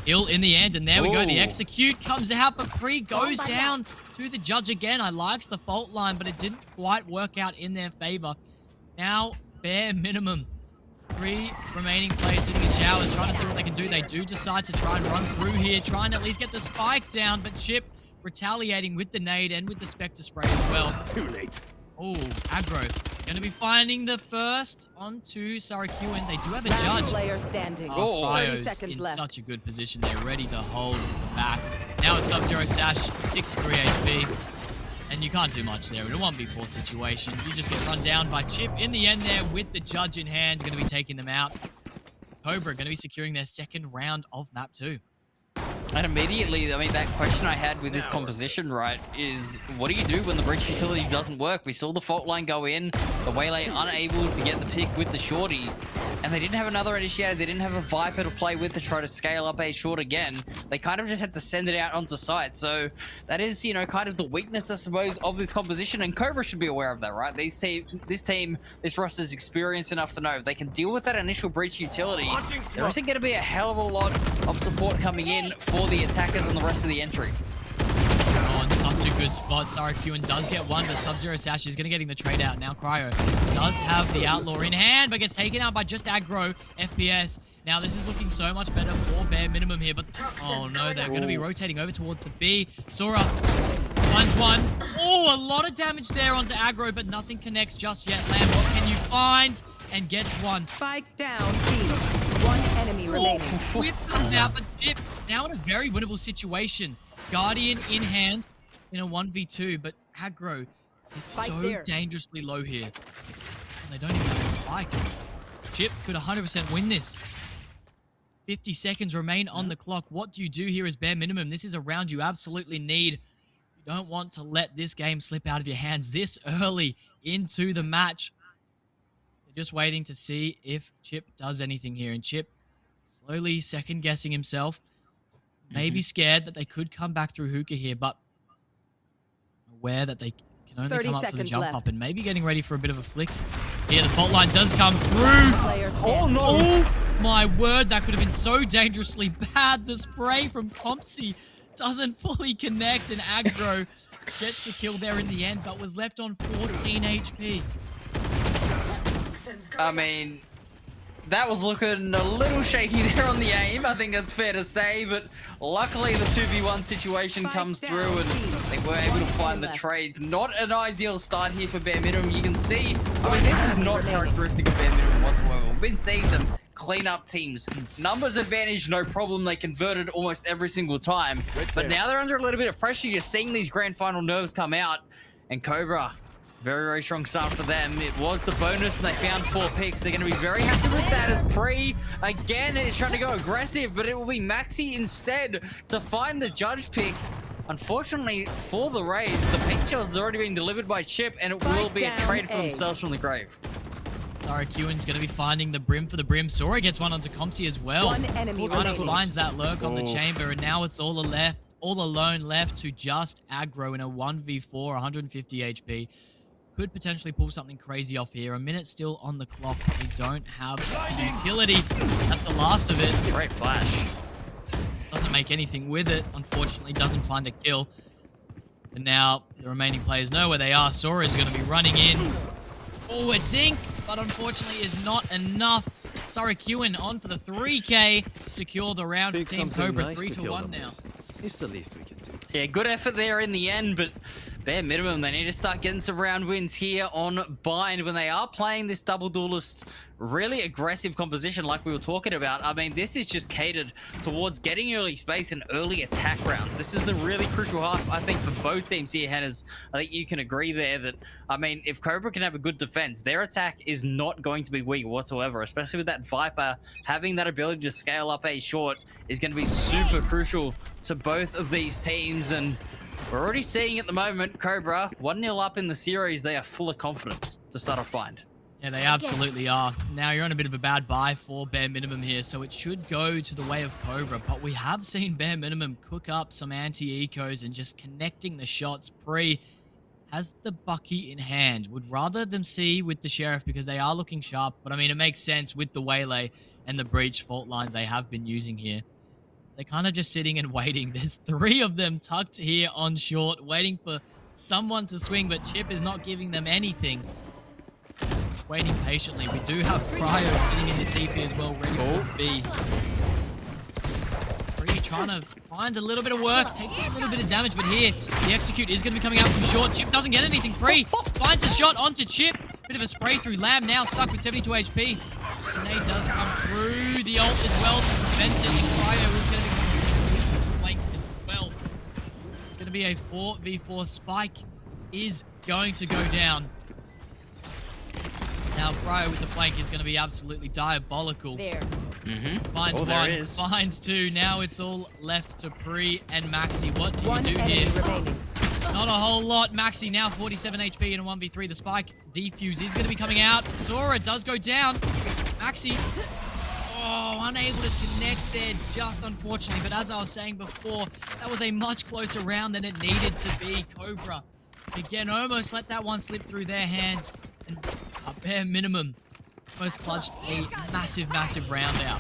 kill in the end, and there we go. The execute comes out, but Free goes down to the judge again. I liked the fault line, but it didn't quite work out in their favor. Now, Bare Minimum. 3 remaining players sitting in Showers, trying to see what they can do. They do decide to try and run through here, trying to at least get the spike down, but Chip retaliating with the nade and with the Spectre spray as well. Too late. Oh, aggro. Going to be finding the first onto Sarakuan. They do have a judge. Player standing. Oh, 30 Cryo's seconds in left. such a good position. They're ready to hold the back. Now it's Sub-Zero Sash, 63 HP. And you can't do much there in a 1v4 situation. You just get run down by Chip in the end there with the judge in hand. Going to be taking them out. Cobra going to be securing their second round of map 2. And immediately, I mean, that question I had with this composition, right, is what do you do when the breach utility doesn't work? We saw the fault line go in, the Waylay unable to get the pick with the shorty, and they didn't have another initiator, they didn't have a Viper to play with to try to scale up a short again. They kind of just had to send it out onto site. So that is, you know, kind of the weakness, I suppose, of this composition, and Cobra should be aware of that, right? This roster is experienced enough to know if they can deal with that initial breach utility, there isn't going to be a hell of a lot of support coming in for the attackers on the rest of the entry. On such a good spot. Sarakuan does get one, but Sub-Zero Sash is going to getting the trade out. Now Cryo does have the Outlaw in hand, but gets taken out by just aggro FPS. Now this is looking so much better for Bare Minimum here, but oh no, they're going to be rotating over towards the B. Sora finds one. Oh, a lot of damage there onto aggro, but nothing connects just yet. Lamb, what can you find? And gets one. Spike down, B. 1 enemy remaining. Whip comes out, but Chip now in a very winnable situation. Guardian in hand in a 1v2, but aggro is so dangerously low here. And they don't even have a spike. Chip could 100% win this. 50 seconds remain on the clock. What do you do here as Bare Minimum? This is a round you absolutely need. You don't want to let this game slip out of your hands this early into the match. They're just waiting to see if Chip does anything here. And Chip slowly second-guessing himself. Maybe scared that they could come back through hookah here, but aware that they can only 30 come up for the seconds jump left. up and maybe getting ready for a bit of a flick. Here, the fault line does come through. Player Oh standing. no! Oh my word, that could have been so dangerously bad. The spray from Compsy doesn't fully connect, and Aggro gets the kill there in the end, but was left on 14 HP. I mean, that was looking a little shaky there on the aim. I think that's fair to say, but luckily the 2v1 situation Spike comes down, through and team. they were able to find the left. trades. Not an ideal start here for Bare Minimum. You can see, I mean, this is not characteristic of Bare Minimum whatsoever. We've been seeing them clean up teams. Numbers advantage, no problem. They converted almost every single time. But now they're under a little bit of pressure. You're seeing these grand final nerves come out. And COBRA, very, very strong start for them. It was the bonus and they found 4 picks. They're going to be very happy with that as Pre, again, is trying to go aggressive, but it will be Maxi instead to find the judge pick. Unfortunately for the Rays, the pink shell has already been delivered by Chip and it will be a Spike trade down for A. themselves from the grave. Sorry, Kewen's going to be finding the brim for the brim. Sora gets one onto Compsy as well. One enemy Kind of remaining. finds that lurk on the chamber, and now it's all alone left to just Aggro in a 1v4, 150 HP. Could potentially pull something crazy off here. A minute still on the clock. They don't have the utility. That's the last of it. Great flash. Doesn't make anything with it. Unfortunately, doesn't find a kill. And now the remaining players know where they are. Sora is going to be running in. Oh, a dink, but unfortunately is not enough. Sorry, Kewen on for the 3K to secure the round for Team COBRA. 3-1 now. It's the least we can do. Yeah, good effort there in the end, but bare minimum, they need to start getting some round wins here on Bind when they are playing this double duelist, really aggressive composition like we were talking about. I mean, this is just catered towards getting early space and early attack rounds. This is the really crucial half, I think, for both teams here, Hannahs. I think you can agree there that, I mean, if COBRA can have a good defense, their attack is not going to be weak whatsoever, especially with that Viper. Having that ability to scale up a short is going to be super crucial to both of these teams, and we're already seeing at the moment, COBRA, 1-0 up in the series. They are full of confidence to start off Bind. Yeah, they absolutely are. Now you're on a bit of a bad buy for Bare Minimum here, so it should go to the way of COBRA, but we have seen Bare Minimum cook up some anti-ecos and just connecting the shots. Pre has the Bucky in hand. Would rather them see with the Sheriff because they are looking sharp, but I mean, it makes sense with the Waylay and the breach fault lines they have been using here. They're kind of just sitting and waiting. There's 3 of them tucked here on short, waiting for someone to swing, but Chip is not giving them anything. Waiting patiently. We do have Cryo sitting in the TP as well, ready for B. Free trying to find a little bit of work, takes a little bit of damage, but here, the execute is going to be coming out from short. Chip doesn't get anything. Free finds a shot onto Chip. Bit of a spray through. Lamb now stuck with 72 HP. Grenade does come through the ult as well to prevent it, and Cryo is going to be coming through the flank as well. It's going to be a 4v4. Spike is going to go down. Now Cryo with the flank is going to be absolutely diabolical. There. Finds Oh, there one, it is. finds 2. Now it's all left to Pre and Maxi. What do you One do enemy here? remaining. Not a whole lot. Maxi now 47 HP in a 1v3. The spike defuse is going to be coming out. Sora does go down. Maxi, unable to connect there just unfortunately. But as I was saying before, that was a much closer round than it needed to be. COBRA, again, almost let that one slip through their hands. And Bare Minimum almost clutched a massive, massive round out.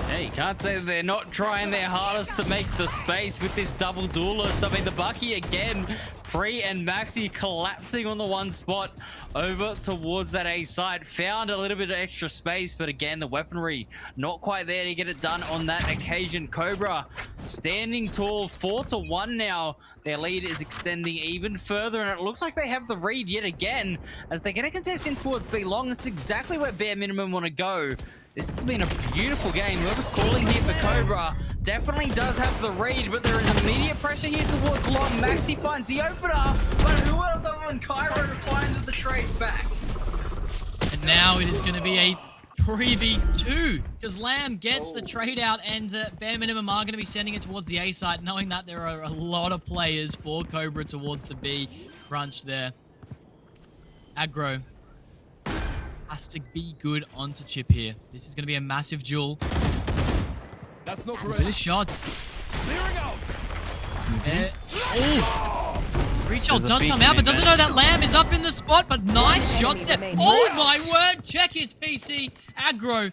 Hey, you can't say they're not trying their hardest to make the space with this double duelist. I mean, the Bucky again, Pre and Maxi collapsing on the one spot over towards that A side. Found a little bit of extra space, but again, the weaponry not quite there to get it done on that occasion. COBRA standing tall, 4-1 now. Their lead is extending even further, and it looks like they have the read yet again as they get a contest in towards B long. That's exactly where Bare Minimum want to go. This has been a beautiful game. Whoever's calling here for COBRA definitely does have the read, but there is immediate pressure here towards long. Maxi finds the opener, but who else other than Cairo to find the trades back? And now it is going to be a 3v2 because Lamb gets the trade out, and Bare Minimum are going to be sending it towards the A side, knowing that there are a lot of players for COBRA towards the B crunch there. Aggro has to be good onto Chip here. This is going to be a massive duel. That's not Bit of shots. Reshot does come out, but doesn't know that Lamb is up in the spot, but nice shots there. Oh my word, check his PC. Aggro.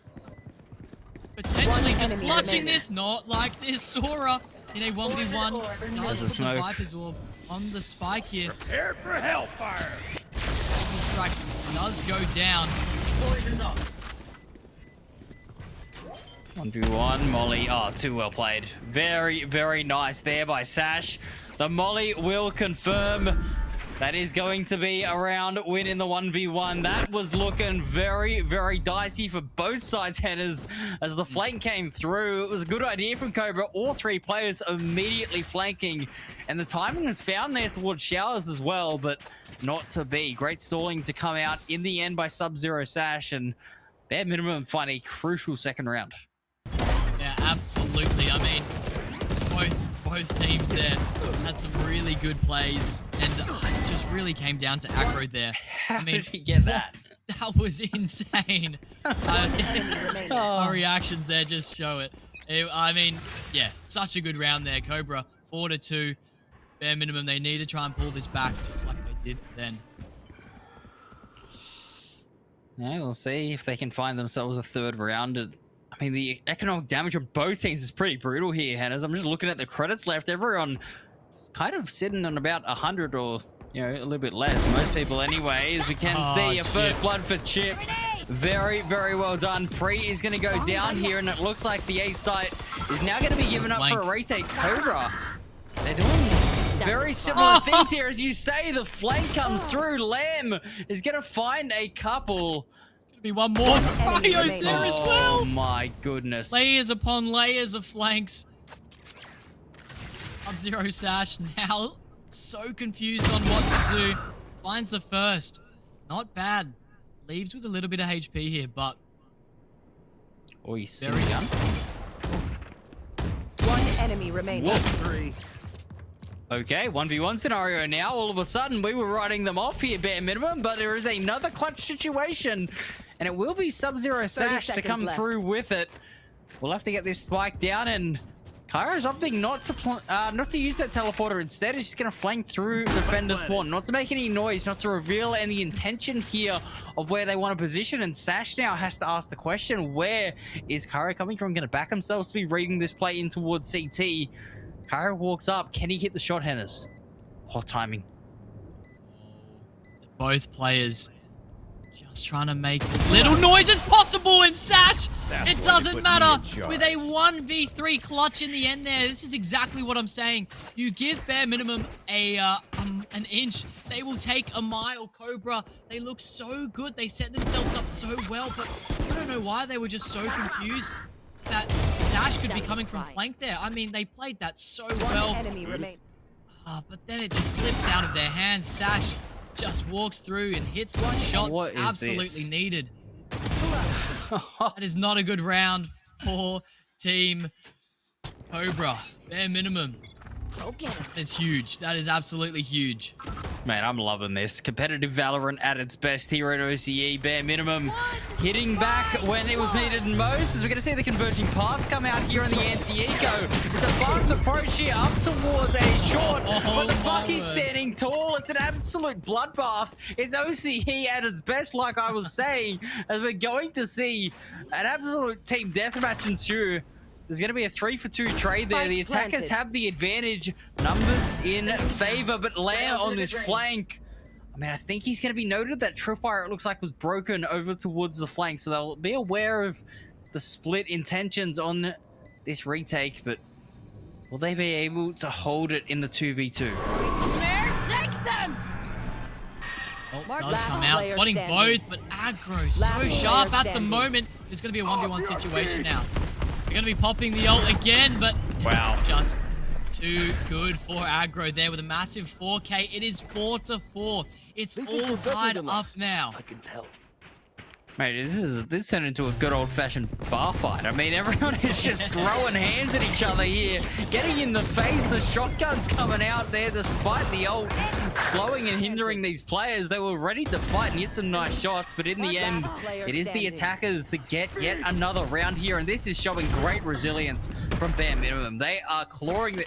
Potentially just clutching this, not like this. Sora in a 1v1. Does put the Viper's Orb on the spike here. Prepare for hellfire. Strike does go down. 1v1, Molly. Oh, too well played. Very, very nice there by Sash. The Molly will confirm that is going to be a round win in the 1v1. That was looking very, very dicey for both sides' headers as the flank came through. It was a good idea from Cobra. All three players immediately flanking. And the timing was found there towards Showers as well, but not to be. Great stalling to come out in the end by Sub-Zero Sash, and bare minimum find a crucial second round. Yeah, absolutely. I mean, both teams there had some really good plays, and it just really came down to aggro there. How did he get that? That was insane. Our reactions there just show it. I mean, yeah, such a good round there. Cobra 4-2. Bare minimum, they need to try and pull this back just like they did then. Yeah, we'll see if they can find themselves a third round. I mean, the economic damage on both teams is pretty brutal here, Hannahs. I'm just looking at the credits left. Everyone's kind of sitting on about 100 or, you know, a little bit less. Most people anyway, as we can see. A first blood for Chip. Very, very well done. Pre is going to go down here, and it looks like the A site is now going to be given up for a retake. Cobra, they're doing very similar things here. As you say, the flank comes through. Lamb is going to find a couple. Be one more. Mario's there as well. Oh my goodness. Layers upon layers of flanks. Sub-Zero Sash now so confused on what to do. Finds the first. Not bad. Leaves with a little bit of HP here, but very young. One enemy remaining. Okay, 1v1 scenario now. All of a sudden, we were writing them off here, bare minimum, but there is another clutch situation, and it will be Sub-Zero Sash to come through with it. We'll have to get this spike down, and Kairo's opting not to use that teleporter. Instead, he's just going to flank through defender spawn, not to make any noise, not to reveal any intention here of where they want to position. And Sash now has to ask the question, where is Kairo coming from? Going to back themselves to be reading this play in towards CT. Kairo walks up. Can he hit the shot, Henners? Hot timing. Both players just trying to make as little noise as possible, and Sash, it doesn't matter. With a 1v3 clutch in the end there, this is exactly what I'm saying. You give bare minimum an inch, they will take a mile. Cobra, they look so good. They set themselves up so well, but I don't know why they were just so confused that Sash could be coming from flank there. I mean, they played that so well. But then it just slips out of their hands. Sash just walks through and hits the shots absolutely needed. That is not a good round for Team Cobra. Bare minimum. That is huge. That is absolutely huge. Man, I'm loving this. Competitive Valorant at its best here at OCE. Bare minimum hitting back when it was needed most. As we're going to see the converging paths come out here in the anti-eco. It's a fast approach here up towards a short, but the Bucky's standing tall. It's an absolute bloodbath. It's OCE at its best, like I was saying, as we're going to see an absolute team deathmatch ensue. There's going to be a 3-for-2 trade there. The attackers have the advantage. Numbers in favor, but Lamb on this flank. I mean, I think he's going to be noted. That tripwire, it looks like, was broken over towards the flank. So they'll be aware of the split intentions on this retake. But will they be able to hold it in the 2v2? Does come out, spotting both, but aggro so sharp at the moment. It's going to be a 1v1 situation now. They're going to be popping the ult again, but wow, just too good for aggro there with a massive 4K. It is 4-4. It's all tied up now. I can tell. Mate, this turned into a good old-fashioned bar fight. I mean, everyone is just throwing hands at each other here, getting in the face. The shotgun's coming out there despite the ult slowing and hindering these players. They were ready to fight and hit some nice shots, but in the end, it is the attackers to get yet another round here, and this is showing great resilience from Bare Minimum. They are clawing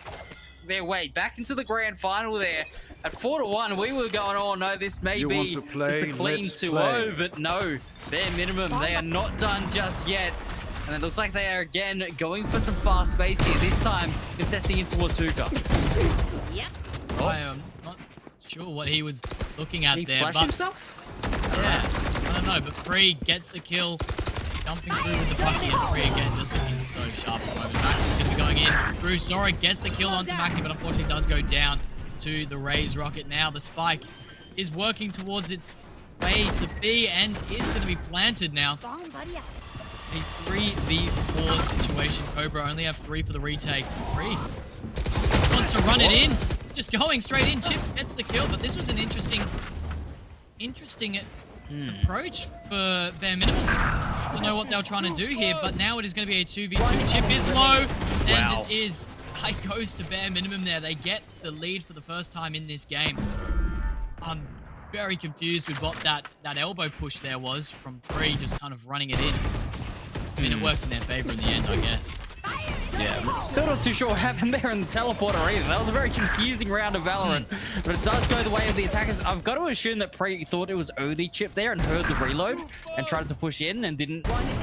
their way back into the grand final there. At 4-1, we were going, oh no, this may You be want to play? just a clean Let's 2-0, play. but no, Bare Minimum, they are not done just yet. And it looks like they are again going for some fast space here. This time, contesting in towards Hookah. I am not sure what he was looking at Did he there, flash but himself? yeah, I don't know. But Free gets the kill, jumping through with the bucky, and Free again just looking so sharp at the moment. Maxi's going to be going in through. Sora gets the kill onto Maxi, but unfortunately does go down to the Raze rocket. Now the spike is working towards its way to be and is going to be planted now. A 3v4 situation. Cobra only have 3 for the retake. Free just wants to run it in. Just going straight in. Chip gets the kill, but this was an interesting approach for Bare Minimum. I don't know what they were trying to do here, but now it is going to be a 2v2. Chip is low, and it is. It goes to Bare Minimum there. They get the lead for the first time in this game. I'm very confused with what that elbow push there was from Free, just kind of running it in. I mean, it works in their favor in the end, I guess. Yeah, still not too sure what happened there in the teleporter either. That was a very confusing round of Valorant, but it does go the way of the attackers. I've got to assume that Pre thought it was only Chip there and heard the reload and tried to push in and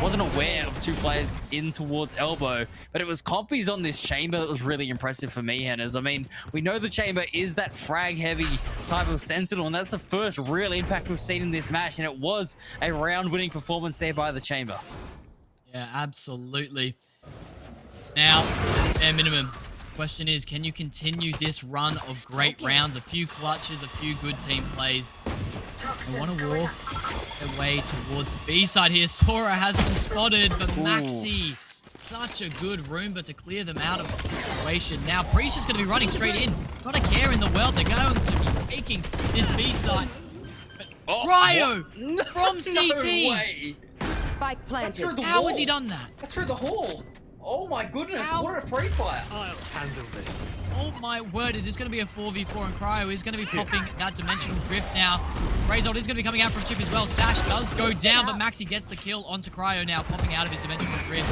wasn't aware of 2 players in towards Elbow. But it was compies on this chamber that was really impressive for me, Henners. I mean, we know the chamber is that frag-heavy type of Sentinel, and that's the first real impact we've seen in this match, and it was a round-winning performance there by the chamber. Yeah, absolutely. Now, Bare Minimum, question is, can you continue this run of great rounds? A few clutches, a few good team plays. They want to walk their way towards the B side here. Sora has been spotted, but Maxi, such a good Roomba to clear them out of the situation. Now, Preach is going to be running straight in. Not a care in the world. They're going to be taking this B side. But Ryo from CT. No way. Spike planted. How has he done that? That's through the hall. Oh my goodness, Ow. what a free fire. I'll handle this. Oh my word, it is going to be a 4v4 and Cryo is going to be popping that dimensional drift now. Razold is going to be coming out from Chip as well. Sash does go down, but Maxi gets the kill onto Cryo now, popping out of his dimensional drift.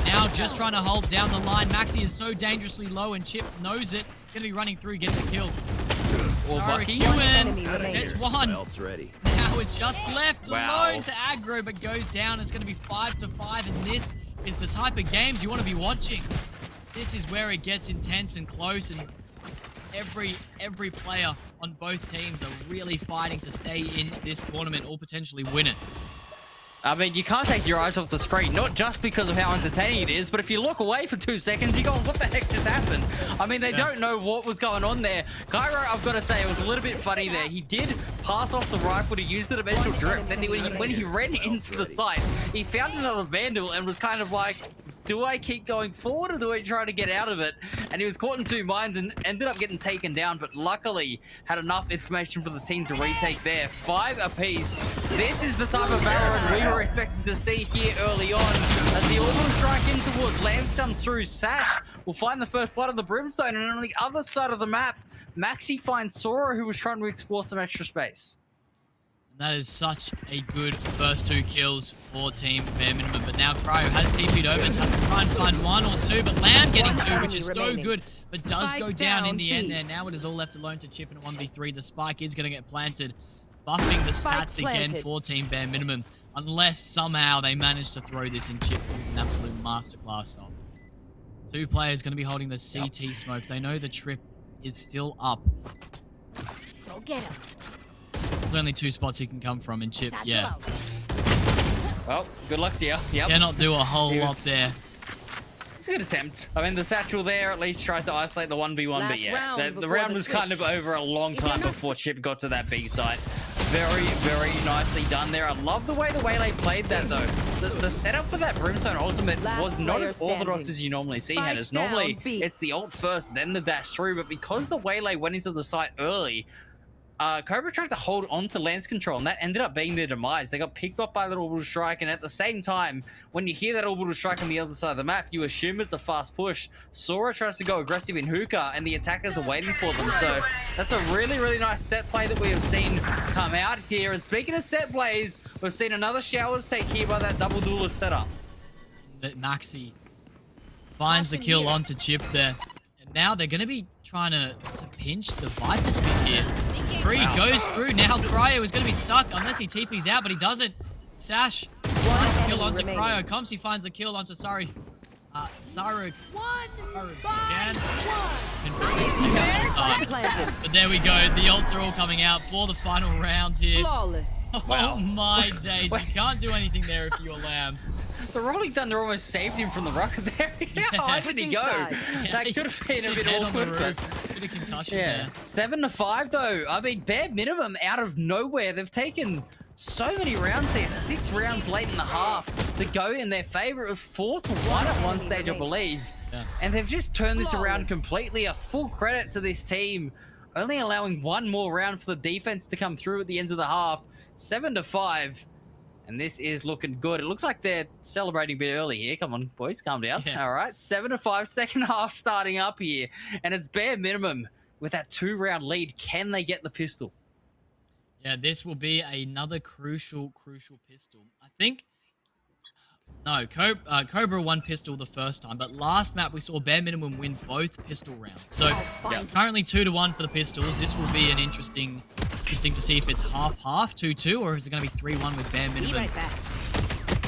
Now just trying to hold down the line. Maxi is so dangerously low and Chip knows it. Going to be running through, getting the kill. Lucky. Gets one. Else ready. Now it's just left alone to aggro, but goes down. It's going to be 5-5, and this is the type of games you want to be watching. This is where it gets intense and close, and every player on both teams are really fighting to stay in this tournament or potentially win it. I mean, you can't take your eyes off the screen, not just because of how entertaining it is, but if you look away for 2 seconds, you go, what the heck just happened? I mean, they don't know what was going on there. Cairo, I've got to say, it was a little bit funny there. He did pass off the rifle to use the dimensional drift. Then when he ran into the site, he found another Vandal and was kind of like, do I keep going forward or do I try to get out of it? And he was caught in 2 minds and ended up getting taken down, but luckily had enough information for the team to retake there. 5 apiece. This is the type of Valorant we were expecting to see here early on. As the orbital strike in towards Lambs comes through, Sash will find the first blood of the Brimstone, and on the other side of the map, Maxi finds Sora, who was trying to explore some extra space. That is such a good first 2 kills for Team Bare Minimum. But now Cryo has TP'd over, has to try and find 1 or 2, but Lamb getting 2, which is so good, but does go down in the end there. Now it is all left alone to Chip in a 1v3. The spike is going to get planted, buffing the stats again for Team Bare Minimum, unless somehow they manage to throw this in Chip, who's an absolute masterclass stop. 2 players going to be holding the CT smoke. They know the trip is still up. Go get him. There's only 2 spots he can come from, and Chip, yeah. Well, good luck to you. Yep. Cannot do a whole lot there. It's a good attempt. I mean, the satchel there at least tried to isolate the 1v1, but yeah, the round was kind of over a long time before Chip got to that B site. Very, very nicely done there. I love the way the Waylay played that, though. The setup for that Brimstone ultimate was not as orthodox as you normally see, Hannah's. Normally, it's the ult first, then the dash through, but because the Waylay went into the site early, Cobra tried to hold on to Lance control, and that ended up being their demise. They got picked off by that orbital strike, and at the same time, when you hear that orbital strike on the other side of the map, you assume it's a fast push. Sora tries to go aggressive in hookah, and the attackers are waiting for them. So that's a really, really nice set play that we have seen come out here. And speaking of set plays, we've seen another showers take here by that double duelist setup. But Maxi finds the kill onto Chip there. And now they're going to be trying to pinch the Viper's bit here. Free goes through. Now Cryo is going to be stuck unless he TP's out, but he doesn't. Sash finds the kill onto Cryo. Comsy finds the kill onto Saru. Saru again. But there we go. The ults are all coming out for the final round here. Flawless. Oh my days. You can't do anything there if you're Lamb. The Rolling Thunder almost saved him from the rocket there. How did he go? That could have been a bit awkward. Bit of concussion there. 7-5 though. I mean, bare minimum out of nowhere. They've taken so many rounds there. 6 rounds late in the half to go in their favor. It was 4-1 at one stage, I believe. Yeah. And they've just turned this around completely. A full credit to this team. Only allowing one more round for the defense to come through at the end of the half. 7-5. And this is looking good. It looks like they're celebrating a bit early here. Come on, boys, calm down. Yeah. All right, 7-5, second half starting up here. And it's bare minimum with that 2-round lead. Can they get the pistol? Yeah, this will be another crucial pistol. I think... No, COBRA won pistol the first time, but last map we saw bare minimum win both pistol rounds. So currently 2-1 for the pistols. This will be an interesting to see if it's half-half, 2-2, or is it going to be 3-1 with bare minimum?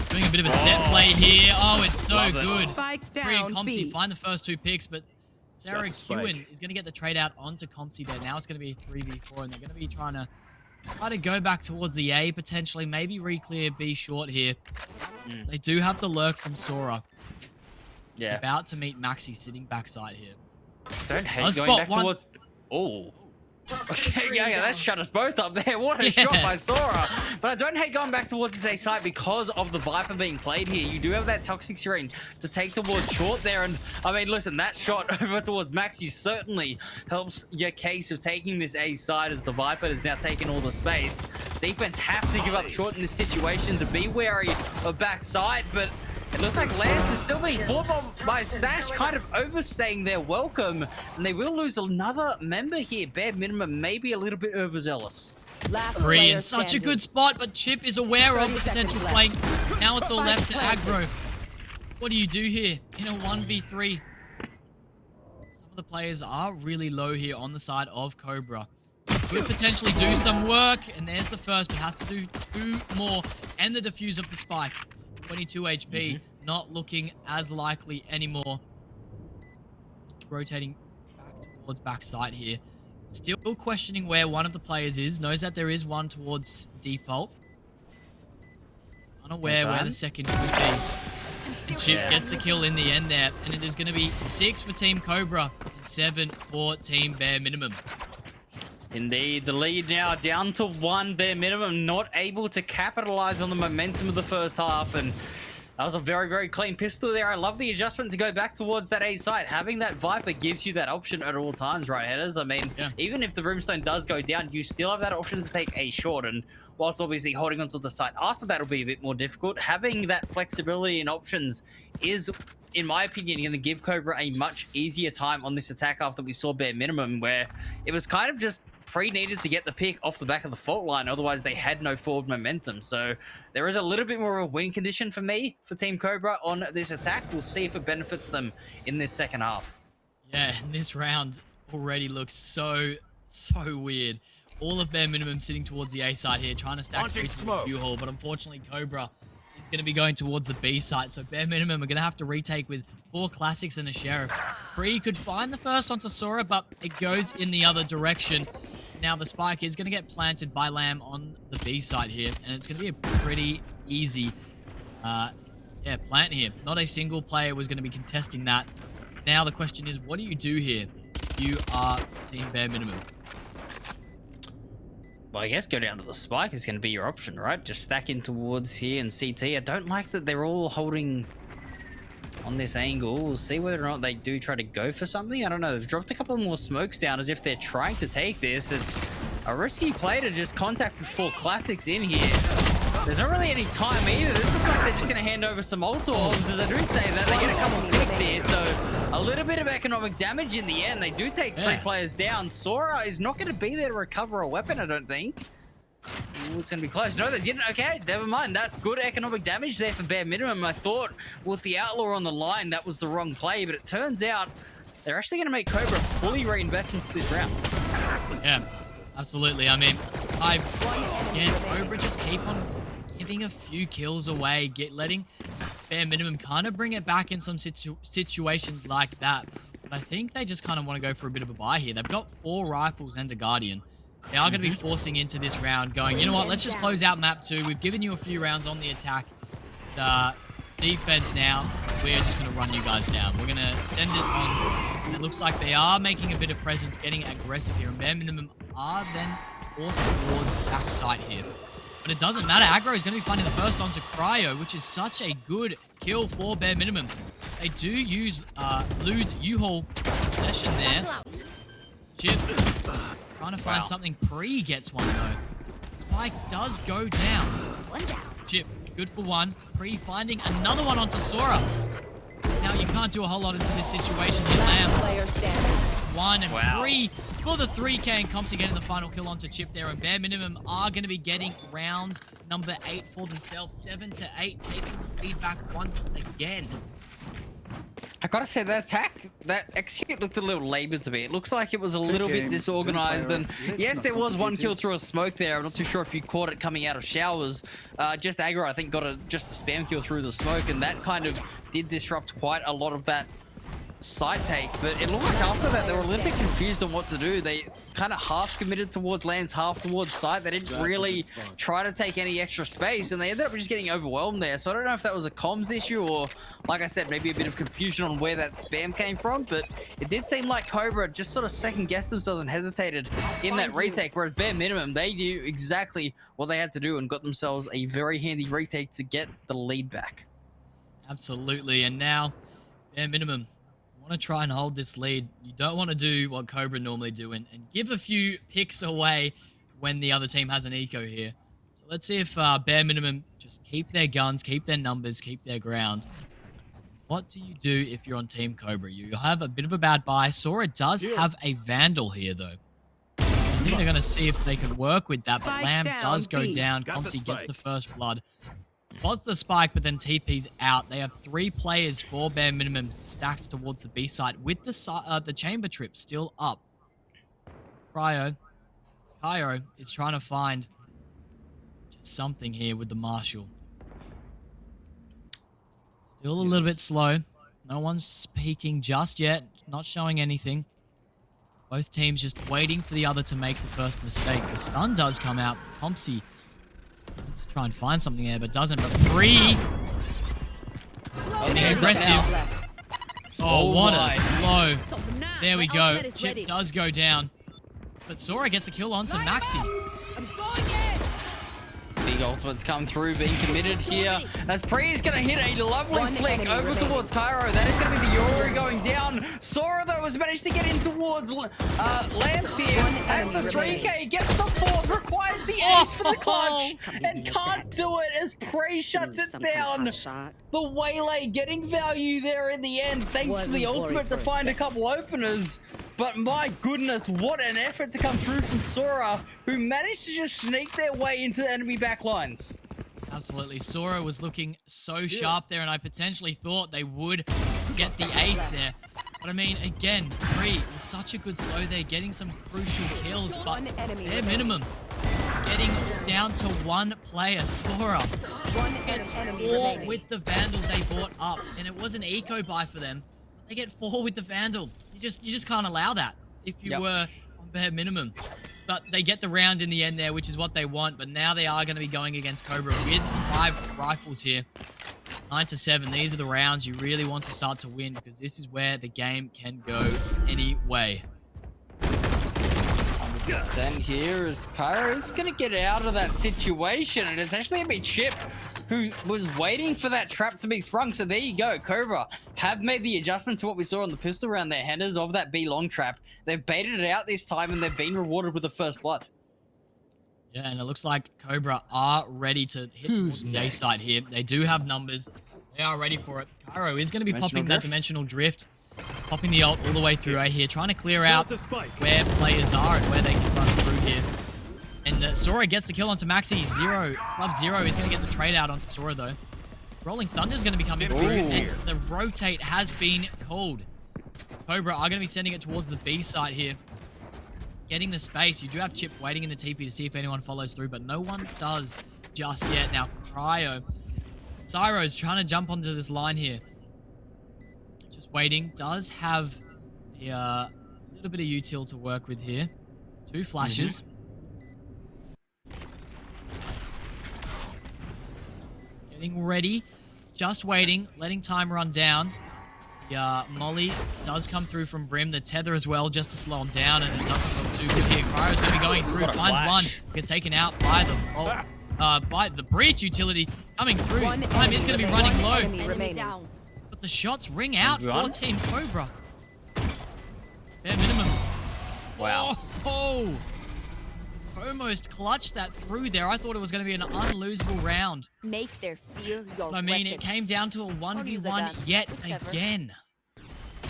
Doing a bit of a set play here. Oh, it's so good. Free and Comsy find the first 2 picks, but Sarah Kewen is going to get the trade out onto Comsy there. Now it's going to be a 3v4, and they're going to be trying to go back towards the A, potentially. Maybe re-clear B short here. They do have the lurk from Sora. Yeah. He's about to meet Maxi sitting backside here. Don't hate going back towards... Oh. Okay, yeah, that shut us both up there. What a shot by Sora. But I don't hate going back towards this A site because of the Viper being played here. You do have that toxic screen to take towards short there. And I mean, listen, that shot over towards Maxi certainly helps your case of taking this A side as the Viper is now taking all the space. Defense have to give up short in this situation to be wary of backside, but it looks like Lance is still being fought by Sash, kind of overstaying their welcome, and they will lose another member here. Bare minimum, maybe a little bit overzealous. Free in such a good spot, but Chip is aware of the potential flank. Now it's all left to aggro. What do you do here in a 1v3? Some of the players are really low here on the side of COBRA. Could potentially do some work, and there's the first, but has to do 2 more, and the defuse of the spike. 22 HP, not looking as likely anymore. Rotating back towards backside here. Still questioning where one of the players is. Knows that there is one towards default. Unaware where the second could be. And Chip gets the kill in the end there. And it is going to be 6 for Team COBRA and 7 for Team Bare Minimum. Indeed, the lead now down to 1 bare minimum, not able to capitalize on the momentum of the first half, and that was a very, very clean pistol there. I love the adjustment to go back towards that A site. Having that Viper gives you that option at all times, right, Headers? I mean, even if the Brimstone does go down, you still have that option to take A short, and whilst obviously holding onto the site after that will be a bit more difficult, having that flexibility and options is, in my opinion, going to give COBRA a much easier time on this attack after we saw bare minimum, where it was kind of just needed to get the pick off the back of the fault line, otherwise they had no forward momentum. So there is a little bit more of a win condition for me for Team COBRA on this attack. We'll see if it benefits them in this second half. Yeah, and this round already looks so weird. All of bare minimum sitting towards the A side here, trying to stack the fuel hall, but unfortunately COBRA is going to be going towards the B side, so bare minimum are going to have to retake with 4 classics and a sheriff. Bree could find the first onto Sora, but it goes in the other direction. Now the spike is going to get planted by Lamb on the B side here, and it's going to be a pretty easy plant here. Not a single player was going to be contesting that. Now the question is, what do you do here? You are Team Bare Minimum. Well, I guess go down to the spike is going to be your option, right? Just stack in towards here and CT. I don't like that they're all holding on this angle. We'll see whether or not they do try to go for something. I don't know. They've dropped a couple more smokes down as if they're trying to take this. It's a risky play to just contact with 4 classics in here. There's not really any time either. This looks like they're just going to hand over some ult orbs. As I do say that, they get a couple of picks here. So a little bit of economic damage in the end. They do take 3 players down. Sora is not going to be there to recover a weapon, I don't think. Ooh, it's going to be close. No, they didn't. Okay, never mind. That's good economic damage there for bare minimum. I thought with the Outlaw on the line, that was the wrong play, but it turns out they're actually going to make COBRA fully reinvest into this round. Yeah, absolutely. I mean, again, COBRA just keep on giving a few kills away, letting bare minimum kind of bring it back in some situations like that. But I think they just kind of want to go for a bit of a buy here. They've got 4 rifles and a Guardian. They are going to be forcing into this round, going, you know what, let's just close out map 2. We've given you a few rounds on the attack. The defense now, we're just going to run you guys down. We're going to send it on. It looks like they are making a bit of presence, getting aggressive here. And bare minimum are then forced towards the backside here. But it doesn't matter. Aggro is going to be finding the first onto Cryo, which is such a good kill for bare minimum. They do lose U-Haul session there. Chip trying to find something. Pre gets one though. Spike does go down. Chip, good for one. Pre finding another one onto Sora. Now you can't do a whole lot into this situation here, Lamb. One and Pre for the 3K, and Compsy getting the final kill onto Chip there. And bare minimum are going to be getting round number 8 for themselves. 7-8, taking the lead back once again. I gotta say, that attack, that execute looked a little labored to me. It looks like it was a little bit disorganized. And yes, there was one kill through a smoke there. I'm not too sure if you caught it coming out of showers. Just Aggro, I think, got just a spam kill through the smoke, and that kind of did disrupt quite a lot of that side take. But it looked like after that, they were a little bit confused on what to do. They kind of half committed towards lands, half towards site. They didn't really try to take any extra space, and they ended up just getting overwhelmed there. So I don't know if that was a comms issue or, like I said, maybe a bit of confusion on where that spam came from. But it did seem like COBRA just sort of second-guessed themselves and hesitated in that retake, whereas bare minimum, they do exactly what they had to do and got themselves a very handy retake to get the lead back. Absolutely, and now bare minimum want to try and hold this lead. You don't want to do what COBRA normally do and give a few picks away when the other team has an eco here. So let's see if bare minimum just keep their guns, keep their numbers, keep their ground. What do you do if you're on Team COBRA? You have a bit of a bad buy. Sora does have a Vandal here, though. I think they're going to see if they can work with that, but Lamb does go down. Compsy gets the first blood. Spots the spike, but then TP's out. They have 3 players for bare minimum stacked towards the B side with the chamber trip still up. Caio is trying to find just something here with the Marshal. Still a little bit slow. No one's speaking just yet. Not showing anything. Both teams just waiting for the other to make the first mistake. The stun does come out. Compsy wants to try and find something there, but doesn't. But 3. Getting aggressive. Oh, what a slow. There we go. Chip does go down. But Sora gets a kill onto Maxi. Big ultimates come through, being committed here. As Pre is going to hit a lovely flick over towards Caio. That is going to be the Yori going down. Sora, though, has managed to get in towards Lance here. As the 3K gets the 4th, requires the ace for the clutch, and can't do it as Pre shuts it down. The Waylay getting value there in the end, thanks to the ultimate to find a couple openers. But my goodness, what an effort to come through from Sora, who managed to just sneak their way into the enemy backlines. Absolutely. Sora was looking so sharp there, and I potentially thought they would get the ace there. But I mean, again, Pre with such a good slow there, getting some crucial kills, but bare minimum getting down to 1 player. Sora gets 4 with the Vandal they bought up, and it was an eco buy for them. They get 4 with the Vandal. You just can't allow that if you were on bare minimum. But they get the round in the end there, which is what they want. But now they are going to be going against COBRA with 5 rifles here. 9-7. These are the rounds you really want to start to win, because this is where the game can go any way. 100% here as Caio is going to get out of that situation, and it's actually going to be Chip who was waiting for that trap to be sprung. So there you go. COBRA have made the adjustment to what we saw on the pistol round their headers of that B long trap. They've baited it out this time, and they've been rewarded with the first blood. Yeah, and it looks like COBRA are ready to hit towards the A side here. They do have numbers. They are ready for it. Caio is going to be popping that dimensional drift. Popping the ult all the way through A here. Trying to clear out where players are and where they can run through here. And Sora gets the kill onto Maxi. Slub Zero is going to get the trade out onto Sora, though. Rolling Thunder is going to be coming through, and the rotate has been called. COBRA are going to be sending it towards the B site here. Getting the space. You do have Chip waiting in the TP to see if anyone follows through, but no one does just yet. Now, Cryo. Cyro's trying to jump onto this line here. Just waiting. Does have a little bit of util to work with here. 2 flashes. Getting ready. Just waiting. Letting time run down. The Molly does come through from Brim. The tether as well, just to slow him down, and it doesn't look too good here. Cryo's going to be going through. Finds one. Gets taken out by the breach utility coming through. Time is going to be running low. But the shots ring out for Team COBRA. Bare minimum. Wow. Oh, almost clutched that through there. I thought it was going to be an unlosable round. Make their fear your I mean, weapon. it came down to a 1v1 yet again.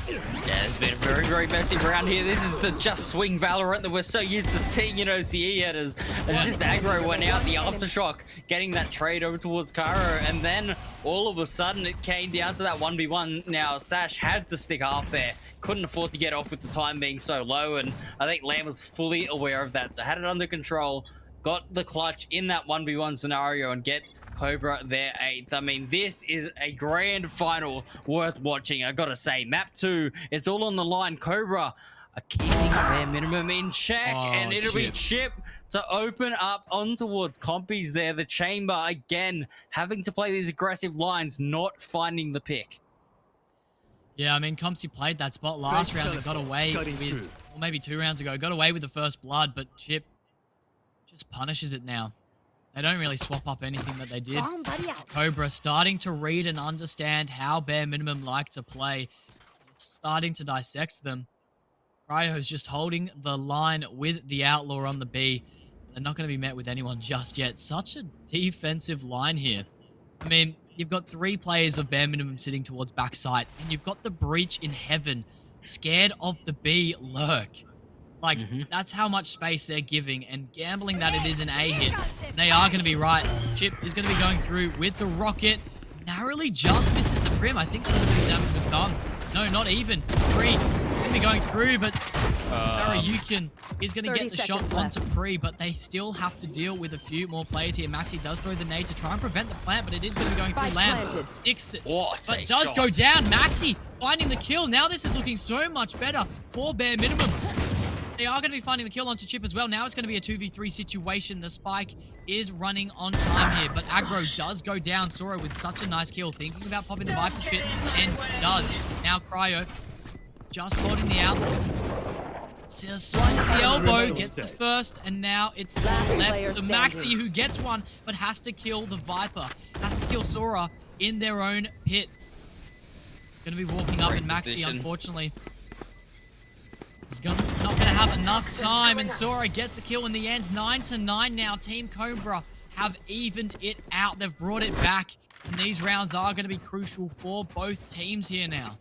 Yeah, it's been a very, very messy round here. This is the just swing Valorant that we're so used to seeing in OCE headers. It's just aggro went out, the aftershock, getting that trade over towards Cairo, and then all of a sudden it came down to that 1v1. Now, Sash had to stick half there. Couldn't afford to get off with the time being so low, and I think Lamb was fully aware of that, so had it under control, got the clutch in that 1v1 scenario, and get COBRA their 8th. I mean, this is a grand final worth watching, I gotta say. Map 2, it's all on the line. COBRA are keeping their minimum in check, and it'll be Chip to open up on towards Compies there. The chamber, again, having to play these aggressive lines, not finding the pick. Yeah, I mean, Compsy played that spot last round and got away with, or maybe 2 rounds ago, got away with the first blood, but Chip just punishes it now. They don't really swap up anything that they did. COBRA starting to read and understand how Bare Minimum like to play. Starting to dissect them. Cryo's just holding the line with the Outlaw on the B. They're not going to be met with anyone just yet. Such a defensive line here. I mean, you've got 3 players of Bare Minimum sitting towards backside, and you've got the Breach in Heaven, scared of the B lurk. Like, that's how much space they're giving, and gambling that it is an A hit. And they are going to be right. Chip is going to be going through with the rocket. Narrowly just misses the Prim. I think the damage was done. No, not even. 3. Going to be going through, but Yukin is going to get the shot onto Pre, but they still have to deal with a few more players here. Maxi does throw the nade to try and prevent the plant, but it is going to be going through Lamb. Sticks it, but does go down. Maxi finding the kill. Now this is looking so much better for Bare Minimum. They are going to be finding the kill onto Chip as well. Now it's going to be a 2v3 situation. The spike is running on time here, but aggro does go down. Sora with such a nice kill, thinking about popping the Viper's pit, and does. Now Cryo just holding the outlaw. Swings the elbow, gets the first, and now it's left to Maxi, who gets one, but has to kill the Viper. Has to kill Sora in their own pit. Going to be walking up, and Maxi, unfortunately, is not going to have enough time, and Sora gets a kill in the end. 9-9 now. Team COBRA have evened it out. They've brought it back, and these rounds are going to be crucial for both teams here now.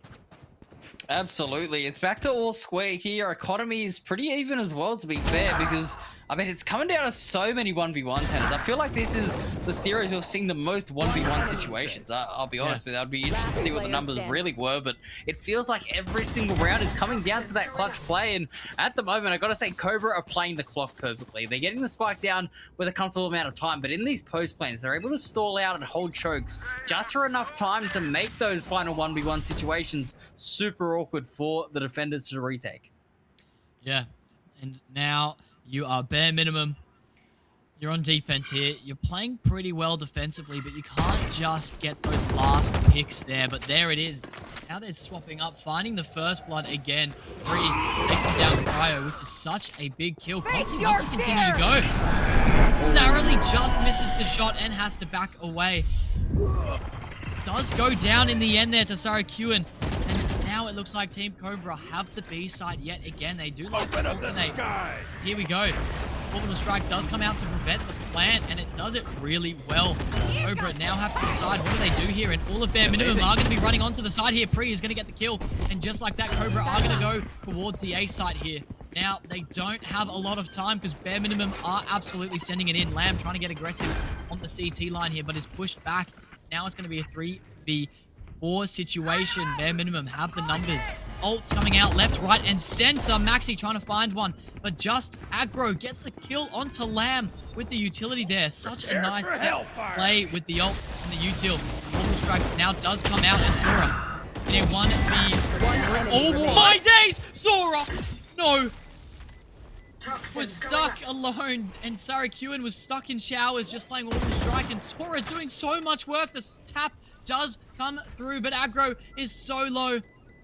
Absolutely. It's back to all square here. Economy is pretty even as well, to be fair, because, I mean, it's coming down to so many 1v1 tenders. I feel like this is the series we've seen the most 1v1 situations. I'll be honest with you. I'd be interested to see what the numbers really were, but it feels like every single round is coming down to that clutch play, and at the moment, I gotta say, COBRA are playing the clock perfectly. They're getting the spike down with a comfortable amount of time, but in these post planes, they're able to stall out and hold chokes just for enough time to make those final 1v1 situations super awkward for the defenders to retake. Yeah, and now you are Bare Minimum. You're on defense here. You're playing pretty well defensively, but you can't just get those last picks there. But there it is. Now they're swapping up, finding the first blood again. 3, taking down Cryo, which is such a big kill. Consi wants to continue to go. Narrowly just misses the shot and has to back away. Does go down in the end there to Sarakuan. And now it looks like Team COBRA have the B side yet again. They do like to alternate. Here we go. Orbital Strike does come out to prevent the plant, and it does it really well. COBRA now have to decide what do they do here, and all of Bare Minimum are going to be running onto the side here. Pre is going to get the kill, and just like that, COBRA are going to go towards the A site here. Now, they don't have a lot of time because Bare Minimum are absolutely sending it in. Lamb trying to get aggressive on the CT line here, but is pushed back. Now it's going to be a 3v4 situation. Bare Minimum have the numbers. Ults coming out left, right, and center. Maxi trying to find one, but just aggro gets a kill onto Lamb with the utility there. Such a nice set play with the ult and the util. Orbital Strike now does come out, and Sora in a 1v. Oh my days! Sora! No! Was stuck alone, and Sarakuan was stuck in showers just playing Orbital Strike, and Sora doing so much work. The tap does come through, but aggro is so low.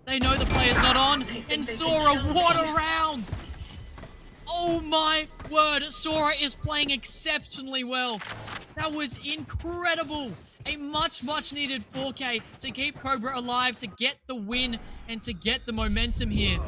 They know the player's not on, and Sora, what a round! Oh my word, Sora is playing exceptionally well. That was incredible. A much needed 4K to keep COBRA alive, to get the win, and to get the momentum here.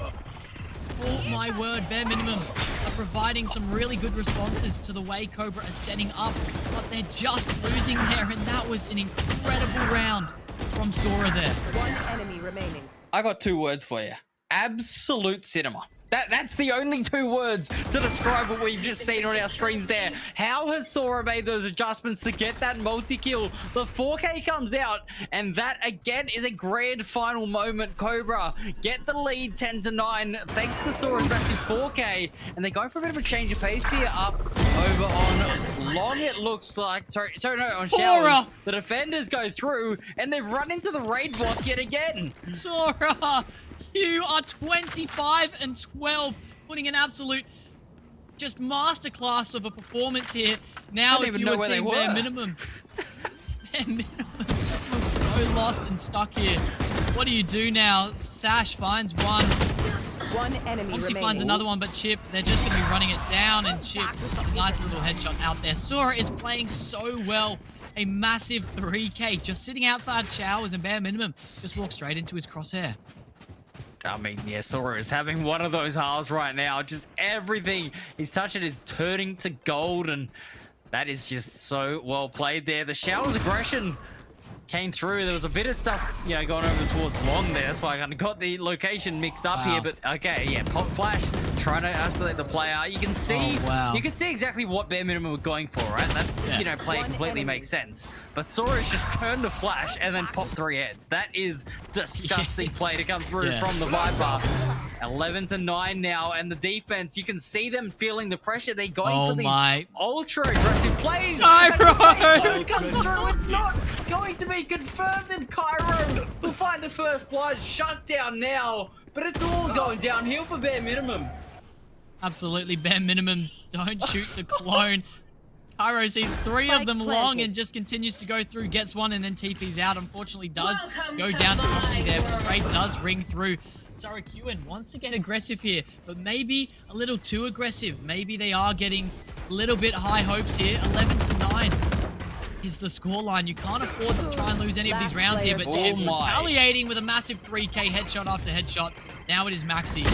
Oh my word, Bare Minimum are providing some really good responses to the way COBRA are setting up, but they're just losing there, and that was an incredible round from Sora there. One enemy remaining. I got 2 words for you. Absolute cinema. That's the only 2 words to describe what we've just seen on our screens there. How has Sora made those adjustments to get that multi-kill? The 4K comes out, and that again is a grand final moment. COBRA get the lead 10-9 thanks to Sora's massive 4K, and they're going for a bit of a change of pace here. Up over on long, it looks like. On Showers. The defenders go through, and they've run into the raid boss yet again. Sora! You are 25-12, putting an absolute just masterclass of a performance here. Now, if you were team Bare Minimum, Bare Minimum just looks so lost and stuck here. What do you do now? Sash finds one. One enemy Obviously remaining. finds another one, but Chip, they're just going to be running it down, and Chip, a nice little headshot out there. Sora is playing so well. A massive 3K, just sitting outside Showers, and Bare Minimum just walks straight into his crosshair. I mean, yeah, Sora is having one of those halves right now. Just everything he's touching is turning to gold, and that is just so well played there. The Showers aggression came through. There was a bit of stuff, you know, going over towards long there. That's why I kind of got the location mixed up here. But okay, yeah, pop flash trying to isolate the player. You can see, you can see exactly what Bare Minimum were going for, right? That you know, play completely makes sense. But Sora's just turned the flash and then pop 3 heads. That is disgusting play to come through from the Viper. 11-9 now, and the defense, you can see them feeling the pressure. They're going for these ultra aggressive plays. Cairo comes through. It's not going to be confirmed, and Cairo will find the first blood. Shut down now, but it's all going downhill for Bare Minimum. Absolutely, Bare Minimum don't shoot the clone. Cairo sees 3 of them long and just continues to go through, gets one, and then TP's out. Unfortunately, does go down to Oxy there, but the raid does ring through. Sarakuan wants to get aggressive here, but maybe a little too aggressive. Maybe they are getting a little bit high hopes here. 11-9 is the scoreline. You can't afford to try and lose any of these rounds here, but Chip retaliating with a massive 3K headshot after headshot. Now it is Maxi.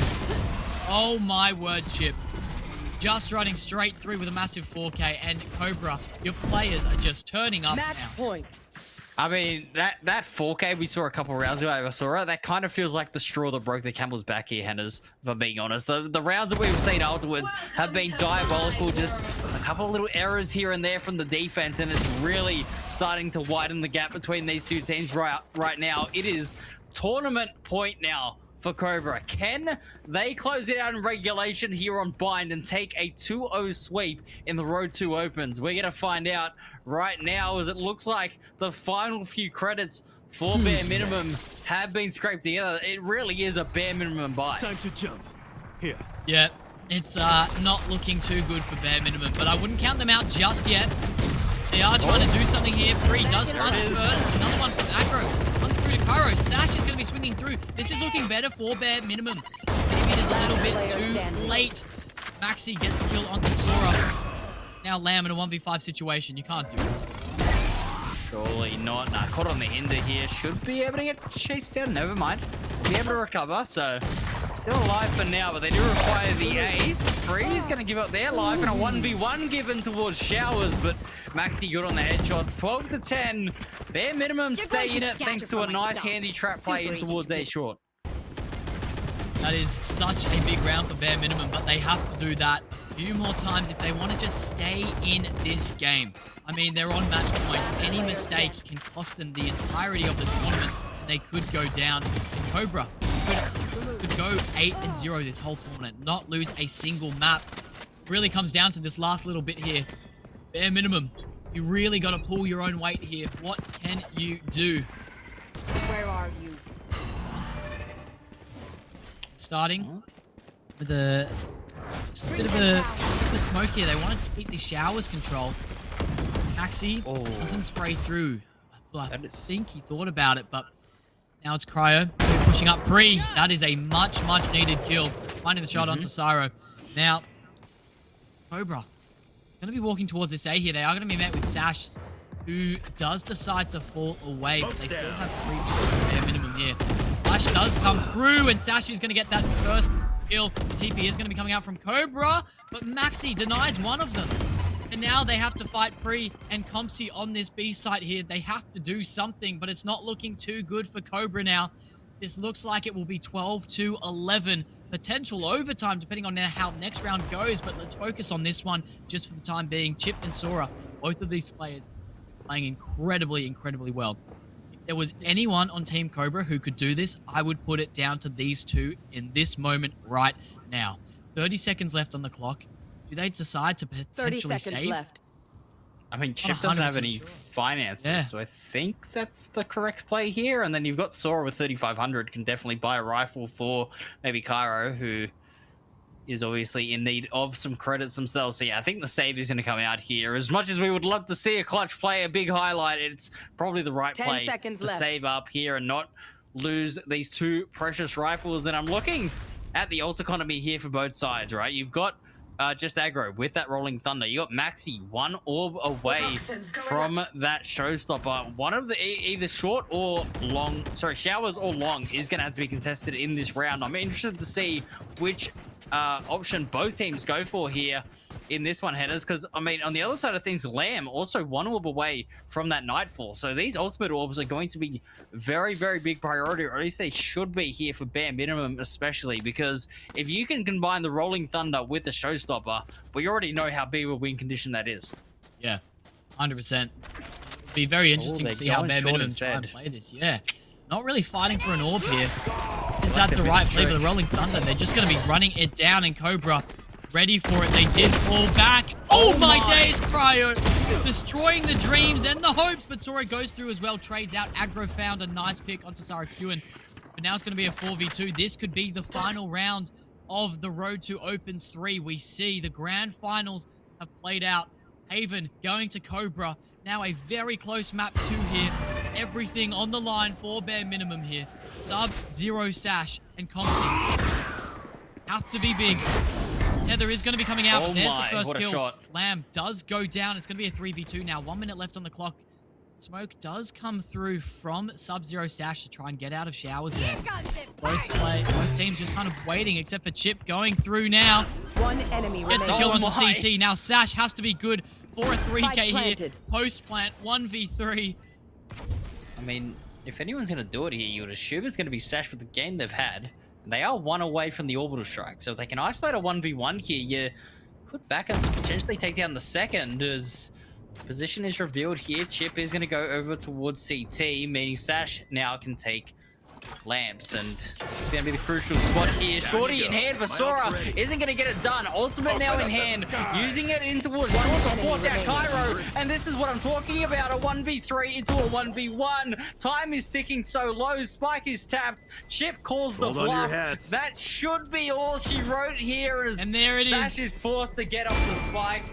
Oh my word, Chip. Just running straight through with a massive 4K, and COBRA, your players are just turning up now. Point. I mean, that 4K we saw a couple rounds ago, I saw it. That kind of feels like the straw that broke the camel's back here, Henners, if I'm being honest. The rounds that we've seen afterwards have been diabolical. Just a couple of little errors here and there from the defense, and it's really starting to widen the gap between these two teams right now. It is tournament point now for COBRA. Can they close it out in regulation here on Bind and take a 2-0 sweep in the Road 2 Opens? We're going to find out right now, as it looks like the final few credits for Bare Minimum have been scraped together. It really is a Bare Minimum buy. Time to jump. Here. Yeah, it's not looking too good for Bare Minimum, but I wouldn't count them out just yet. They are trying to do something here. Free does find the first. Another one from Aggro. Comes through to Cairo. Sash is going to be swinging through. This is looking better for Bare Minimum. Maybe it is a little bit too late. Maxi gets the kill onto Sora. Now Lamb in a 1v5 situation. You can't do this. Surely not. Nah, caught on the ender here. Should be able to get chased down. Never mind. Be able to recover. So still alive for now, but they do require the ace. Free is going to give up their life, and a 1v1 given towards Showers, but Maxi good on the headshots. 12-10. Bare Minimum stay in it thanks to a nice handy trap play in towards A short. That is such a big round for bare minimum, but they have to do that a few more times if they want to just stay in this game. I mean, they're on match point. Any mistake can cost them the entirety of the tournament, and they could go down. And COBRA could go 8-0 this whole tournament, not lose a single map. It really comes down to this last little bit here. Bare minimum. You really got to pull your own weight here. What can you do? Where are you? Starting with just a bit of a smoke here. They wanted to keep these showers controlled. Maxi doesn't spray through. I think he thought about it, but now it's Cryo. They're pushing up Pre. That is a much needed kill. Finding the shot onto Syro. Now, COBRA going to be walking towards this A here. They are going to be met with Sash, who does decide to fall away, but they still have 3 kills at bare minimum here. Flash does come through, and Sash is going to get that first kill. The TP is going to be coming out from COBRA, but Maxi denies one of them. And now they have to fight Pre and Compsy on this B site here. They have to do something, but it's not looking too good for COBRA now. This looks like it will be 12-11. Potential overtime, depending on how next round goes, but let's focus on this one just for the time being. Chip and Sora, both of these players playing incredibly well. If there was anyone on Team COBRA who could do this, I would put it down to these two in this moment right now. 30 seconds left on the clock. Do they decide to potentially 30 seconds save? left. I mean, Chip doesn't have any sure. finances, so I think that's the correct play here. And then you've got Sora with 3,500, can definitely buy a rifle for maybe Cairo, who is obviously in need of some credits themselves. So yeah, I think the save is going to come out here. As much as we would love to see a clutch play, a big highlight, it's probably the right 10 play seconds to left. save up here and not lose these two precious rifles. And I'm looking at the ult economy here for both sides, right? You've got just aggro with that Rolling Thunder. You got Maxi 1 orb away from that showstopper. One of the either short or long, showers or long is going to have to be contested in this round. I'm interested to see which option both teams go for here in this one, Headers, because I mean, on the other side of things, Lamb also 1 orb away from that Nightfall. So these ultimate orbs are going to be very big priority, or at least they should be here for bare minimum, especially because if you can combine the Rolling Thunder with the Showstopper, we already know how big of a win condition that is. Yeah, 100%. It'll be very interesting to see how bare minimum try and play this. Yeah, not really fighting for an orb here. Is that the right play for the Rolling Thunder? They're just going to be running it down, and COBRA ready for it. They did fall back. Oh my days, Cryo destroying the dreams and the hopes, but Sora goes through as well, trades out. Aggro found a nice pick onto Sarah Kewen, but now it's going to be a 4v2. This could be the final round of the Road to Opens 3. We see the grand finals have played out. Haven going to COBRA. Now a very close map 2 here. Everything on the line for bare minimum here. Sub-Zero Sash and Compsy have to be big. Tether is going to be coming out, but there's the first kill. Shot. Lamb does go down. It's going to be a 3v2 now. 1 minute left on the clock. Smoke does come through from Sub-Zero Sash to try and get out of showers there. Both teams just kind of waiting, except for Chip going through now. One enemy Gets a remaining. kill onto CT. Now Sash has to be good for a 3k here. planted. Post-plant, 1v3. I mean, if anyone's going to do it here, you would assume it's going to be Sash with the game they've had. And they are 1 away from the orbital strike. So if they can isolate a 1v1 here, you could back up to potentially take down the second, as position is revealed here. Chip is going to go over towards CT, meaning Sash now can take Lamps, and it's going to be the crucial spot here. Shorty in hand for Sora, isn't going to get it done. Ultimate now in hand, using it in towards short to force out Cairo, and this is what I'm talking about, a 1v3 into a 1v1. Time is ticking so low, Spike is tapped, Chip calls the bluff. That should be all she wrote here, as and there it Sash is forced to get off the Spike.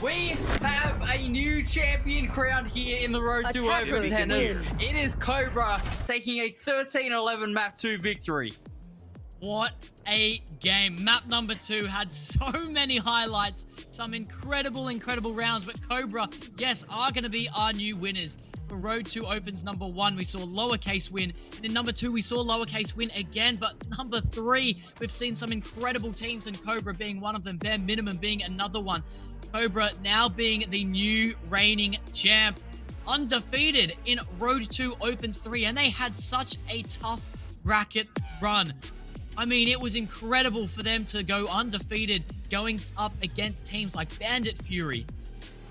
We have a new champion crowned here in the Road to Opens, Hennes. It is COBRA taking a 13-11 map 2 victory. What a game. Map number 2 had so many highlights, some incredible rounds, but COBRA, yes, are going to be our new winners. For Road to Opens number 1, we saw lowercase win, and in number 2, we saw lowercase win again, but number 3, we've seen some incredible teams, and COBRA being one of them, bare minimum being another one. COBRA now being the new reigning champ, undefeated in Road to Opens 3, and they had such a tough bracket run. I mean, it was incredible for them to go undefeated going up against teams like Bandit Fury.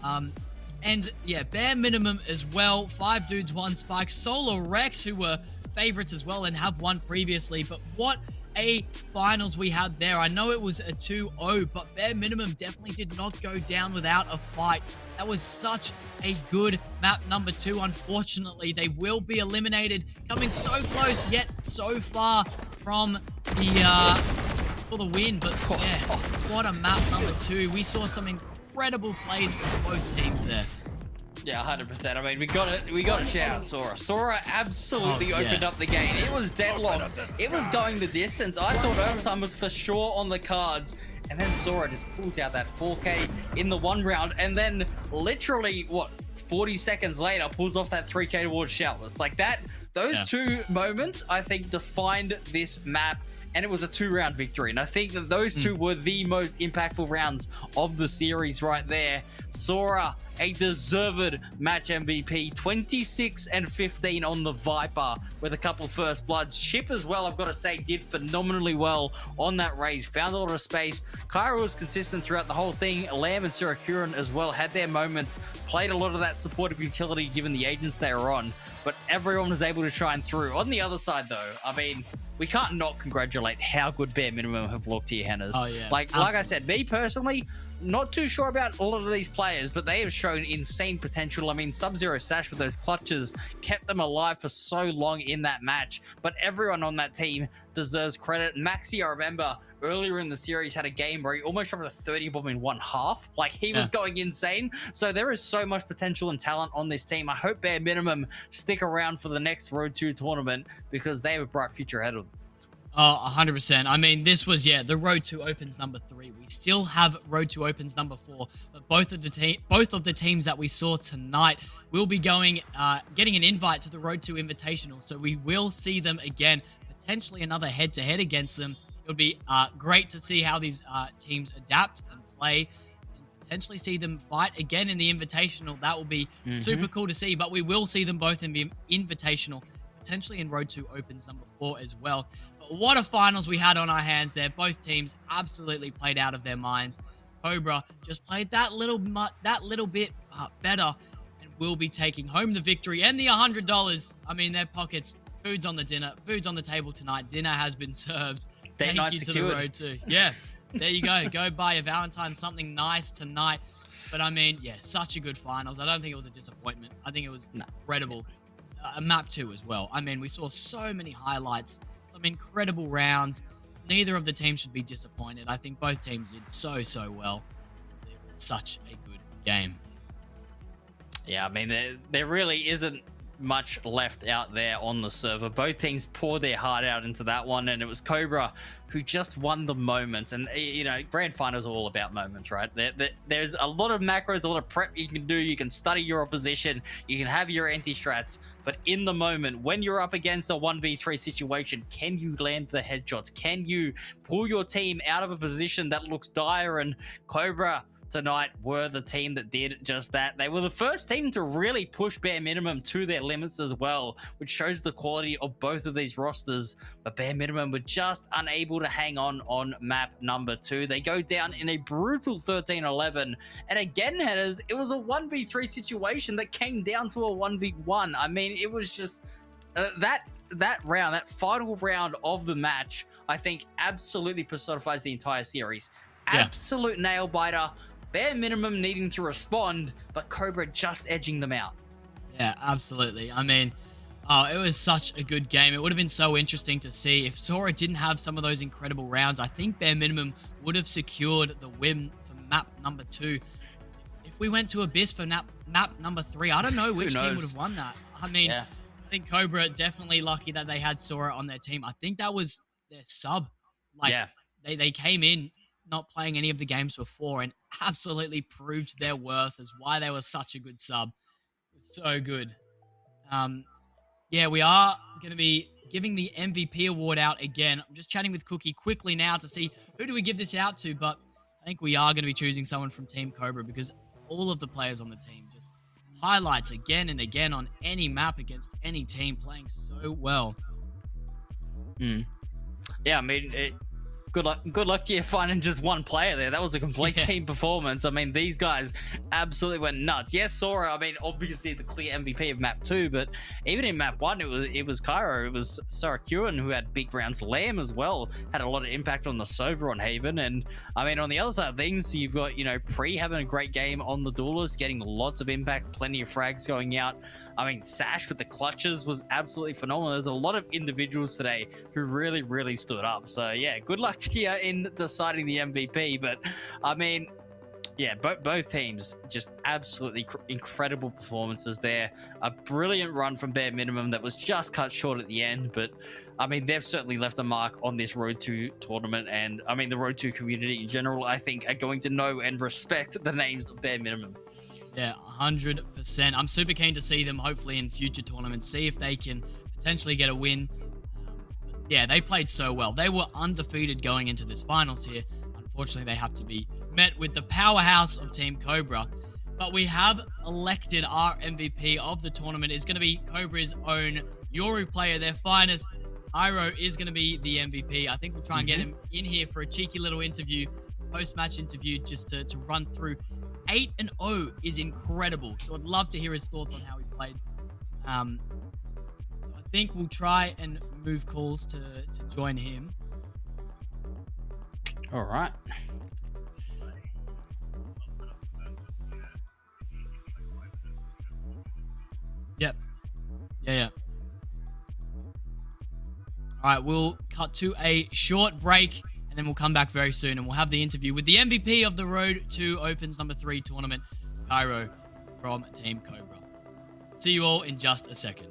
And yeah, bare minimum as well. 5 dudes, 1 spike. Solar Rex, who were favorites as well and have won previously. But what a finals we had there. I know it was a 2-0, but bare minimum definitely did not go down without a fight. That was such a good map number 2. Unfortunately, they will be eliminated. Coming so close, yet so far from the for the win. But yeah, what a map number 2. We saw some incredible plays from both teams there. Yeah, 100%. I mean, we got to shout out Sora. Sora absolutely opened up the game. It was deadlocked. It was going the distance. I thought overtime was for sure on the cards. And then Sora just pulls out that 4K in the 1 round. And then literally, 40 seconds later, pulls off that 3K towards Shoutless. Like that, those 2 moments, I think, defined this map. And it was a 2-round victory. And I think that those 2 were the most impactful rounds of the series right there. Sora, a deserved match MVP, 26 and 15 on the Viper with a couple first bloods. Chip as well, I've got to say, did phenomenally well on that raise. Found a lot of space. Kyra was consistent throughout the whole thing. Lamb and Surakuran as well had their moments. Played a lot of that supportive utility given the agents they were on. But everyone was able to shine through. On the other side though, I mean, we can't not congratulate how good bare minimum have looked here, Hennas. Oh, yeah. Like I said, me personally, not too sure about all of these players, but they have shown insane potential. I mean, Sub-Zero Sash with those clutches kept them alive for so long in that match. But everyone on that team deserves credit. Maxi, I remember earlier in the series, had a game where he almost shot a 30 bomb in 1/2. Like, he was going insane. So there is so much potential and talent on this team. I hope bare minimum stick around for the next Road 2 tournament because they have a bright future ahead of them. Oh, 100%. I mean, this was, the Road to Opens number 3. We still have Road to Opens number 4, but both of the teams that we saw tonight will be getting an invite to the Road to Invitational, so we will see them again, potentially another head-to-head against them. It would be great to see how these teams adapt and play, and potentially see them fight again in the Invitational. That will be super cool to see, but we will see them both in the Invitational, potentially in Road to Opens number 4 as well. What a finals we had on our hands there. Both teams absolutely played out of their minds. COBRA just played that little bit better and will be taking home the victory and the $100. I mean, their pockets, food's on the table tonight. Dinner has been served. Thank you to the Road to. Yeah, there you go. Go buy your Valentine's something nice tonight. But I mean, yeah, such a good finals. I don't think it was a disappointment. I think it was incredible. Map 2 as well. I mean, we saw so many highlights. Some incredible rounds. Neither of the teams should be disappointed. I think both teams did so well. It was such a good game. Yeah, I mean, there really isn't much left out there on the server. Both teams poured their heart out into that one, and it was COBRA who just won the moments. And, you know, grand finals are all about moments, right? There's a lot of macros, a lot of prep you can do. You can study your opposition. You can have your anti-strats. But in the moment, when you're up against a 1v3 situation, can you land the headshots? Can you pull your team out of a position that looks dire? And COBRA tonight were the team that did just that. They were the first team to really push bare minimum to their limits as well, which shows the quality of both of these rosters. But bare minimum were just unable to hang on map number 2. They go down in a brutal 13-11. And again, headers, it was a 1v3 situation that came down to a 1v1. I mean, it was just that round, that final round of the match, I think absolutely personifies the entire series. Absolute nail biter. Bare minimum needing to respond, but COBRA just edging them out. Yeah, absolutely. I mean, it was such a good game. It would have been so interesting to see if Sora didn't have some of those incredible rounds. I think bare minimum would have secured the win for map number 2. If we went to Abyss for map number 3, I don't know which team would have won that. I mean, I think COBRA definitely lucky that they had Sora on their team. I think that was their sub. Like, they came in not playing any of the games before and absolutely proved their worth as why they were such a good sub. It was so good. Yeah, we are going to be giving the MVP award out again. I'm just chatting with Cookie quickly now to see who do we give this out to, but I think we are going to be choosing someone from Team COBRA because all of the players on the team just highlights again and again on any map against any team, playing so well. Yeah, I mean, good luck to you finding just one player there. That was a complete team performance. I mean, these guys absolutely went nuts. Yes, Sora, I mean, obviously the clear MVP of map 2, but even in map 1, it was Cairo, it was Sarakuran who had big rounds. Lamb as well had a lot of impact on the Sova on Haven. And I mean, on the other side of things, you've got, you know, Pre having a great game on the Duelist, getting lots of impact, plenty of frags going out. I mean, Sash with the clutches was absolutely phenomenal. There's a lot of individuals today who really, really stood up. So yeah, good luck to you in deciding the MVP. But I mean, yeah, both teams just absolutely incredible performances there. A brilliant run from Bare Minimum that was just cut short at the end. But I mean, they've certainly left a mark on this Road 2 tournament. And I mean, the Road 2 community in general, I think, are going to know and respect the names of Bare Minimum. Yeah, 100%. I'm super keen to see them hopefully in future tournaments, see if they can potentially get a win. Yeah, they played so well. They were undefeated going into this finals here. Unfortunately, they have to be met with the powerhouse of Team Cobra. But we have elected our MVP of the tournament. It's going to be Cobra's own Yoru player, their finest. Iro is going to be the MVP. I think we'll try and get him in here for a cheeky little interview, post-match interview, just to run through. 8-0 is incredible. So I'd love to hear his thoughts on how he played. So I think we'll try and move calls to join him. All right. Yep. Yeah. All right, we'll cut to a short break, and then we'll come back very soon, and we'll have the interview with the MVP of the Road to Opens number 3 tournament, Cairo, from Team Cobra. See you all in just a second.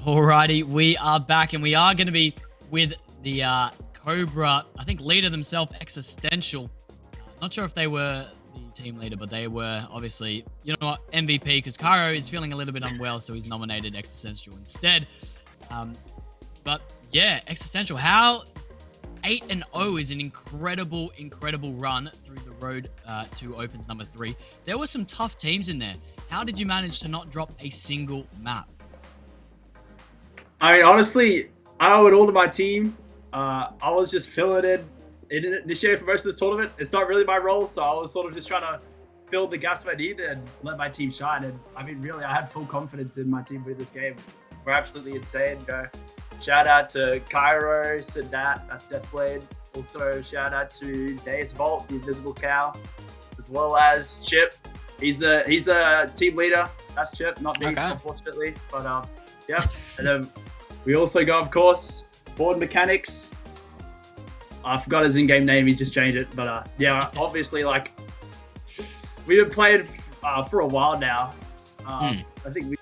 Alrighty, we are back, and we are going to be with the COBRA, I think leader themselves, Existential. Not sure if they were the team leader, but they were obviously, you know what, MVP, because Cairo is feeling a little bit unwell, so he's nominated Existential instead. But yeah, Existential, how 8-0 is an incredible run through the road to Opens number 3. There were some tough teams in there. How did you manage to not drop a single map? I mean, honestly, I owe it all to my team. I was just filling in initiated for most of this tournament. It's not really my role, so I was sort of just trying to fill the gaps I need and let my team shine. And I mean, really, I had full confidence in my team with this game. We're absolutely insane. Shout out to Cairo, Sidat, that's Deathblade. Also, shout out to Deus Vault, the Invisible Cow, as well as Chip. He's the team leader. That's Chip, not me, unfortunately. But yeah. And then we also got, of course, Board Mechanics. I forgot his in-game name. He just changed it. But yeah, obviously, like, we've been playing for a while now. I think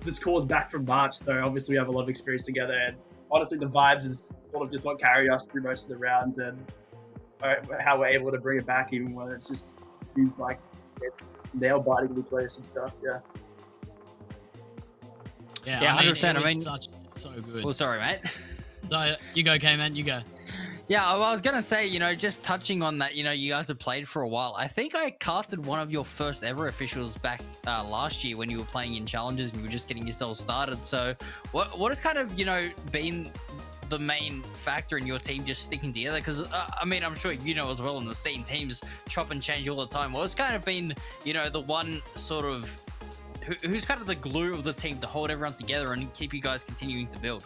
this call's back from March, so obviously we have a lot of experience together. And honestly, the vibes is sort of just what carry us through most of the rounds, and how we're able to bring it back, even when it just seems like it's nail-bitingly close and stuff. Yeah. Yeah, 100%. I mean, so good. Oh, sorry, mate. No, you go, K-Man. You go. Yeah, I was going to say, you know, just touching on that, you know, you guys have played for a while. I think I casted one of your first ever officials back last year when you were playing in challenges and you were just getting yourself started. So what has kind of, you know, been the main factor in your team just sticking together? Because, I mean, I'm sure you know as well in the scene, teams chop and change all the time. What's kind of been, you know, the one sort of, who's kind of the glue of the team to hold everyone together and keep you guys continuing to build?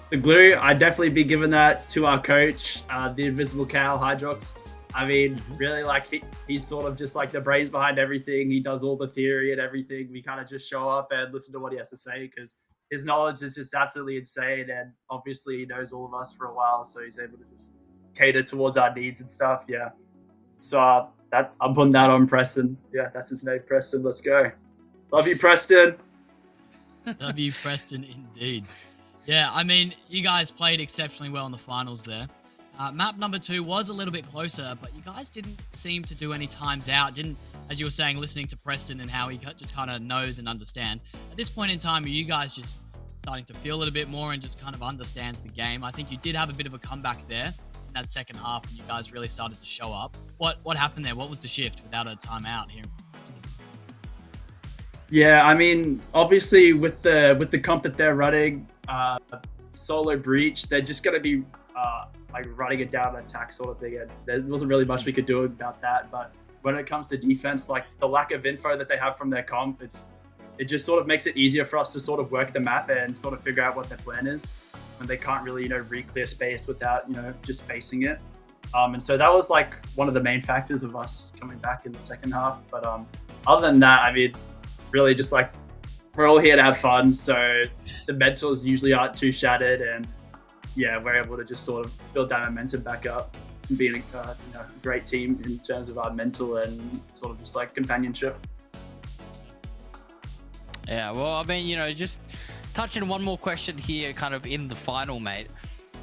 The glue, I'd definitely be giving that to our coach, the Invisible Cow, Hydrox. I mean, really, like, he's sort of just like the brains behind everything. He does all the theory and everything. We kind of just show up and listen to what he has to say, because his knowledge is just absolutely insane. And obviously he knows all of us for a while, so he's able to just cater towards our needs and stuff. Yeah. So that I'm putting that on Preston. Yeah, that's his name, Preston. Let's go. Love you, Preston. Love you, Preston, indeed. Yeah, I mean, you guys played exceptionally well in the finals there. Map number 2 was a little bit closer, but you guys didn't seem to do any times out. Didn't, as you were saying, listening to Preston and how he just kind of knows and understand. At this point in time, are you guys just starting to feel it a bit more and just kind of understands the game? I think you did have a bit of a comeback there in that second half, and you guys really started to show up. What happened there? What was the shift without a timeout here in Preston? Yeah, I mean, obviously with the comp that they're running, solo breach, they're just going to be like running it down an attack sort of thing, and there wasn't really much we could do about that. But when it comes to defense, like the lack of info that they have from their comp, it just sort of makes it easier for us to sort of work the map and sort of figure out what their plan is when they can't really, you know, re-clear space without, you know, just facing it. And so that was like one of the main factors of us coming back in the second half. But other than that, I mean, really just like, we're all here to have fun, so the mentals usually aren't too shattered, and yeah, we're able to just sort of build that momentum back up and being a you know, great team in terms of our mental and sort of just like companionship. Yeah, well, I mean, you know, just touching one more question here, kind of in the final, mate.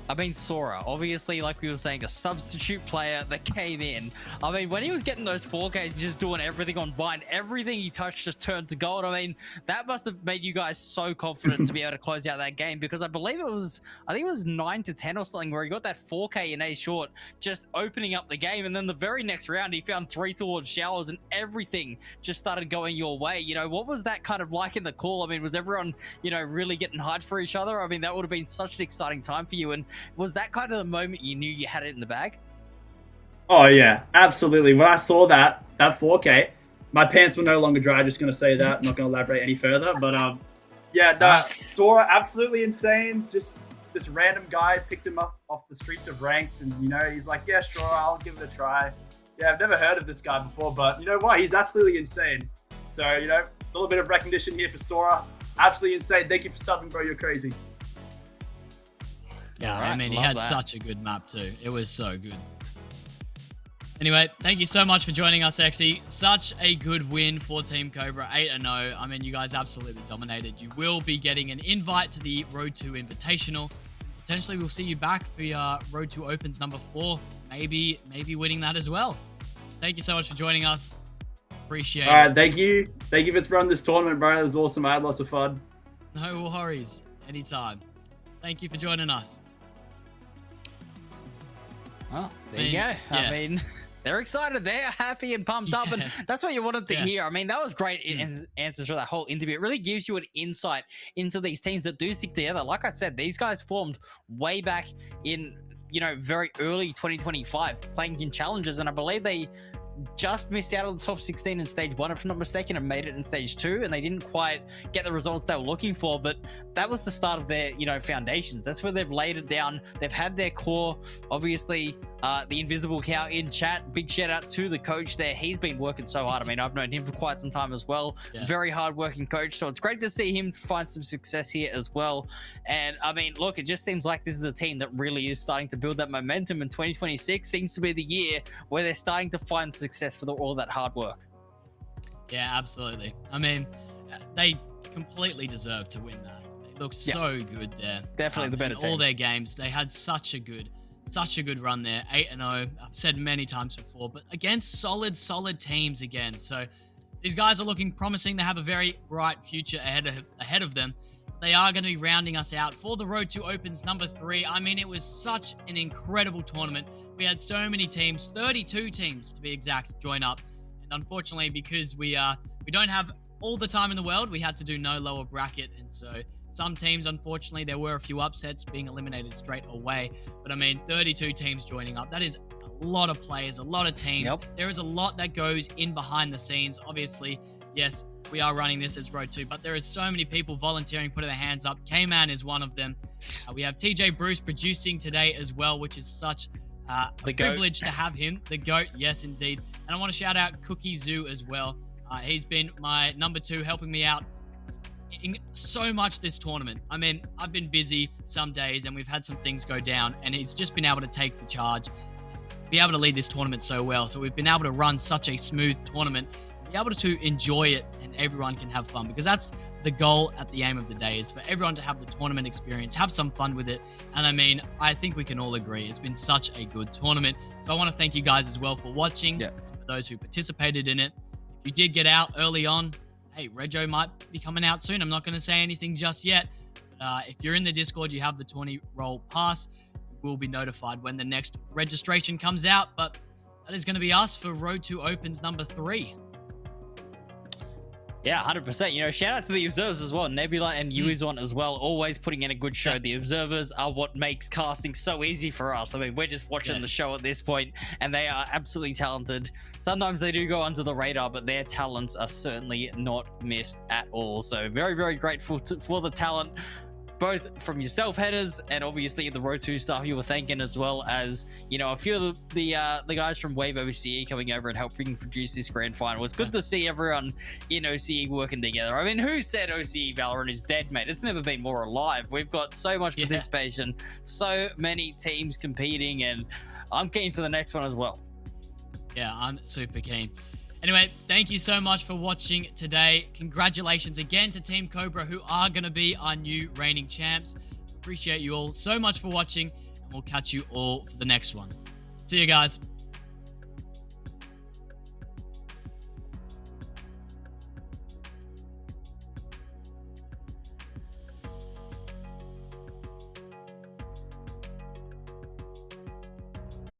I mean, Sora, obviously, like we were saying, a substitute player that came in. I mean, when he was getting those 4Ks and just doing everything on bind, everything he touched just turned to gold. I mean, that must have made you guys so confident to be able to close out that game, because I think it was 9-10 or something where he got that 4K in A short, just opening up the game. And then the very next round, he found 3 towards showers and everything just started going your way. You know, what was that kind of like in the call? I mean, was everyone, you know, really getting hyped for each other? I mean, that would have been such an exciting time for you. And was that kind of the moment you knew you had it in the bag? Oh yeah, absolutely. When I saw that 4K, my pants were no longer dry. Just going to say that. I'm not going to elaborate any further. But yeah, no, Sora, absolutely insane. Just this random guy picked him up off the streets of Ranked, and you know, he's like, yeah, sure, I'll give it a try. Yeah, I've never heard of this guy before, but you know what? He's absolutely insane. So, you know, a little bit of recognition here for Sora. Absolutely insane. Thank you for subbing, bro. You're crazy. Yeah, right, I mean, he had such a good map too. It was so good. Anyway, thank you so much for joining us, Exy. Such a good win for Team Cobra, 8-0. I mean, you guys absolutely dominated. You will be getting an invite to the Road to Invitational. Potentially, we'll see you back for your Road to Opens number 4. Maybe winning that as well. Thank you so much for joining us. Appreciate it. All right, thank you. Thank you for running this tournament, bro. It was awesome. I had lots of fun. No worries. Anytime. Thank you for joining us. Well, there you go. Yeah. I mean, they're excited. They're happy and pumped up. And that's what you wanted to hear. I mean, that was great answers for that whole interview. It really gives you an insight into these teams that do stick together. Like I said, these guys formed way back in, very early 2025 playing in challenges. And I believe they just missed out on the top 16 in stage 1, if I'm not mistaken, and made it in stage 2, and they didn't quite get the results they were looking for. But that was the start of their foundations. That's where they've laid it down. They've had their core. Obviously, the Invisible Cow in chat, big shout out to the coach there. He's been working so hard. I mean, I've known him for quite some time as well. Very hard working coach, so it's great to see him find some success here as well. And I mean, look, it just seems like this is a team that really is starting to build that momentum, and 2026 seems to be the year where they're starting to find success for all that hard work. Yeah, absolutely. I mean, they completely deserve to win that. They looked so good there. Definitely the better team. All their games, they had such a good run there. 8-0. I've said many times before, but against solid teams again. So these guys are looking promising. They have a very bright future ahead of them. They are going to be rounding us out for the Road to Opens number 3. I mean, it was such an incredible tournament. We had so many teams, 32 teams to be exact, join up. And unfortunately, because we don't have all the time in the world, we had to do no lower bracket. And so some teams, unfortunately, there were a few upsets being eliminated straight away. But I mean, 32 teams joining up. That is a lot of players, a lot of teams. There is a lot that goes in behind the scenes. Obviously, yes, we are running this as Road 2, but there is so many people volunteering, putting their hands up. K-Man is one of them. We have TJ Bruce producing today as well, which is such a privilege to have him. The GOAT, yes, indeed. And I want to shout out Cookie Zoo as well. He's been my number 2, helping me out in so much this tournament. I mean, I've been busy some days and we've had some things go down, and he's just been able to take the charge, be able to lead this tournament so well. So we've been able to run such a smooth tournament, be able to enjoy it, and everyone can have fun, because that's the goal at the aim of the day, is for everyone to have the tournament experience, have some fun with it. And I mean, I think we can all agree it's been such a good tournament. So I want to thank you guys as well for watching, and for those who participated in it. If you did get out early on, hey, Rego might be coming out soon. I'm not going to say anything just yet. But if you're in the Discord, you have the 20 roll pass, you will be notified when the next registration comes out. But that is going to be us for Road to Opens number 3. Yeah, 100%. Shout out to the observers as well. Nebula and Yuizon as well, always putting in a good show. The observers are what makes casting so easy for us. I mean, we're just watching the show at this point, and they are absolutely talented. Sometimes they do go under the radar, but their talents are certainly not missed at all. So very, very grateful for the talent, both from yourself, headers, and obviously the Road 2 staff you were thanking, as well as, a few of the guys from Wave OCE coming over and helping produce this grand final. It's good to see everyone in OCE working together. I mean, who said OCE Valorant is dead, mate? It's never been more alive. We've got so much participation, so many teams competing, and I'm keen for the next one as well. Yeah, I'm super keen. Anyway, thank you so much for watching today. Congratulations again to Team Cobra, who are going to be our new reigning champs. Appreciate you all so much for watching, and we'll catch you all for the next one. See you guys.